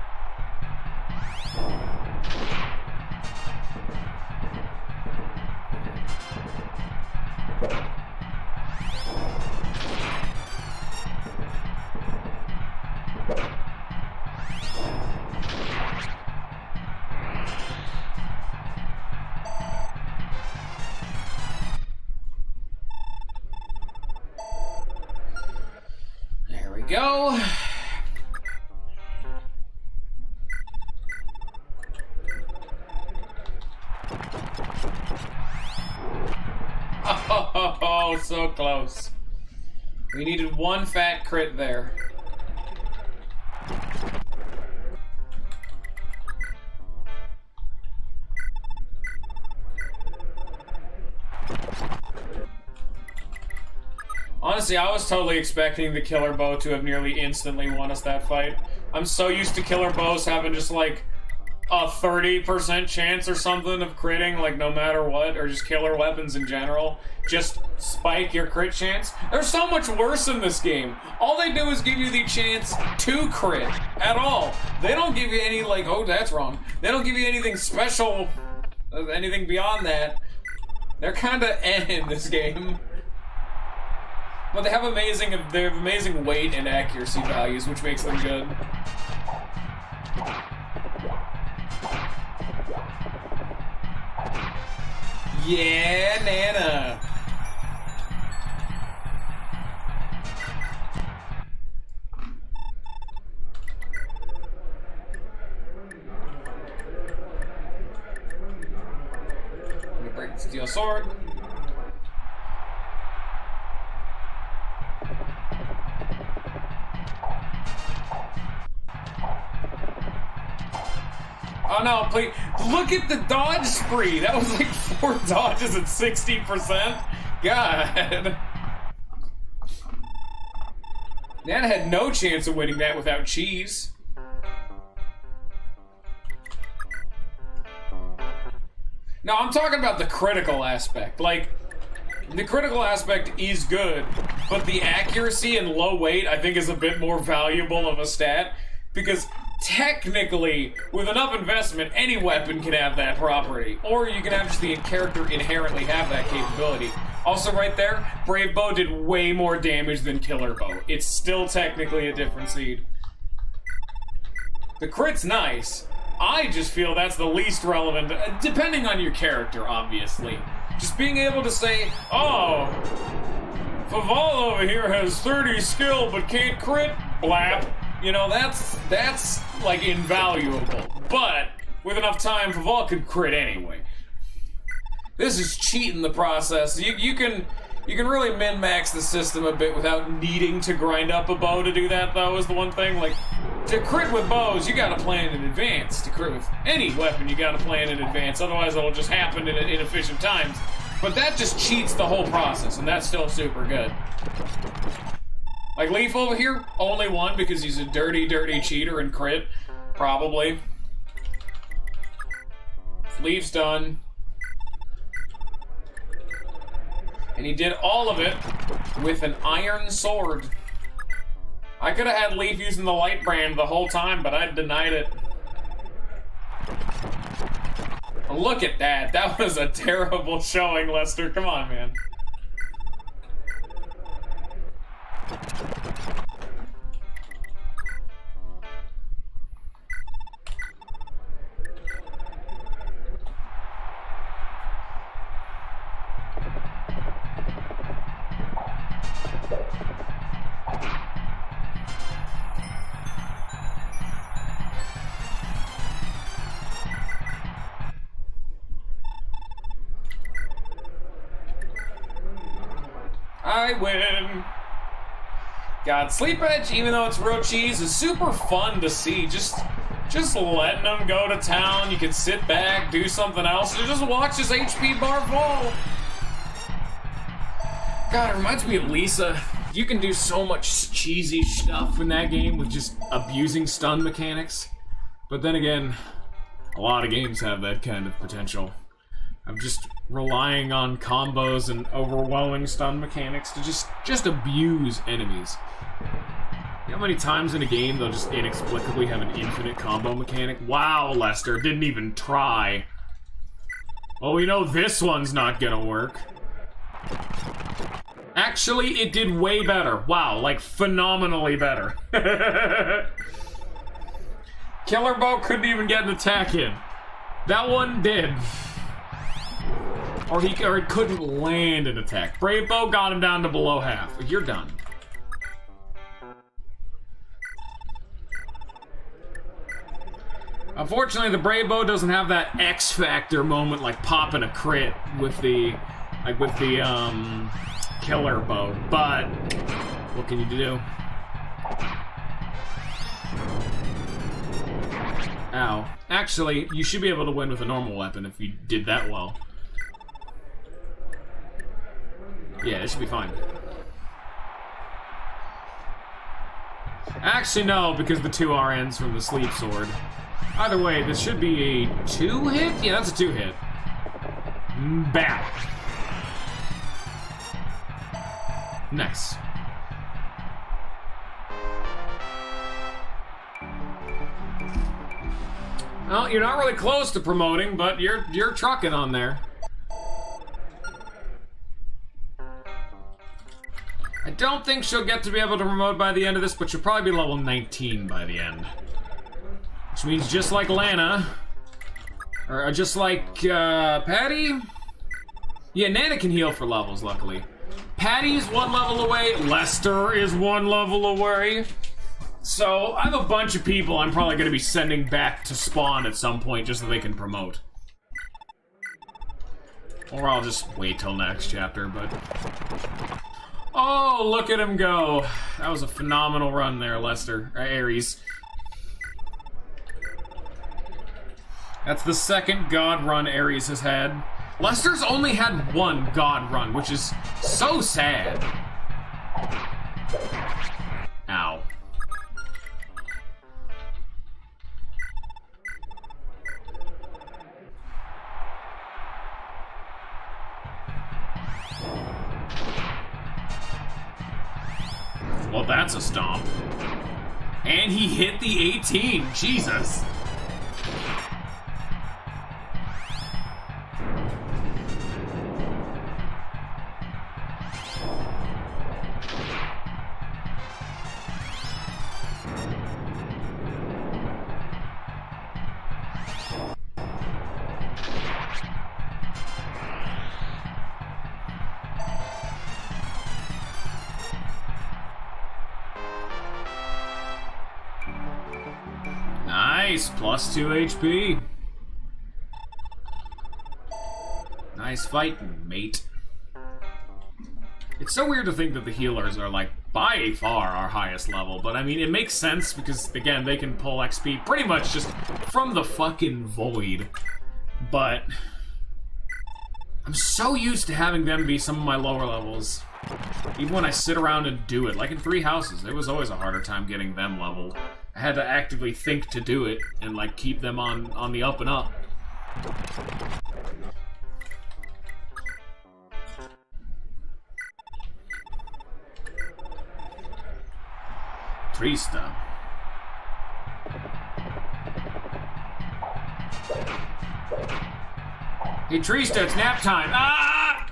[SPEAKER 2] Go. Oh, so close. We needed one fat crit there. Honestly, I was totally expecting the killer bow to have nearly instantly won us that fight. I'm so used to killer bows having just like a 30% chance or something of critting, like no matter what, or just killer weapons in general, just spike your crit chance. They're so much worse in this game. All they do is give you the chance to crit at all. They don't give you any, like, oh, that's wrong. They don't give you anything special, anything beyond that. They're kind of in this game. But they have amazing weight and accuracy values, which makes them good. Yeah, Nana. Let me break the steel sword. Oh no, please. Look at the dodge spree. That was like 4 dodges at 60%. God. Nana had no chance of winning that without cheese. No, I'm talking about the critical aspect. Like, the critical aspect is good, but the accuracy and low weight I think is a bit more valuable of a stat, because technically, with enough investment, any weapon can have that property. Or you can have just the character inherently have that capability. Also right there, Brave Bow did way more damage than Killer Bow. It's still technically a different seed. The crit's nice. I just feel that's the least relevant, depending on your character, obviously. Just being able to say, oh, Faval over here has 30 skill but can't crit, blap. You know, that's like invaluable. But with enough time, Faval could crit anyway. This is cheating the process. You can really min-max the system a bit without needing to grind up a bow to do that, though, is the one thing. Like, to crit with bows, you gotta plan in advance. To crit with any weapon, you gotta plan in advance. Otherwise, it'll just happen in inefficient times. But that just cheats the whole process, and that's still super good. Like Leaf over here, only won because he's a dirty, dirty cheater and crit. Probably. Leaf's done. And he did all of it with an iron sword. I could have had Leaf using the light brand the whole time, but I denied it. Look at that. That was a terrible showing, Lester. Come on, man. I win. God, Sleep Edge, even though it's real cheese, is super fun to see. Just letting them go to town. You can sit back, do something else, or just watch his HP bar fall. God, it reminds me of Lisa. You can do so much cheesy stuff in that game with just abusing stun mechanics. But then again, a lot of games have that kind of potential. I'm just relying on combos and overwhelming stun mechanics to just abuse enemies. You know how many times in a game they'll just inexplicably have an infinite combo mechanic? Wow, Lester, didn't even try. Oh, we know this one's not gonna work. Actually, it did way better. Wow, like phenomenally better. Killer Bow couldn't even get an attack in. That one did. Or it couldn't land an attack. Brave Bow got him down to below half. You're done. Unfortunately, the Brave Bow doesn't have that X Factor moment like popping a crit with the Killer Bow. But what can you do? Ow. Actually, you should be able to win with a normal weapon if you did that well. Yeah, it should be fine. Actually, no, because the 2 RNs from the sleep sword.
[SPEAKER 1] Either way, this should be a 2-hit? Yeah, that's a 2-hit. Bam. Nice. Well, you're not really close to promoting, but you're trucking on there. I don't think she'll get to be able to promote by the end of this, but she'll probably be level 19 by the end. Which means just like Lana, or just like Patty? Yeah, Nana can heal for levels, luckily. Patty's 1 level away, Lester is 1 level away. So, I have a bunch of people I'm probably going to be sending back to spawn at some point just so they can promote. Or I'll just wait till next chapter, but... Oh, look at him go. That was a phenomenal run there, Lester. Ares. That's the second God run Ares has had. Lester's only had 1 God run, which is so sad. Ow. Well, that's a stomp. And he hit the 18. Jesus. Nice, plus 2 HP. Nice fighting, mate. It's so weird to think that the healers are, like, by far our highest level, but I mean, it makes sense because, again, they can pull XP pretty much just from the fucking void. But I'm so used to having them be some of my lower levels. Even when I sit around and do it, like in 3 Houses, it was always a harder time getting them leveled. I had to actively think to do it and like keep them on the up and up. Trista. Hey Trista, it's nap time. Ah!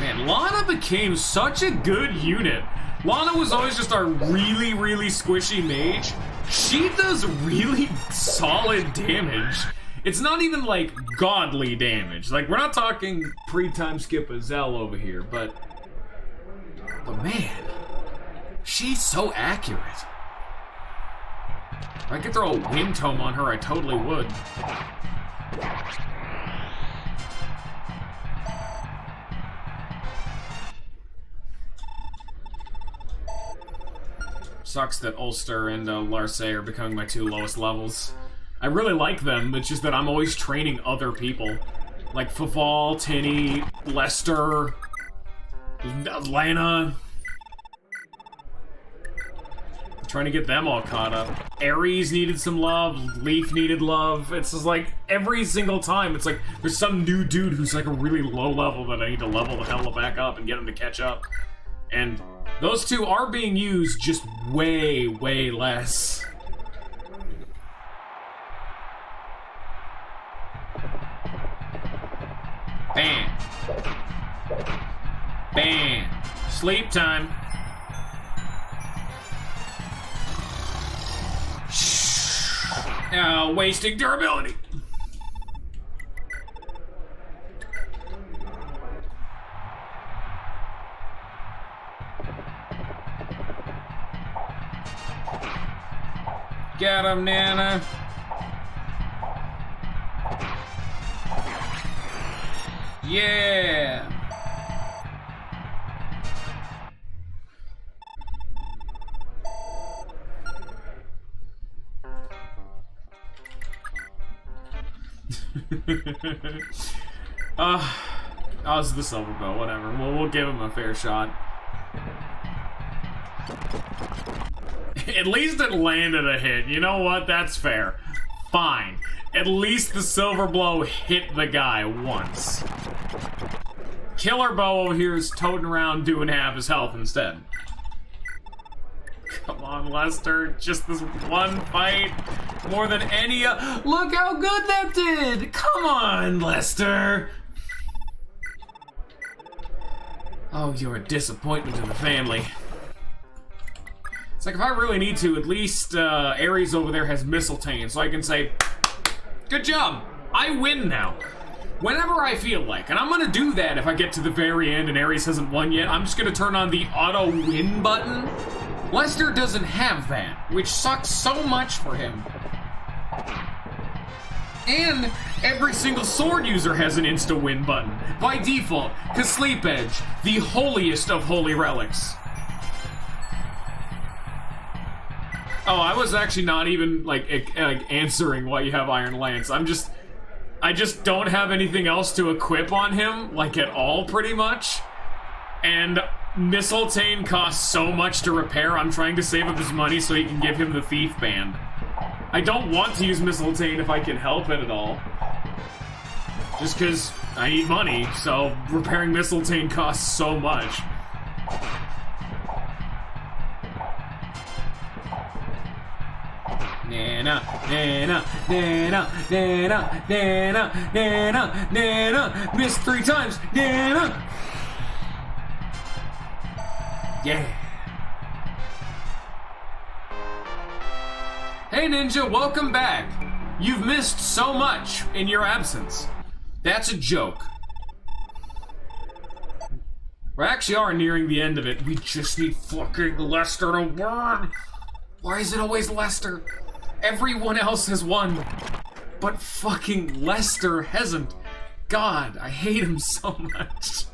[SPEAKER 1] Man, Lana became such a good unit. Lana was always just our really, really squishy mage. She does really solid damage. It's not even like godly damage. Like, we're not talking pre-time skip a Zell over here, but man, she's so accurate. If I could throw a wind tome on her, I totally would. Sucks that Ulster and Larcey are becoming my 2 lowest levels. I really like them, it's just that I'm always training other people. Like Faval, Tinny, Lester, Lana. I'm trying to get them all caught up. Ares needed some love, Leaf needed love. It's just like, every single time, it's like, there's some new dude who's like a really low level that I need to level the hell back up and get him to catch up. And those 2 are being used, just way, way less. Bam. Bam. Sleep time. Wasting durability. Got him, Nana. Yeah. Oh, it's the silver bow, whatever. We'll give him a fair shot. At least it landed a hit. You know what? That's fair. Fine. At least the silver blow hit the guy once. Killer bow over here is toting around doing half his health instead. Come on, Lester. Just this one fight. More than any Look how good that did! Come on, Lester! Oh, you're a disappointment to the family. It's like if I really need to, at least Ares over there has Mistletoe, so I can say, good job, I win now. Whenever I feel like, and I'm gonna do that if I get to the very end and Ares hasn't won yet, I'm just gonna turn on the auto win button. Lester doesn't have that, which sucks so much for him. And every single sword user has an insta-win button, by default, because Sleep Edge, the holiest of holy relics. Oh, I was actually not even, like answering why you have Iron Lance. I just don't have anything else to equip on him, like, at all, pretty much. And Mistletoe costs so much to repair, I'm trying to save up his money so he can give him the Thief Band. I don't want to use Mistletoe if I can help it at all. Just because I need money, so repairing Mistletoe costs so much. Nana, Nana, Nana, Nana, Nana, Nana, Nana, missed 3 times, Nana! Yeah. Hey Ninja, welcome back. You've missed so much in your absence. That's a joke. We actually are nearing the end of it. We just need fucking Lester to win. Why is it always Lester? Everyone else has won, but fucking Lester hasn't. God, I hate him so much.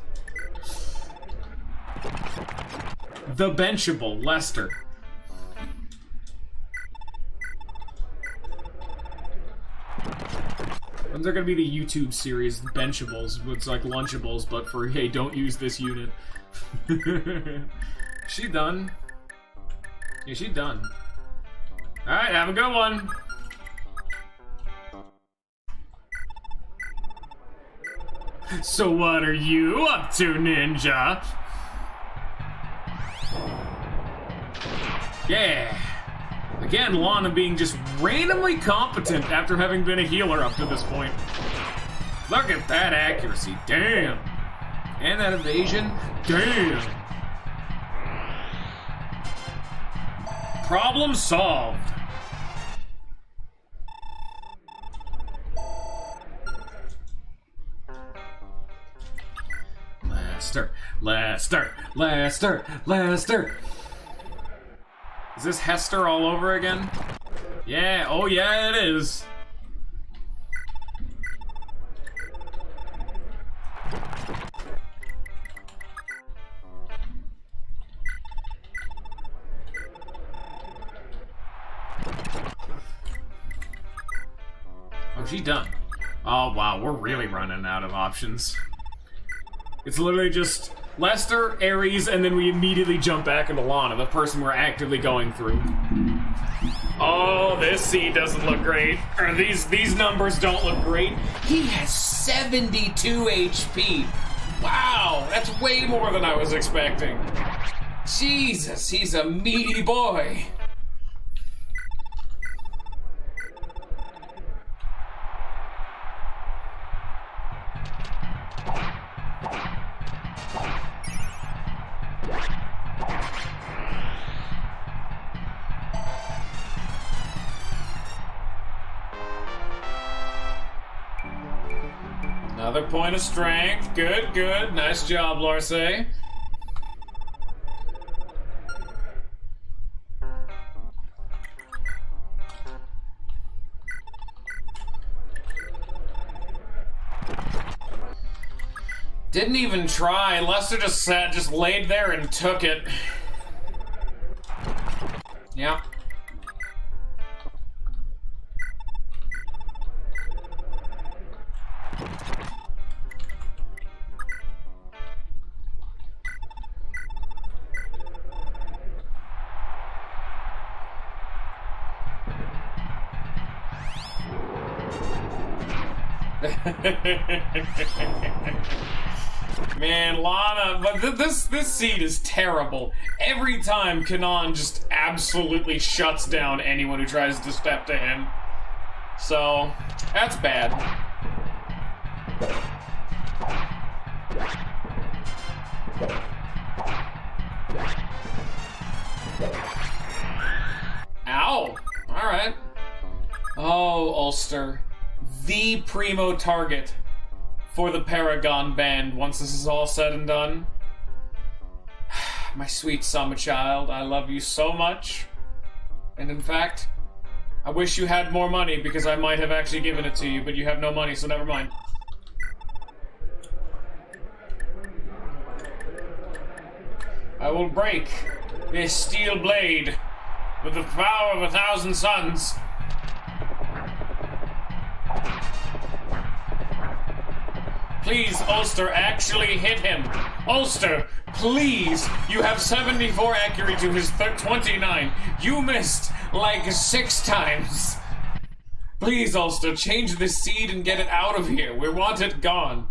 [SPEAKER 1] The benchable Lester. When's there gonna be the YouTube series, Benchables? It's like Lunchables, but for, hey, don't use this unit. She done? Yeah, she done. Alright, have a good one. So what are you up to, Ninja? Yeah. Again, Lana being just randomly competent after having been a healer up to this point. Look at that accuracy, damn. And that evasion, damn. Problem solved. Lester, Lester, Lester, Lester. Is this Hester all over again? Yeah, oh yeah, it is. Oh, she's done. Oh wow, we're really running out of options. It's literally just Lester, Ares, and then we immediately jump back into Lana, the person we're actively going through. Oh, this seed doesn't look great. Or these numbers don't look great. He has 72 HP. Wow, that's way more than I was expecting. Jesus, he's a meaty boy. Another point of strength. Good, good. Nice job, Larce. Didn't even try. Lester just sat, just laid there and took it. Yep.
[SPEAKER 2] Man, Lana, but this seed is terrible. Every time Kanan just absolutely shuts down anyone who tries to step to him. So, that's bad. Ow! Alright. Oh, Ulster. The primo target for the Paragon Band once this is all said and done. My sweet summer child, I love you so much. And in fact, I wish you had more money because I might have actually given it to you, but you have no money, so never mind. I will break this steel blade with the power of 1,000 suns. Please, Ulster, actually hit him. Ulster, please. You have 74 accuracy to his 29. You missed like 6 times. Please, Ulster, change this seed and get it out of here. We want it gone.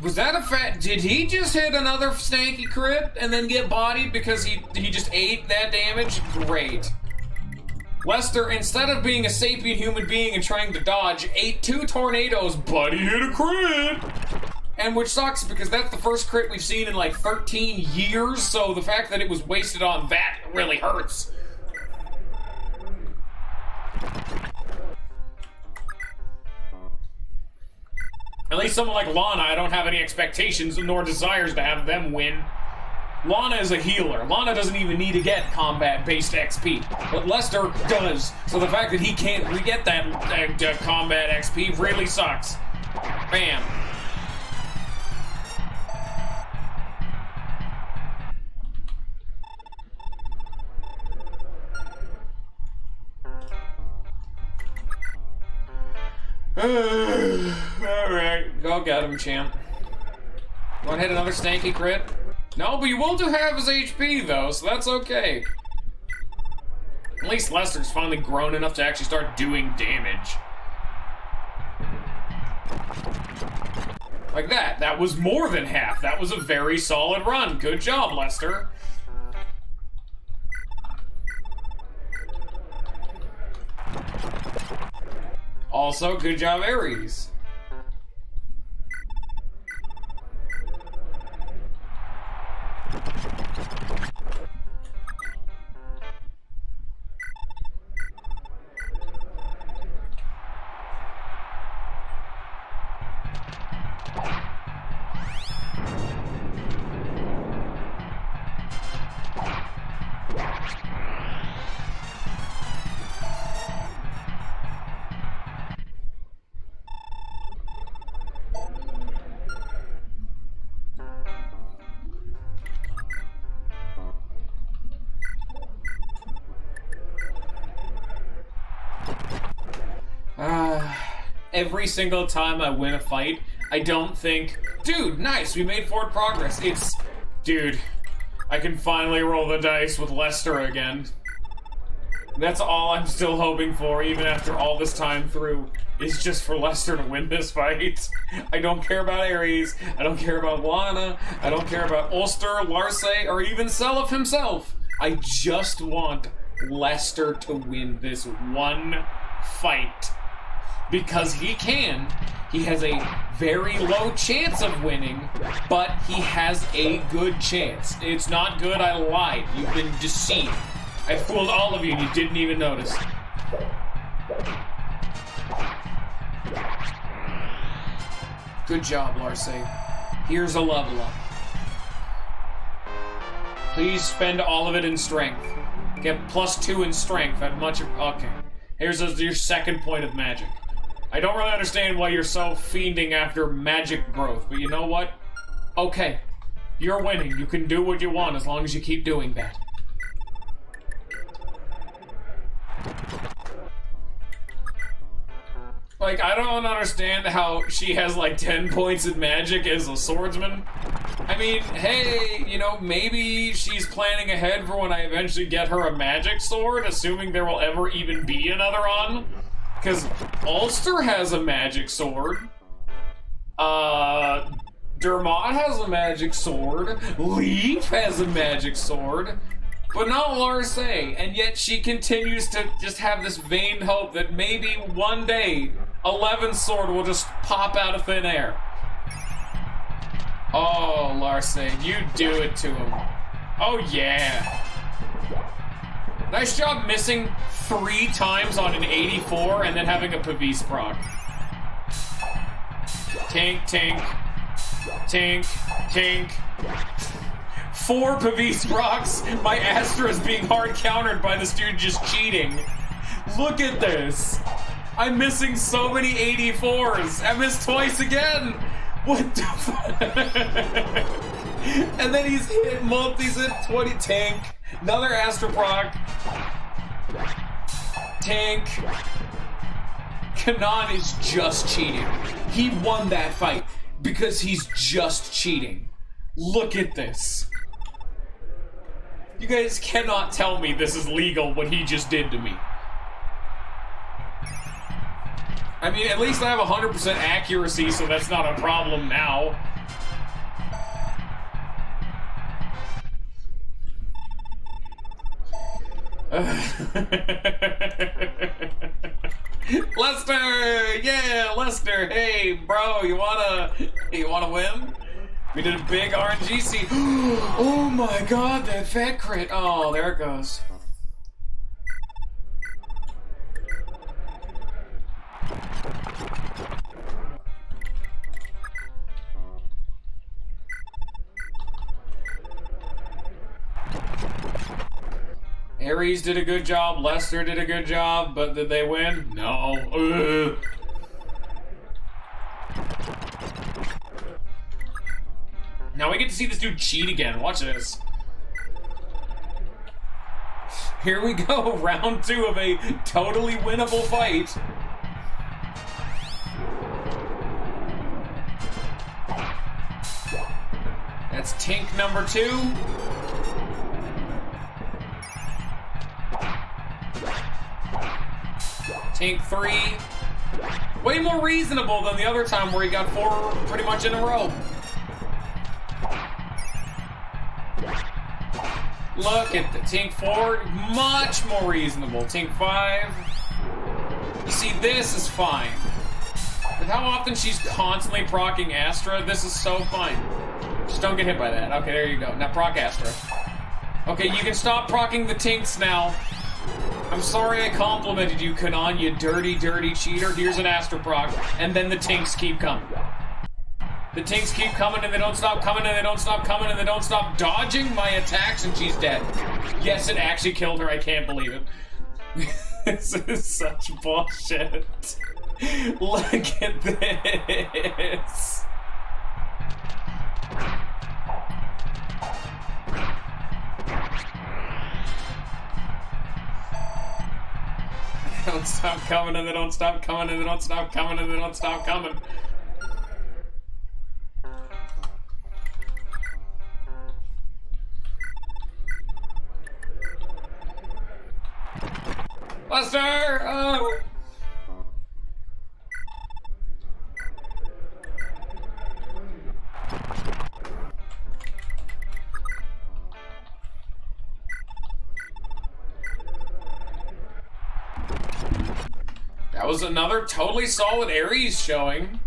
[SPEAKER 2] Was that a fat? Did he just hit another stanky crit and then get bodied because he just ate that damage? Great. Lester, instead of being a sapient human being and trying to dodge, ate 2 tornadoes, but he hit a crit! And which sucks because that's the first crit we've seen in like 13 years, so the fact that it was wasted on that really hurts. At least someone like Lana, I don't have any expectations nor desires to have them win. Lana is a healer. Lana doesn't even need to get combat-based XP, but Lester does. So the fact that he can't get that combat XP really sucks. Bam. Alright, go get him, champ. Want to hit another stanky crit? No, but you will do half his HP, though, so that's okay. At least Lester's finally grown enough to actually start doing damage. Like that. That was more than half. That was a very solid run. Good job, Lester. Also, good job, Ares. Every single time I win a fight, I don't think, dude, nice, we made forward progress. It's, dude, I can finally roll the dice with Lester again. That's all I'm still hoping for, even after all this time through, is just for Lester to win this fight. I don't care about Ares, I don't care about Lana, I don't care about Ulster, Larce, or even Seliph himself. I just want Lester to win this one fight. Because he can. He has a very low chance of winning, but he has a good chance. It's not good, I lied. You've been deceived. I fooled all of you and you didn't even notice. Good job, Larce. Here's a level up. Please spend all of it in strength. Get +2 in strength at much of... Okay. Here's your second point of magic. I don't really understand why you're so fiending after magic growth, but you know what? Okay. You're winning. You can do what you want as long as you keep doing that. Like, I don't understand how she has like 10 points in magic as a swordsman. I mean, hey, you know, maybe she's planning ahead for when I eventually get her a magic sword, assuming there will ever even be another on. Because Ulster has a magic sword. Dermot has a magic sword. Leaf has a magic sword. But not Larse, and yet she continues to just have this vain hope that maybe one day Eleven's sword will just pop out of thin air. Oh, Larse, you do it to him. Oh, yeah. Nice job missing 3 times on an 84 and then having a Pavis proc. Tink, tink. Tink, tink. 4 Pavis procs. My Astra is being hard countered by this dude just cheating. Look at this. I'm missing so many 84s. I missed twice again. What the fuck? And then he's hit multis at 20. Tank. Another Astra proc. Tank. Kanan is just cheating. He won that fight because he's just cheating. Look at this. You guys cannot tell me this is legal what he just did to me. I mean, at least I have 100% accuracy, so that's not a problem now. Lester! Yeah, Lester! Hey, bro, you wanna win? We did a big RNG scene. Oh my god, that fat crit. Oh, there it goes. Ares did a good job, Lester did a good job, but did they win? No. Ugh. Now we get to see this dude cheat again. Watch this. Here we go, round 2 of a totally winnable fight. That's Tink number 2. Tink 3. Way more reasonable than the other time where he got 4 pretty much in a row. Look at the Tink 4, much more reasonable. Tink 5. You see, this is fine. But how often she's constantly procking Astra, this is so fine. Just don't get hit by that. Okay, there you go. Now proc Astra. Okay, you can stop procking the Tinks now. I'm sorry I complimented you, Kanan, you dirty, dirty cheater. Here's an Astra proc, and then the Tinks keep coming. The Tinks keep coming, and they don't stop coming, and they don't stop coming, and they don't stop dodging my attacks, and she's dead. Yes, it actually killed her. I can't believe it. This is such bullshit. Look at this. They don't stop coming, and they don't stop coming, and they don't stop coming, and they don't stop coming. Lester! Oh! That was another totally solid Ares showing.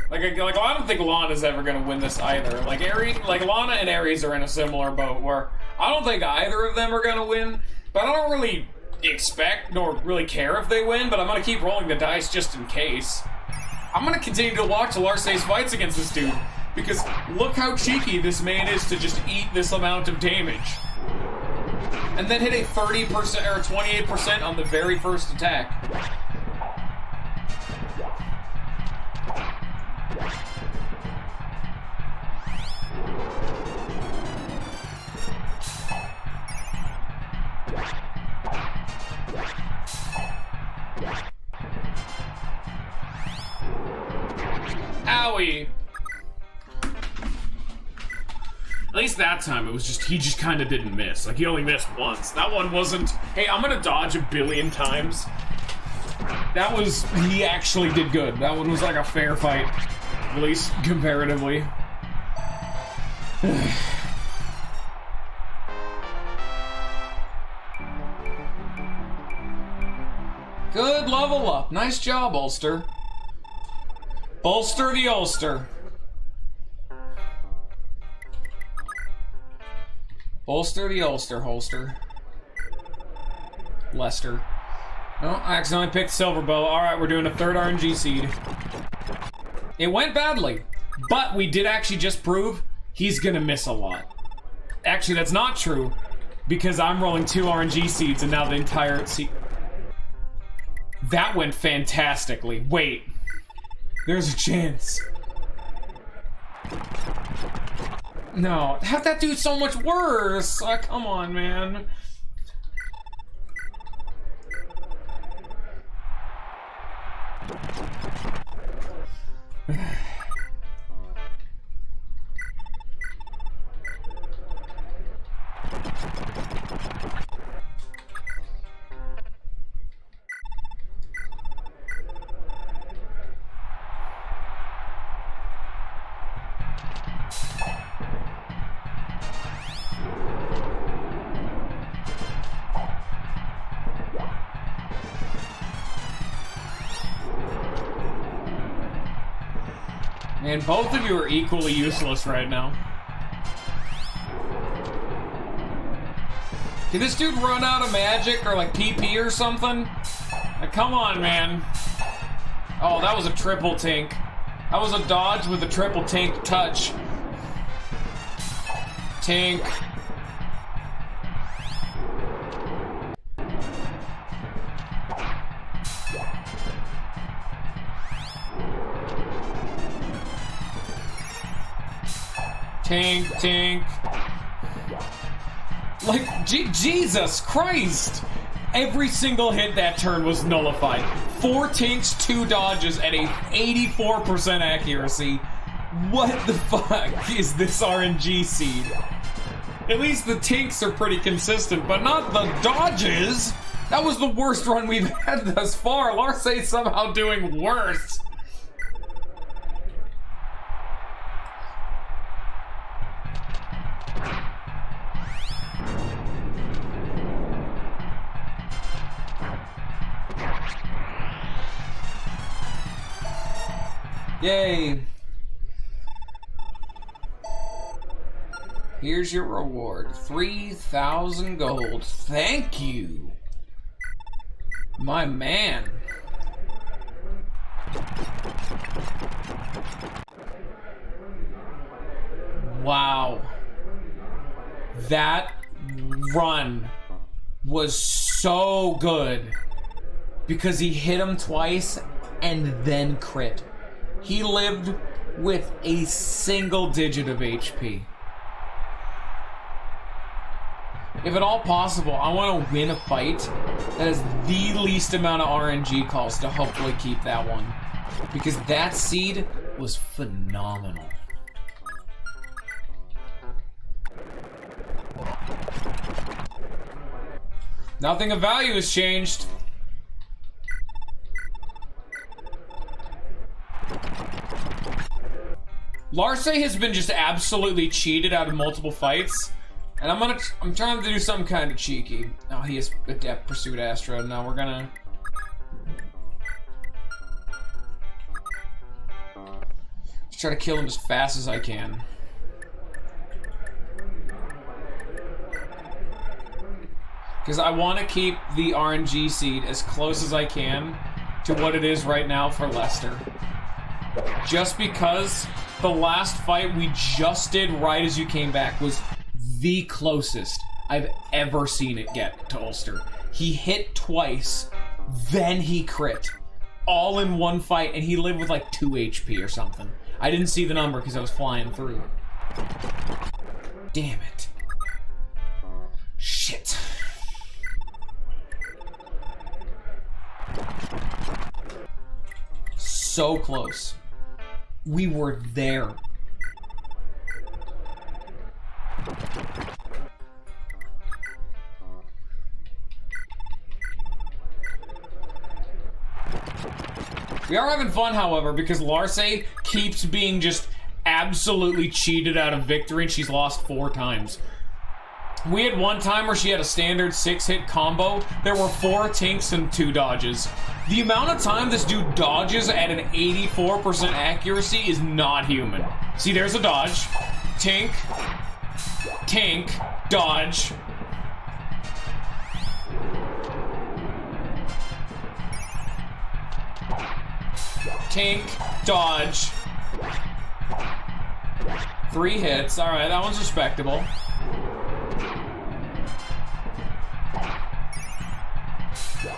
[SPEAKER 2] Like I don't think Lana's ever gonna win this either. Like Lana and Ares are in a similar boat where I don't think either of them are gonna win, but I don't really expect nor really care if they win, but I'm gonna keep rolling the dice just in case. I'm gonna continue to watch Larce's fights against this dude, because look how cheeky this man is to just eat this amount of damage. And then hit a 30% or 28% on the very first attack. Owie!
[SPEAKER 1] least that time it was just, he just kind of didn't miss. Like, he only missed once. That one wasn't, hey, I'm gonna dodge a billion times. That was, he actually did good. That one was like a fair fight, at least comparatively. Good level up. Nice job, Ulster. Bolster the Ulster. Bolster the Ulster holster. Lester. Oh, I accidentally picked Silver Bow. Alright, we're doing a third RNG seed. It went badly, but we did actually just prove he's gonna miss a lot. Actually, that's not true, because I'm rolling 2 RNG seeds and now the entire seed... That went fantastically. Wait. There's a chance. No. How'd that do so much worse? Oh, come on, man. And both of you are equally useless right now. Did this dude run out of magic or like PP or something? Like, come on, man. Oh, that was a triple tink. That was a dodge with a triple tink touch. Tink. Tink, tink. Like, Jesus Christ! Every single hit that turn was nullified. 4 tinks, 2 dodges, and a 84% accuracy. What the fuck is this RNG seed? At least the tinks are pretty consistent, but not the dodges! That was the worst run we've had thus far. Larcey's somehow doing worse. Yay! Here's your reward. 3,000 gold. Thank you! My man. Wow. That run was so good. Because he hit him twice and then crit. He lived with a single digit of HP. If at all possible, I want to win a fight that has the least amount of RNG calls to hopefully keep that one. Because that seed was phenomenal. Nothing of value has changed. Larcey has been just absolutely cheated out of multiple fights, and I'm trying to do something kind of cheeky. Oh, he is Adept Pursuit Astro. Now we're gonna just try to kill him as fast as I can. Because I want to keep the RNG seed as close as I can to what it is right now for Lester. Just because the last fight we just did right as you came back was the closest I've ever seen it get to Ulster. He hit twice, then he crit. All in one fight, and he lived with like 2 HP or something. I didn't see the number because I was flying through. Damn it. Shit. So close. We were there.
[SPEAKER 2] We are having fun, however, because Larce keeps being just absolutely cheated out of victory, and she's lost 4 times. We had one time where she had a standard 6-hit combo. There were 4 tinks and 2 dodges. The amount of time this dude dodges at an 84% accuracy is not human. See, there's a dodge. Tink. Tink. Dodge. Tink, dodge. 3 hits. Alright, that one's respectable.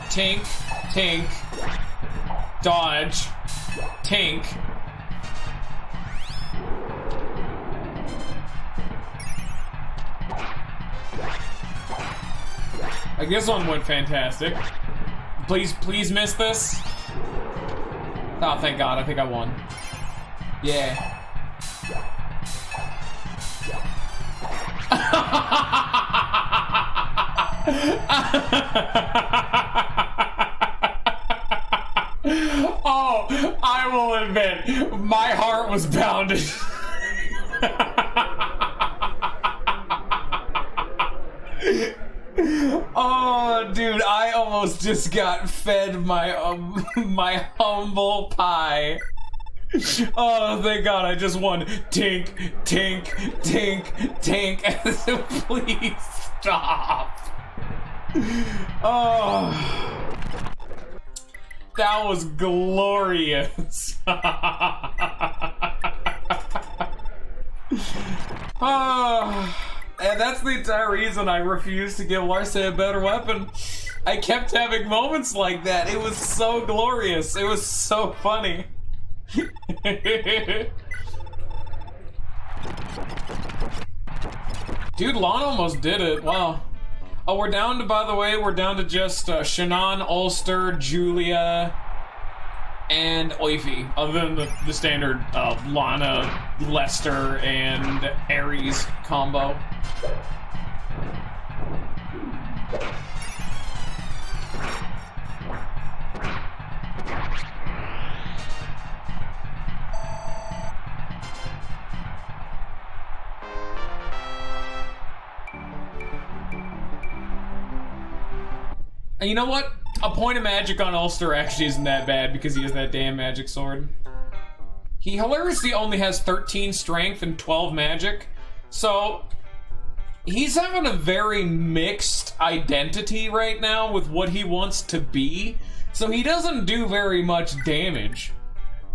[SPEAKER 2] Tink, tink, dodge, tink. Like, this one went fantastic. Please miss this. Oh, thank God, I think I won. Yeah. Oh, I will admit, my heart was pounding. Oh, dude, I almost just got fed my my humble pie. Oh, thank God, I just won. Tink, tink, tink, tink. Please stop. Oh, that was glorious. Oh, and that's the entire reason I refused to give Larce a better weapon. I kept having moments like that. It was so glorious. It was so funny. Dude, Lon almost did it. Wow. Oh, we're down to, by the way, we're down to just Shannon, Ulster, Julia, and Oifi. Other than the standard Lana, Lester, and Ares combo. And you know what? A point of magic on Ulster actually isn't that bad because he has that damn magic sword. He hilariously only has 13 strength and 12 magic, so he's having a very mixed identity right now with what he wants to be, so he doesn't do very much damage.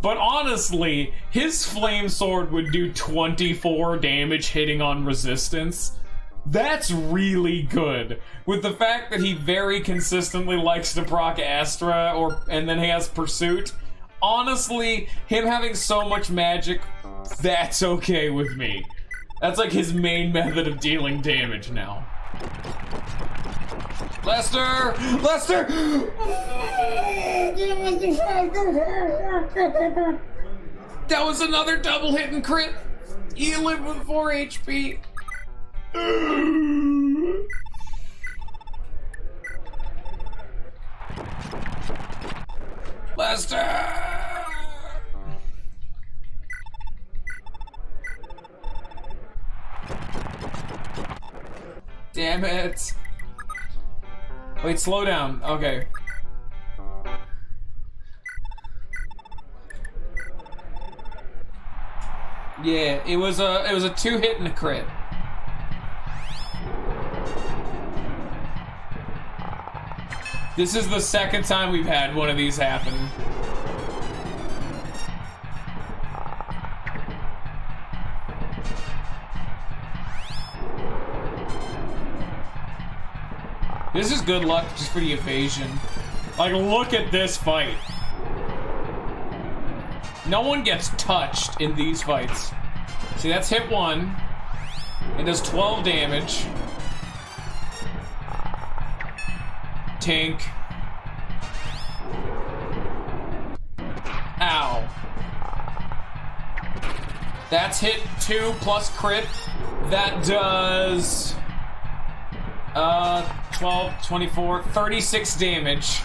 [SPEAKER 2] But honestly, his flame sword would do 24 damage hitting on resistance. That's really good. With the fact that he very consistently likes to proc Astra, and then he has Pursuit. Honestly, him having so much magic, that's okay with me. That's like his main method of dealing damage now. Lester! Lester! That was another double hit and crit. You live with 4 HP. Lester! Damn it. Wait, slow down. Okay. Yeah, it was a 2-hit and a crit. This is the second time we've had one of these happen. This is good luck just for the evasion. Like, look at this fight. No one gets touched in these fights. See, that's hit 1. It does 12 damage. Tink. Ow. That's hit 2 plus crit. That does 12, 24, 36 damage.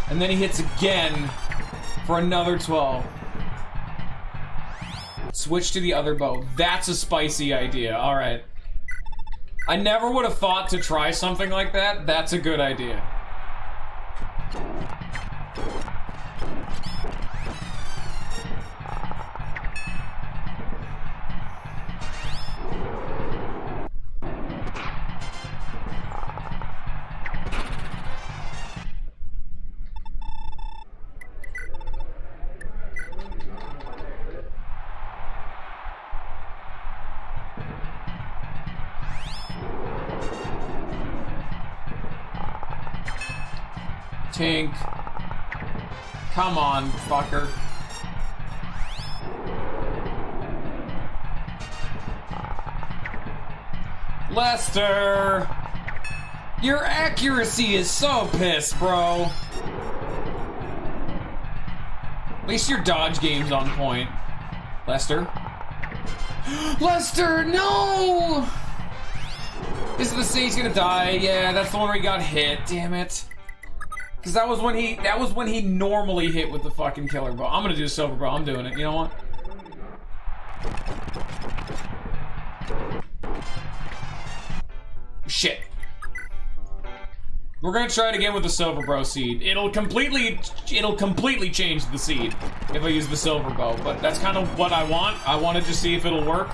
[SPEAKER 2] And then he hits again for another 12. Switch to the other bow. That's a spicy idea. Alright. I never would have thought to try something like that. That's a good idea. Tink. Come on, fucker. Lester! Your accuracy is so pissed, bro. At least your dodge game's on point. Lester? Lester, no! This is the scene he's gonna die. Yeah, that's the one where he got hit. Damn it. Because that was when he normally hit with the fucking killer bow. I'm gonna do silver bow. I'm doing it. You know what? Shit. We're gonna try it again with the silver bow seed. It'll completely change the seed if I use the silver bow. But that's kind of what I want. I want to just see if it'll work.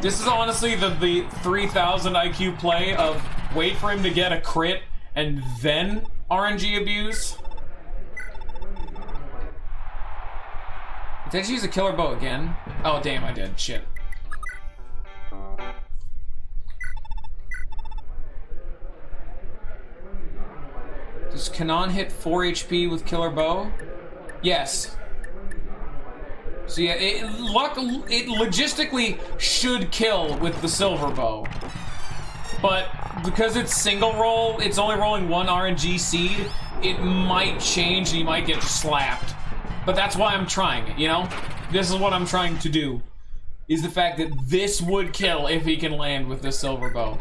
[SPEAKER 2] This is honestly the 3000 IQ play of wait for him to get a crit and then RNG abuse. Did I use a killer bow again? Oh damn, I did. Shit. Does Kanan hit 4 HP with killer bow? Yes. So yeah, it logistically should kill with the silver bow. But because it's single roll, it's only rolling one RNG seed, it might change and he might get slapped. But that's why I'm trying it, you know? This is what I'm trying to do. Is the fact that this would kill if he can land with the silver bow.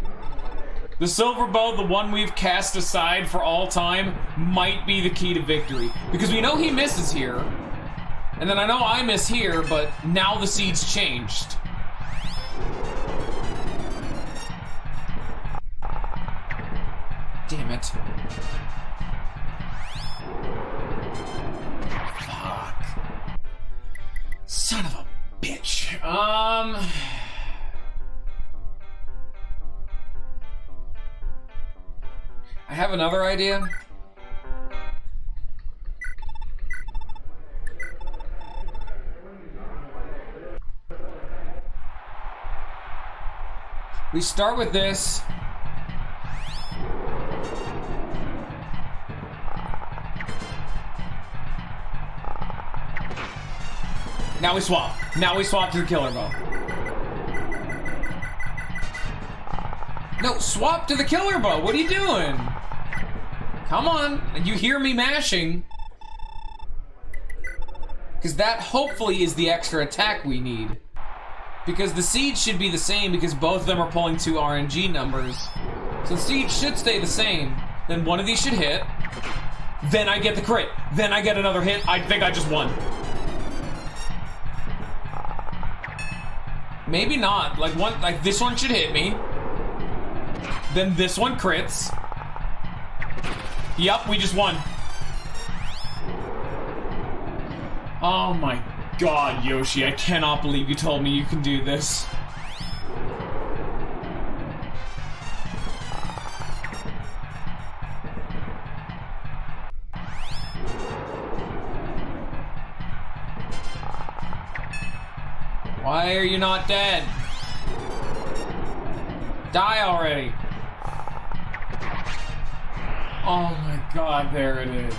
[SPEAKER 2] The silver bow, the one we've cast aside for all time, might be the key to victory. Because we know he misses here. And then I know I miss here, but now the seed's changed. Damn it. Fuck. Son of a bitch. I have another idea. We start with this. Now we swap. Now we swap to the killer bow. No, swap to the killer bow. What are you doing? Come on. You hear me mashing. Because that hopefully is the extra attack we need. Because the seed should be the same because both of them are pulling 2 RNG numbers. So the seed should stay the same. Then one of these should hit. Then I get the crit. Then I get another hit. I think I just won. Maybe not. Like this one should hit me. Then this one crits. Yup, we just won. Oh my God, Yoshi, I cannot believe you told me you can do this. Why are you not dead? Die already. Oh my God, there it is.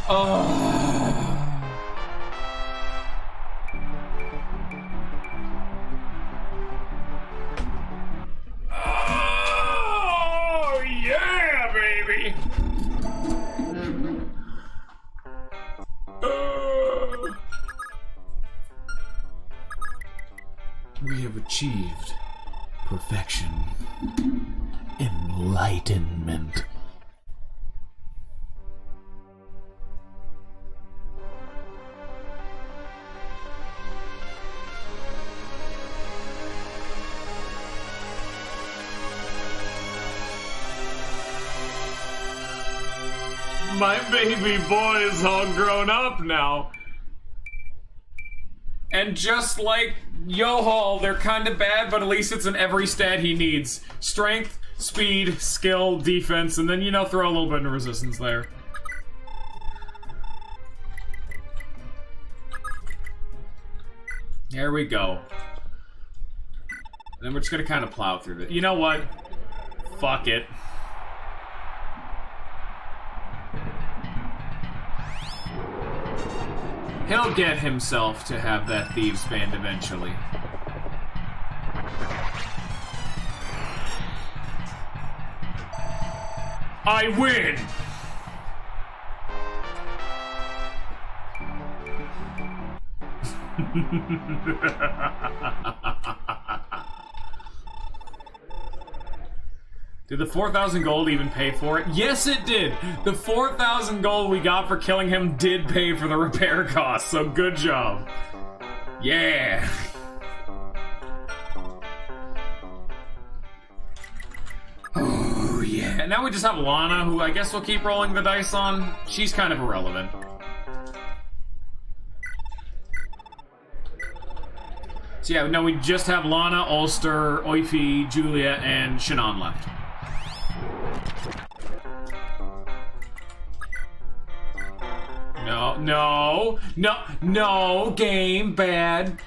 [SPEAKER 2] Oh. Oh, yeah, baby. We have achieved
[SPEAKER 1] Perfection. Enlightenment. My baby boy is all grown up now. And just like Yohal, they're kind of bad, but at least it's in every stat he needs. Strength, speed, skill, defense, and then, you know, throw a little bit of resistance there. There we go. Then we're just gonna kind of plow through it. You know what? Fuck it. He'll get himself to have that Thieves Band eventually. I win! Did the 4,000 gold even pay for it? Yes, it did! The 4,000 gold we got for killing him did pay for the repair costs, so good job. Yeah! Oh, yeah. And now we just have Lana, who I guess we'll keep rolling the dice on. She's kind of irrelevant. So yeah, no, we just have Lana, Ulster, Oifi, Julia, and Shannon left. No, game, bad.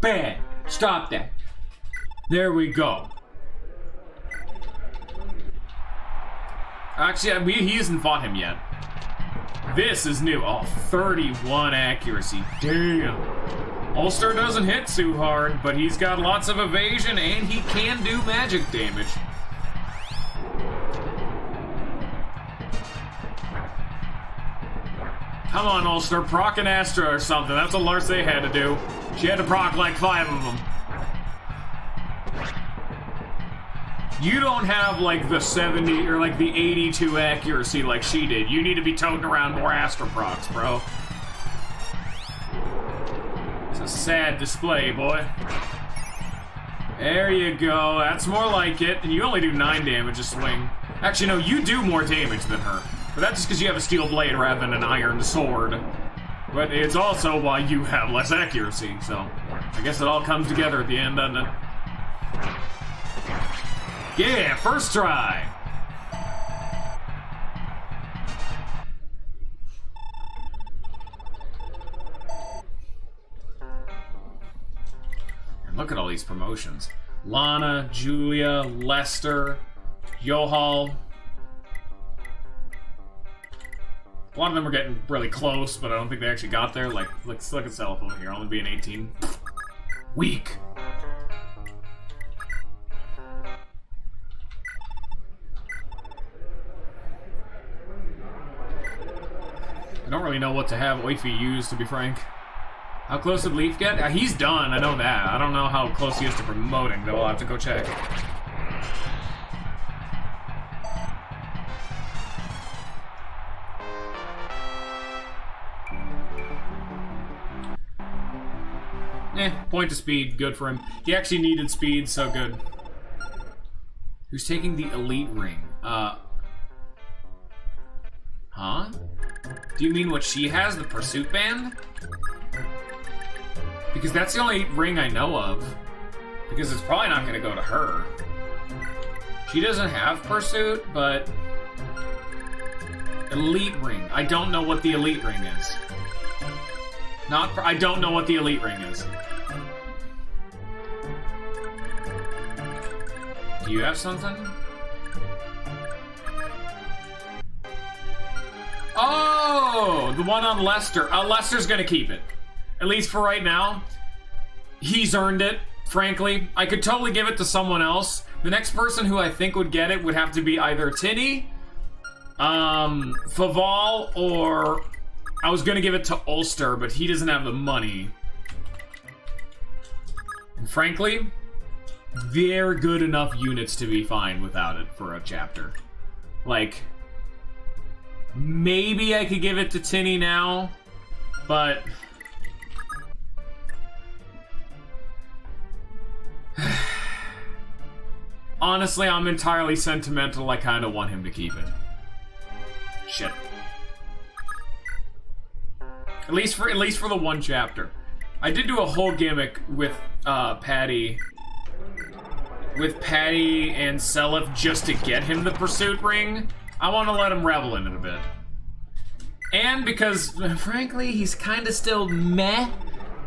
[SPEAKER 1] Bad. Stop that. There we go. Actually, he hasn't fought him yet. This is new. Oh, 31 accuracy. Damn. Ulster doesn't hit too hard, but he's got lots of evasion, and he can do magic damage. Come on, Ulster, proc an Astra or something. That's what Larce had to do. She had to proc like 5 of them. You don't have like the 70 or like the 82 accuracy like she did. You need to be toting around more Astra procs, bro. It's a sad display, boy. There you go. That's more like it. And you only do 9 damage a swing. Actually, no, you do more damage than her. But that's just because you have a steel blade rather than an iron sword. But it's also why you have less accuracy, so I guess it all comes together at the end, doesn't it? Yeah, first try! And look at all these promotions. Lana, Julia, Lester, Yohal. A lot of them are getting really close, but I don't think they actually got there. Like, let's look at Self over here, only being 18. Weak. I don't really know what to have Oifi use, to be frank. How close did Leaf get? He's done, I know that. I don't know how close he is to promoting, though. I'll have to go check. Point to speed, good for him. He actually needed speed, so good. Who's taking the elite ring? Huh? Do you mean what she has, the pursuit band? Because that's the only ring I know of. Because it's probably not gonna go to her. She doesn't have pursuit, but... Elite ring. I don't know what the elite ring is. I don't know what the elite ring is. Do you have something? Oh! The one on Lester. Lester's gonna keep it. At least for right now. He's earned it, frankly. I could totally give it to someone else. The next person who I think would get it would have to be either Tinny, Faval, or... I was gonna give it to Ulster, but he doesn't have the money. And frankly, they're good enough units to be fine without it for a chapter. Like, maybe I could give it to Tinny now, but... honestly, I'm entirely sentimental. I kind of want him to keep it. Shit. At least for the one chapter. I did do a whole gimmick with Patty and Seliph just to get him the pursuit ring. I want to let him revel in it a bit. And because, frankly, he's kind of still meh.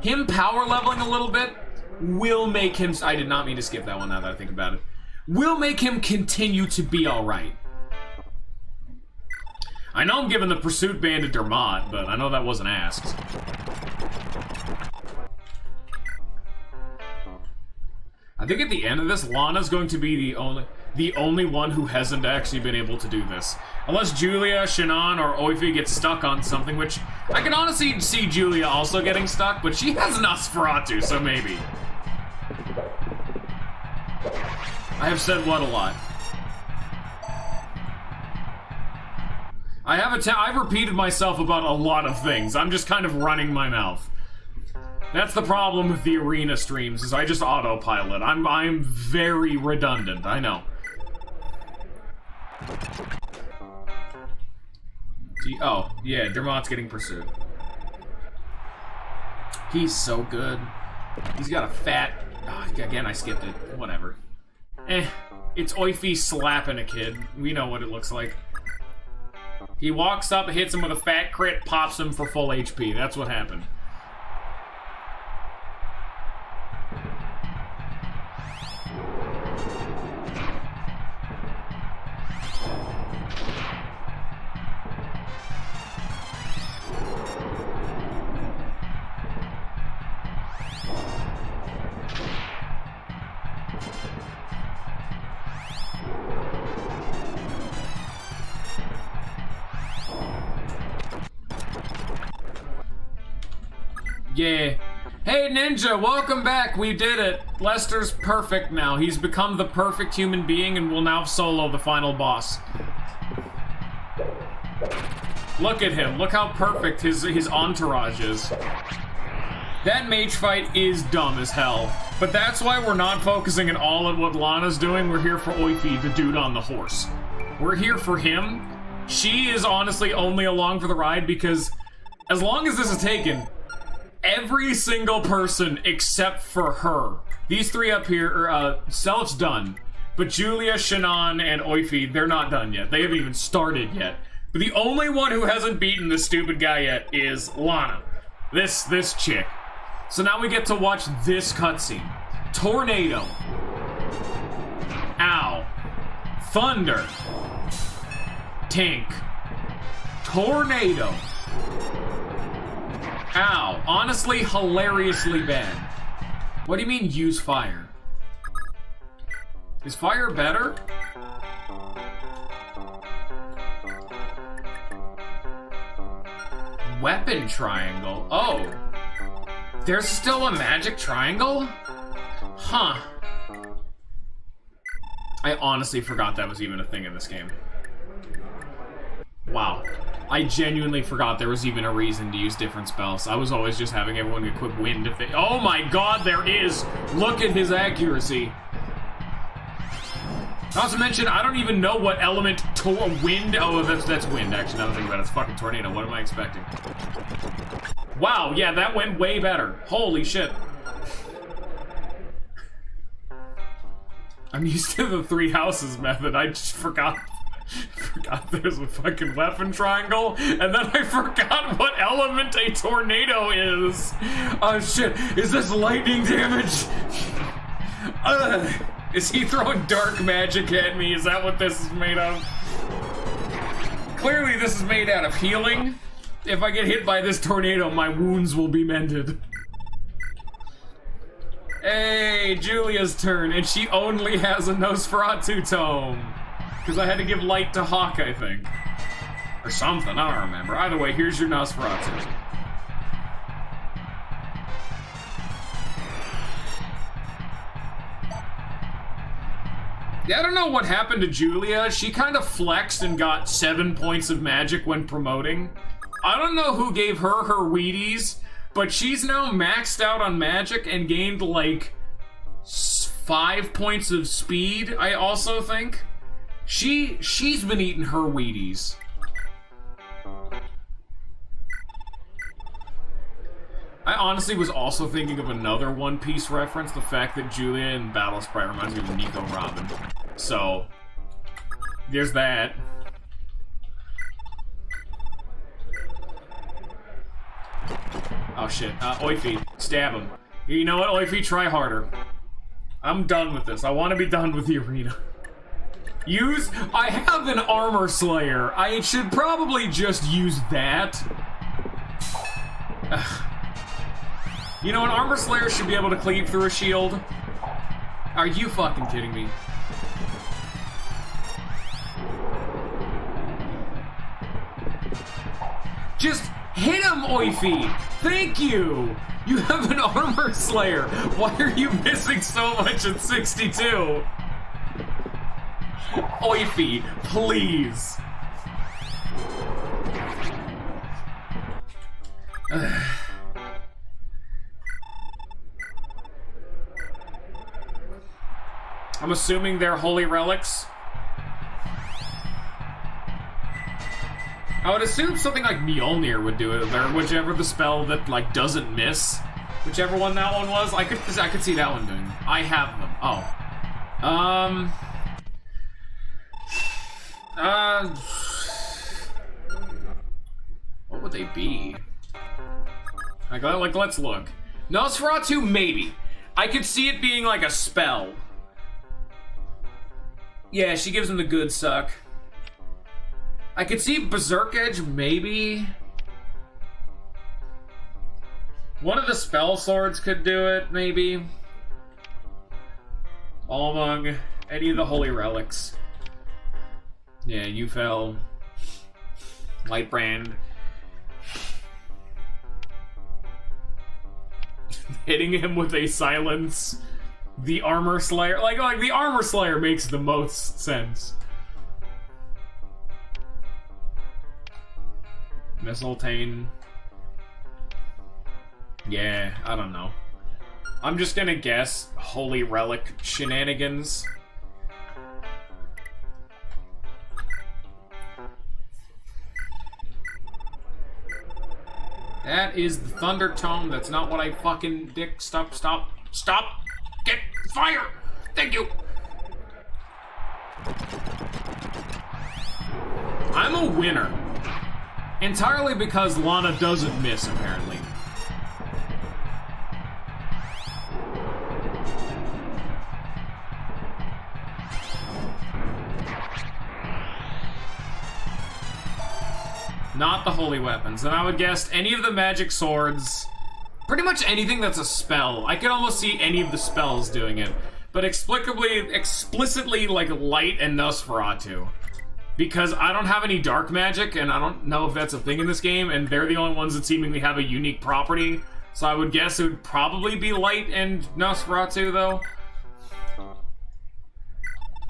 [SPEAKER 1] Him power leveling a little bit will make him... I did not mean to skip that one now that I think about it. Will make him continue to be alright. I know I'm giving the pursuit band to Dermot, but I know that wasn't asked. I think at the end of this, Lana's going to be the only one who hasn't actually been able to do this. Unless Julia, Shannon, or Oifi get stuck on something, which I can honestly see Julia also getting stuck, but she has Nosferatu, so maybe. I have said what a lot. I've repeated myself about a lot of things. I'm just kind of running my mouth. That's the problem with the arena streams, is I just autopilot. I'm very redundant, I know. Oh, yeah, Dermot's getting pursued. He's so good. He's got a fat... Oh, again, I skipped it. Whatever. It's Oifi slapping a kid. We know what it looks like. He walks up, hits him with a fat crit, pops him for full HP. That's what happened. Yeah. Hey, Ninja, welcome back. We did it. Lester's perfect now. He's become the perfect human being and will now solo the final boss. Look at him. Look how perfect his entourage is. That mage fight is dumb as hell. But that's why we're not focusing at all on what Lana's doing. We're here for Oifi, the dude on the horse. We're here for him. She is honestly only along for the ride because as long as this is taken, every single person except for her. These three up here, Seliph's done. But Julia, Shannon, and Oifi, they're not done yet. They haven't even started yet. But the only one who hasn't beaten this stupid guy yet is Lana. This chick. So now we get to watch this cutscene. Tornado. Ow. Thunder. Tank. Tornado. Ow. Honestly, hilariously bad. What do you mean, use fire? Is fire better? Weapon triangle. Oh. There's still a magic triangle? Huh. I honestly forgot that was even a thing in this game. Wow. I genuinely forgot there was even a reason to use different spells. I was always just having everyone equip wind if they... Oh my god, there is! Look at his accuracy. Not to mention, I don't even know what element wind... Oh, that's wind, actually, now that I think about it. It's fucking tornado. What am I expecting? Wow, yeah, that went way better. Holy shit. I'm used to the three houses method. I just forgot there's a fucking weapon triangle, and then I forgot what element a tornado is. Oh shit, is this lightning damage? Is he throwing dark magic at me? Is that what this is made of? Clearly this is made out of healing. If I get hit by this tornado, my wounds will be mended. Hey, Julia's turn, and she only has a Nosferatu tome. Because I had to give light to Hawk, I think. Or something, I don't remember. Either way, here's your Nosferatu. I don't know what happened to Julia. She kind of flexed and got 7 points of magic when promoting. I don't know who gave her Wheaties, but she's now maxed out on magic and gained like 5 points of speed, I also think. She's been eating her Wheaties. I honestly was also thinking of another One Piece reference, the fact that Julia in Battle Sprite reminds me of Nico Robin. So, there's that. Oh shit, Oifi, stab him. You know what, Oifi, try harder. I'm done with this. I want to be done with the arena. I have an Armor Slayer. I should probably just use that. You know, an Armor Slayer should be able to cleave through a shield. Are you fucking kidding me? Just hit him, Oifi! Thank you! You have an Armor Slayer! Why are you missing so much at 62? Oifi, please! I'm assuming they're holy relics. I would assume something like Mjolnir would do it, or whichever the spell that like doesn't miss, whichever one that one was. I could see that one doing it. I have them. Oh, what would they be? Like let's look. Nosferatu, maybe. I could see it being like a spell. Yeah, she gives him the good suck. I could see Berserk Edge, maybe. One of the spell swords could do it, maybe. All among any of the holy relics. Yeah, you fell. Lightbrand. Hitting him with a silence. The Armor Slayer, like the Armor Slayer makes the most sense. Mistletoe. Yeah, I don't know. I'm just gonna guess Holy Relic shenanigans. That is the Thunder Tome. That's not what I fucking dick. Stop. Get fire! Thank you! I'm a winner. Entirely because Lana doesn't miss, apparently. Not the holy weapons. And I would guess any of the magic swords. Pretty much anything that's a spell. I can almost see any of the spells doing it. But explicitly like Light and Nosferatu. Because I don't have any dark magic, and I don't know if that's a thing in this game, and they're the only ones that seemingly have a unique property. So I would guess it would probably be Light and Nosferatu, though.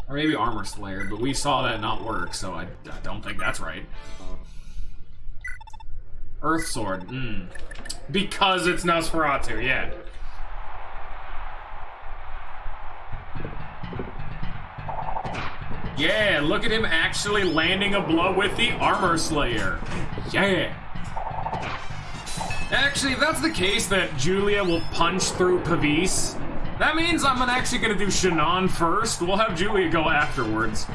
[SPEAKER 1] Or maybe Armor Slayer, but we saw that not work, so I don't think that's right. Earth Sword, Because it's Nosferatu, yeah. Yeah, look at him actually landing a blow with the Armor Slayer. Yeah. Actually, if that's the case that Julia will punch through Pavis, that means I'm actually gonna do Shannon first. We'll have Julia go afterwards.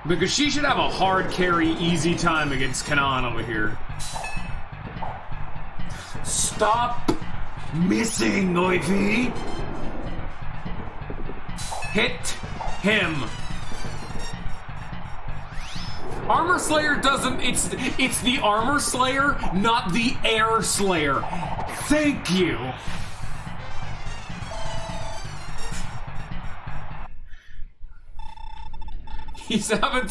[SPEAKER 1] Because she should have a hard carry, easy time against Kanan over here. Stop missing, Oifi! Hit him. Armor Slayer doesn't, it's the Armor Slayer, not the Air Slayer. Thank you. He's having,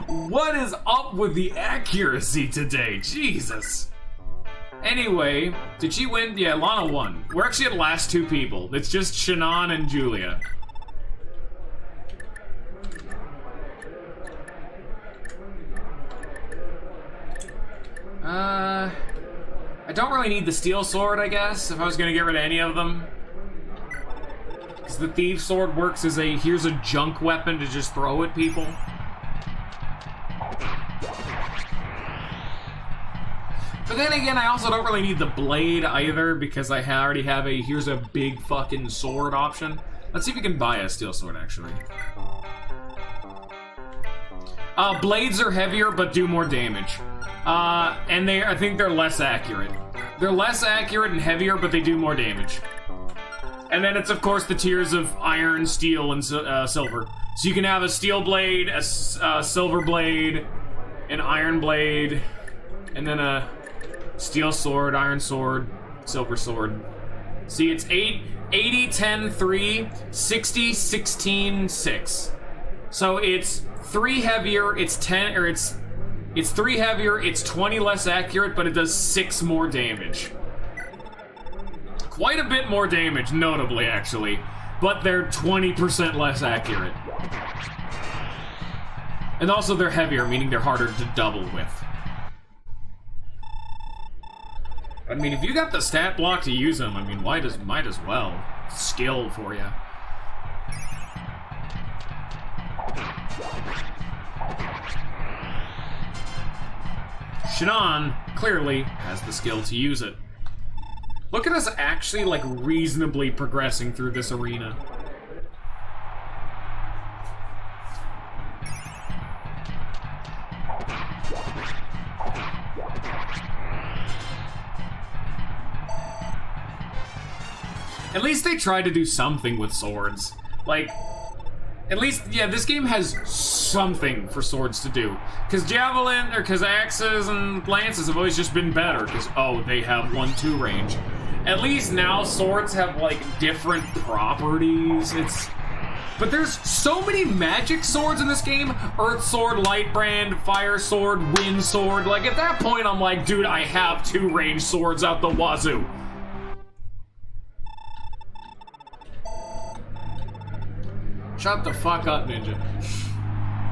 [SPEAKER 1] what is up with the accuracy today? Jesus. Anyway, did she win? Yeah, Lana won. We're actually at the last two people. It's just Shannon and Julia. don't really need the steel sword, I guess, if I was gonna get rid of any of them. Because the Thieves' Sword works as a, here's a junk weapon to just throw at people. But then again, I also don't really need the blade either, because I already have a, here's a big fucking sword option. Let's see if we can buy a steel sword, actually. Blades are heavier, but do more damage. And I think they're less accurate. They're less accurate and heavier, but they do more damage. And then it's, of course, the tiers of iron, steel, and silver. So you can have a steel blade, a silver blade, an iron blade, and then a steel sword, iron sword, silver sword. See, it's 80, 10, 3, 60, 16, 6. So it's 3 heavier, it's 10, or it's 3 heavier, it's 20 less accurate, but it does 6 more damage. Quite a bit more damage, notably, actually. But they're 20% less accurate. And also they're heavier, meaning they're harder to double with. I mean, if you got the stat block to use them, I mean, might as well. Skill for you. Shannon clearly has the skill to use it. Look at us actually, like, reasonably progressing through this arena. At least they tried to do something with swords. Like, at least, yeah, this game has something for swords to do. Because javelin, or because axes and lances have always just been better. Because, oh, they have 1-2 range. At least now swords have, like, different properties. But there's so many magic swords in this game. Earth sword, light brand, fire sword, wind sword. Like, at that point, I'm like, dude, I have 2 ranged swords out the wazoo. Shut the fuck up, Ninja.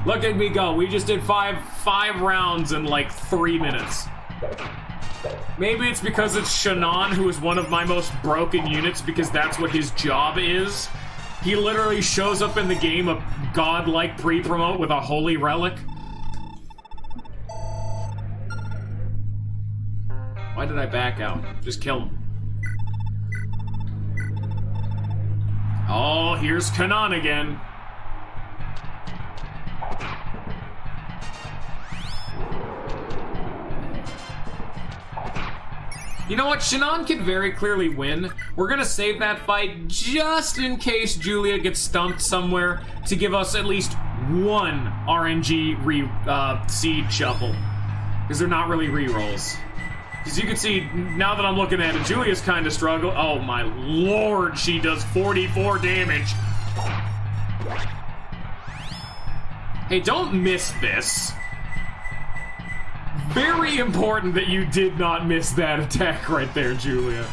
[SPEAKER 1] Look at me go. We just did five rounds in like 3 minutes. Maybe it's because it's Shannon, who is one of my most broken units, because that's what his job is. He literally shows up in the game a godlike pre-promote with a holy relic. Why did I back out? Just kill him. Oh, here's Kanan again. You know what? Shannon can very clearly win. We're gonna save that fight just in case Julia gets stumped somewhere to give us at least one RNG seed shuffle. Because they're not really rerolls. As you can see, now that I'm looking at it, Julia's kind of struggling. Oh my lord, she does 44 damage. Hey, don't miss this. Very important that you did not miss that attack right there, Julia.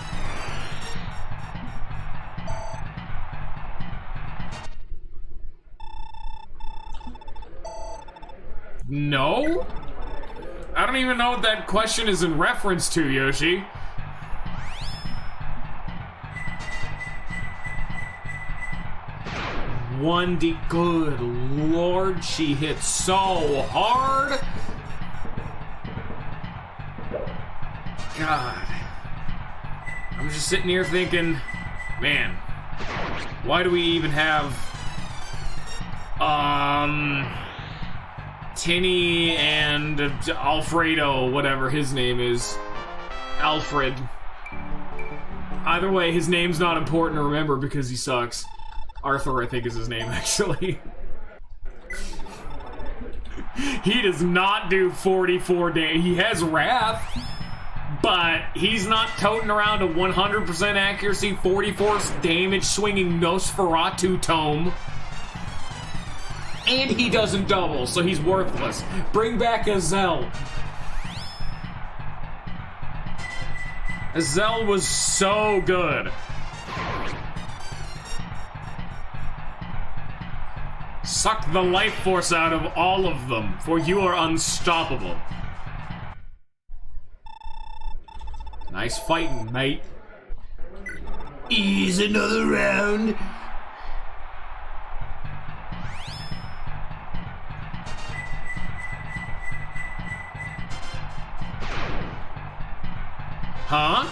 [SPEAKER 1] No? I don't even know what that question is in reference to, Yoshi. Good lord, she hit so hard. God. I'm just sitting here thinking, man, why do we even have, Tinny and Alfredo, whatever his name is. Alfred. Either way, his name's not important to remember because he sucks. Arthur, I think, is his name, actually. He does not do 44 damage. He has Wrath, but he's not toting around a 100% accuracy, 44 damage swinging Nosferatu tome. And he doesn't double, so he's worthless. Bring back Azel. Azel was so good. Suck the life force out of all of them, for you are unstoppable. Nice fighting, mate. Ease another round. Huh?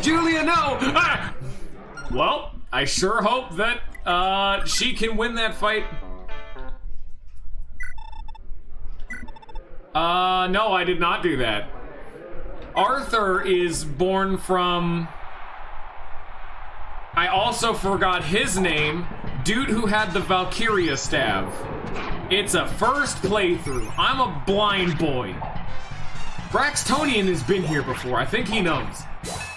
[SPEAKER 1] Julia, no! Ah! Well, I sure hope that she can win that fight. No, I did not do that. Arthur is born from... I also forgot his name. Dude who had the Valkyria staff. It's a first playthrough. I'm a blind boy. Braxtonian has been here before. I think he knows.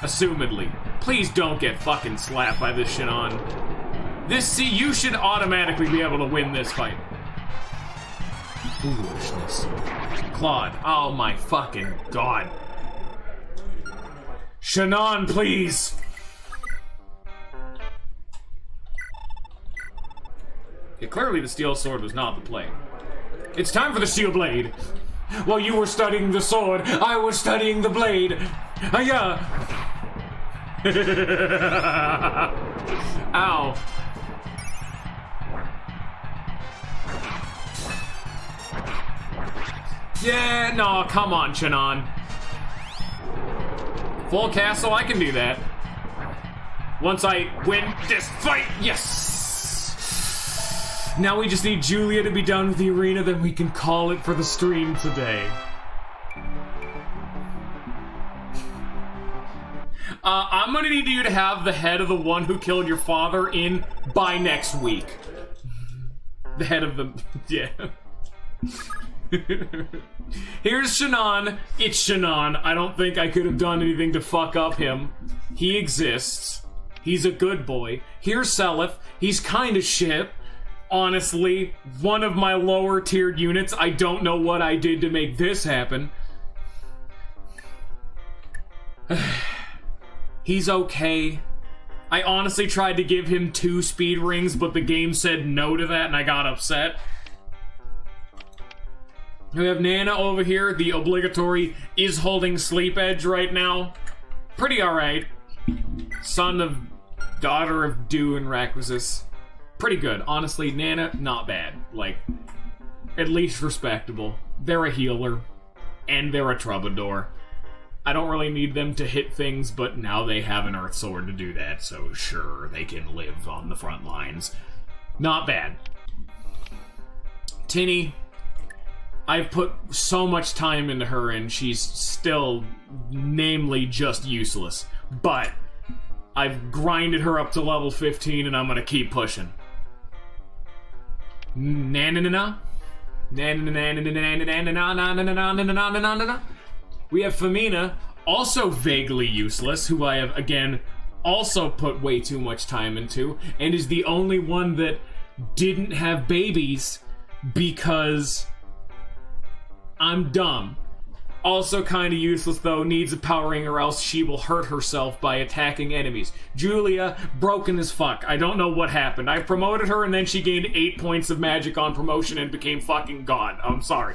[SPEAKER 1] Assumedly. Please don't get fucking slapped by this Shannon. See, you should automatically be able to win this fight. Foolishness. Claude. Oh my fucking god. Shannon, please. Yeah, clearly the steel sword was not the play. It's time for the steel blade. While you were studying the sword, I was studying the blade. Ow. Yeah, no, come on, Shannon. Full castle, I can do that. Once I win this fight, yes! Now we just need Julia to be done with the arena, then we can call it for the stream today. I'm gonna need you to have the head of the one who killed your father in by next week. The head of the... yeah. Here's Shannon. It's Shannon. I don't think I could have done anything to fuck up him. He exists. He's a good boy. Here's Seliph. He's kind of shit. Honestly, one of my lower tiered units. I don't know what I did to make this happen. He's okay. I honestly tried to give him 2 speed rings, but the game said no to that and I got upset. We have Nana over here. The obligatory is holding Sleep Edge right now. Pretty alright. Son of daughter of Dew and Requisites. Pretty good. Honestly, Nana, not bad. Like, at least respectable. They're a healer. And they're a troubadour. I don't really need them to hit things, but now they have an Earth Sword to do that, so sure, they can live on the front lines. Not bad. Tinny, I've put so much time into her and she's still, namely, just useless. But I've grinded her up to level 15 and I'm gonna keep pushing. Na-na-na-na. Na-na-na-na-na-na-na-na-na-na-na-na-na-na-na-na. We have Femina, also vaguely useless, who I have, again, also put way too much time into, and is the only one that didn't have babies because I'm dumb. Also kind of useless, though, needs a powering or else she will hurt herself by attacking enemies. Julia, broken as fuck. I don't know what happened. I promoted her and then she gained 8 points of magic on promotion and became fucking god. I'm sorry.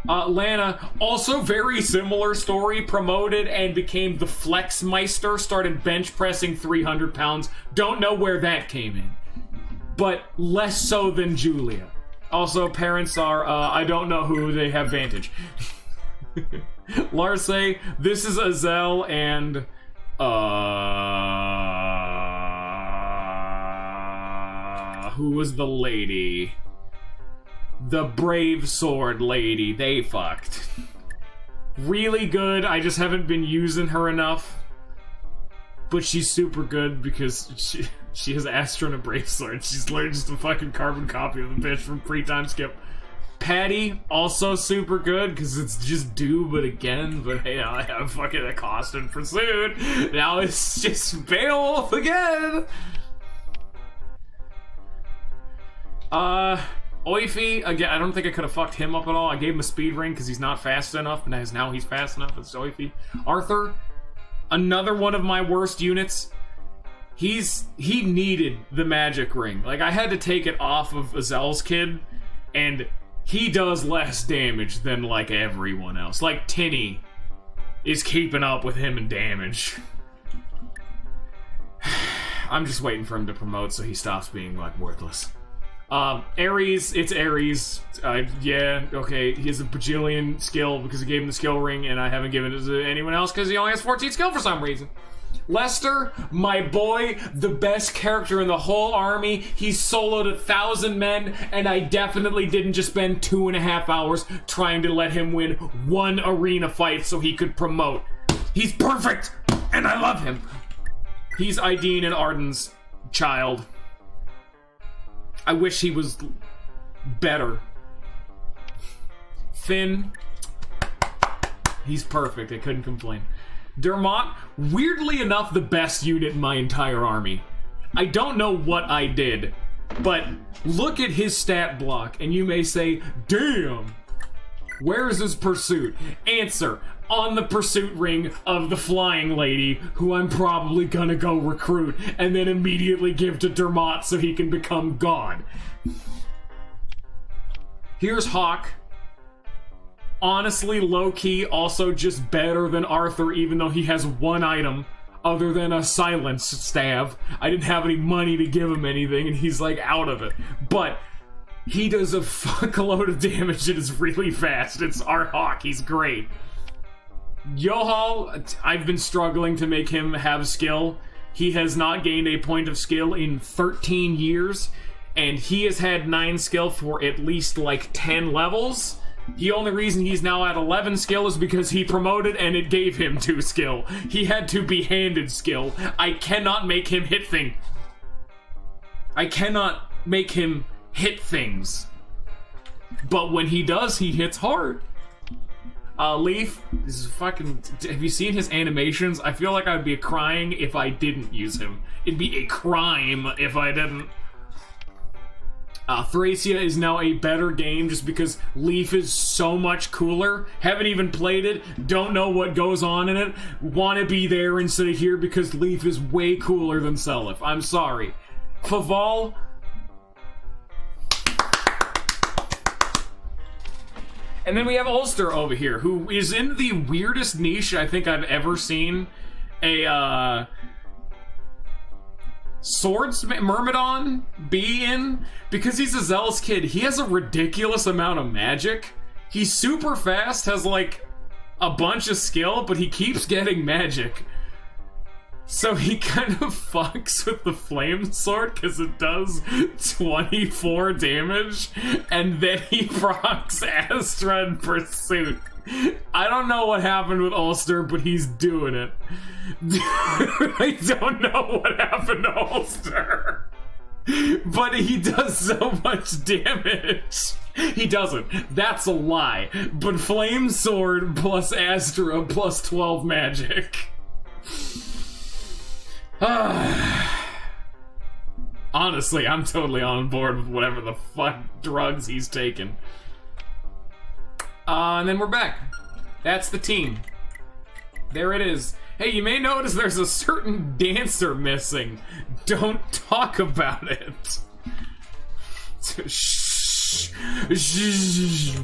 [SPEAKER 1] Lana, also very similar story, promoted and became the Flexmeister, started bench pressing 300 pounds. Don't know where that came in. But less so than Julia. Also, parents are, I don't know who, they have Vantage. Larse, this is Azel and, who was the lady? The Brave Sword lady. They fucked. Really good. I just haven't been using her enough. But she's super good because she has Astra and a Brave Sword. She's learned just a fucking carbon copy of the bitch from pre-time skip. Patty, also super good because it's just Dew, but again, but hey, I have fucking Accost and Pursuit. Now it's just Beowulf again. Oifi, again, I don't think I could have fucked him up at all. I gave him a speed ring because he's not fast enough, and as now he's fast enough. It's Oifi. Arthur, another one of my worst units. He needed the magic ring. Like, I had to take it off of Azel's kid, and he does less damage than, like, everyone else. Like, Tinny is keeping up with him in damage. I'm just waiting for him to promote so he stops being, like, worthless. Ares, it's Ares. Yeah, okay, he has a bajillion skill because I gave him the skill ring, and I haven't given it to anyone else because he only has 14 skill for some reason. Lester, my boy, the best character in the whole army. He soloed 1,000 men, and I definitely didn't just spend 2.5 hours trying to let him win one arena fight so he could promote. He's perfect, and I love him. He's Ideen and Arden's child. I wish he was better. Finn, he's perfect. I couldn't complain. Dermot, weirdly enough, the best unit in my entire army. I don't know what I did, but look at his stat block, and you may say, damn, where is his pursuit? Answer, on the pursuit ring of the flying lady, who I'm probably gonna go recruit, and then immediately give to Dermot so he can become God. Here's Hawk. Honestly, low-key, also just better than Arthur, even though he has one item other than a silence staff. I didn't have any money to give him anything, and he's, like, out of it. But he does a fuckload of damage and is really fast. It's our Hawk. He's great. Yohal, I've been struggling to make him have skill. He has not gained a point of skill in 13 years, and he has had 9 skill for at least, like, 10 levels. The only reason he's now at 11 skill is because he promoted and it gave him 2 skill. He had to be handed skill. I cannot make him hit things. I cannot make him hit things. But when he does, he hits hard. Leaf, this is fucking... Have you seen his animations? I feel like I'd be crying if I didn't use him. It'd be a crime if I didn't. Thracia is now a better game just because Leaf is so much cooler. Haven't even played it, don't know what goes on in it. Want to be there instead of here because Leaf is way cooler than Seliph. I'm sorry. Faval. And then we have Ulster over here, who is in the weirdest niche I think I've ever seen a, Swords Myrmidon be in, because he's a zealous kid. He has a ridiculous amount of magic. He's super fast, has like a bunch of skill, but he keeps getting magic. So he kind of fucks with the flame sword because it does 24 damage, and then he procs Astra in pursuit. I don't know what happened with Ulster, but he's doing it. I don't know what happened to Ulster. But he does so much damage. He doesn't. That's a lie. But Flame Sword plus Astra plus 12 magic. Honestly, I'm totally on board with whatever the fuck drugs he's taking. And then we're back. That's the team. There it is. Hey, you may notice there's a certain dancer missing. Don't talk about it. Shh. Shh.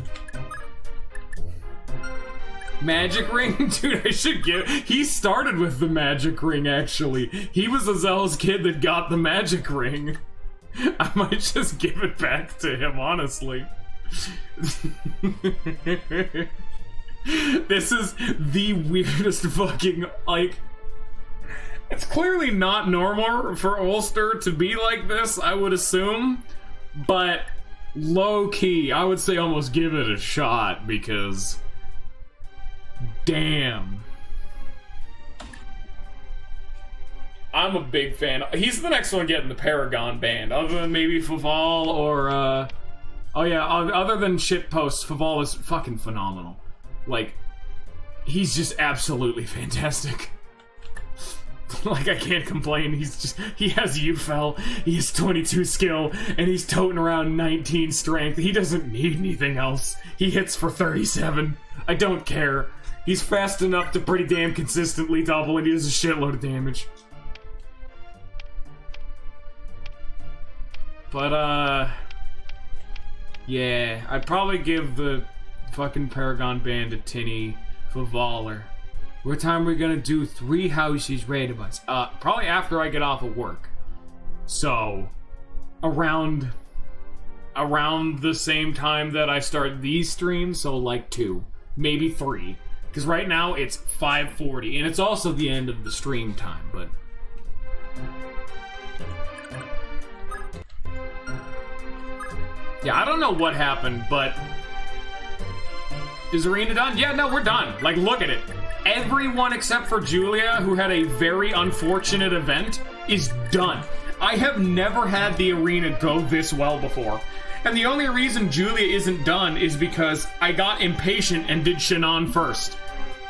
[SPEAKER 1] Magic ring? Dude, I should give... He started with the magic ring, actually. He was a zealous kid that got the magic ring. I might just give it back to him, honestly. This is the weirdest fucking, like... It's clearly not normal for Ulster to be like this, I would assume. But low-key, I would say almost give it a shot, because... Damn. I'm a big fan. He's the next one getting the Paragon band, other than maybe Faval or, oh yeah, other than shitposts, Faval is fucking phenomenal. Like, he's just absolutely fantastic. Like, I can't complain. He has UFL, he has 22 skill, and he's toting around 19 strength. He doesn't need anything else. He hits for 37. I don't care. He's fast enough to pretty damn consistently double, and he does a shitload of damage. But, Yeah, I'd probably give the fucking Paragon Band to Tinny for Valler. What time are we gonna do 3 houses raid of us? Probably after I get off of work. So, around the same time that I start these streams, so like 2, maybe 3. Because right now it's 5:40, and it's also the end of the stream time, but... Yeah, I don't know what happened, but... Is Arena done? Yeah, no, we're done. Like, look at it. Everyone except for Julia, who had a very unfortunate event, is done. I have never had the arena go this well before. And the only reason Julia isn't done is because I got impatient and did Shannon first.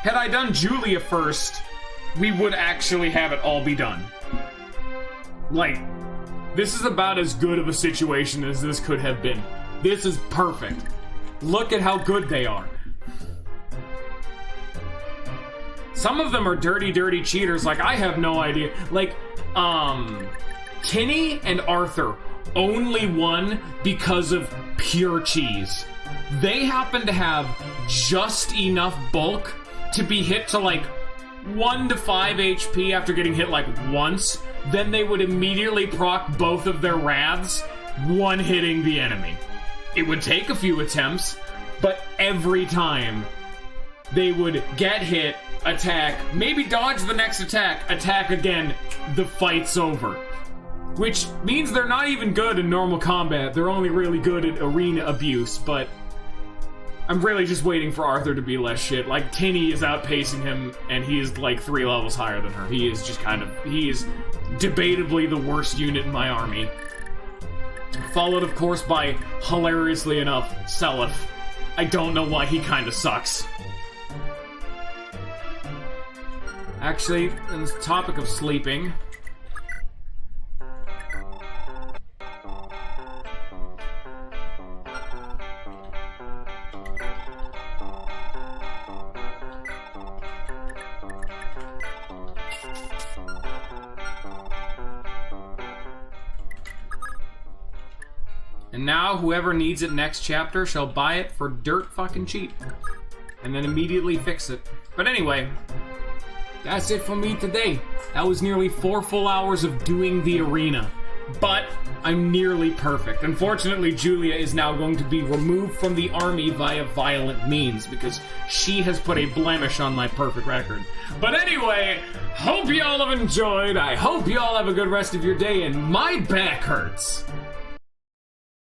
[SPEAKER 1] Had I done Julia first, we would actually have it all be done. Like, this is about as good of a situation as this could have been. This is perfect. Look at how good they are. Some of them are dirty, dirty cheaters. Like, I have no idea. Like, Tinny and Arthur only won because of pure cheese. They happen to have just enough bulk to be hit to like 1 to 5 HP after getting hit like once. Then they would immediately proc both of their wraths, one hitting the enemy. It would take a few attempts, but every time they would get hit, attack, maybe dodge the next attack, attack again, the fight's over. Which means they're not even good in normal combat, they're only really good at arena abuse, but I'm really just waiting for Arthur to be less shit. Like, Tinny is outpacing him, and he is like 3 levels higher than her. He is just he is debatably the worst unit in my army. Followed, of course, by, hilariously enough, Seliph. I don't know why he kinda sucks. Actually, on this topic of sleeping... And now, whoever needs it next chapter shall buy it for dirt fucking cheap. And then immediately fix it. But anyway, that's it for me today. That was nearly 4 full hours of doing the arena. But I'm nearly perfect. Unfortunately, Julia is now going to be removed from the army via violent means because she has put a blemish on my perfect record. But anyway, hope you all have enjoyed. I hope you all have a good rest of your day, and my back hurts.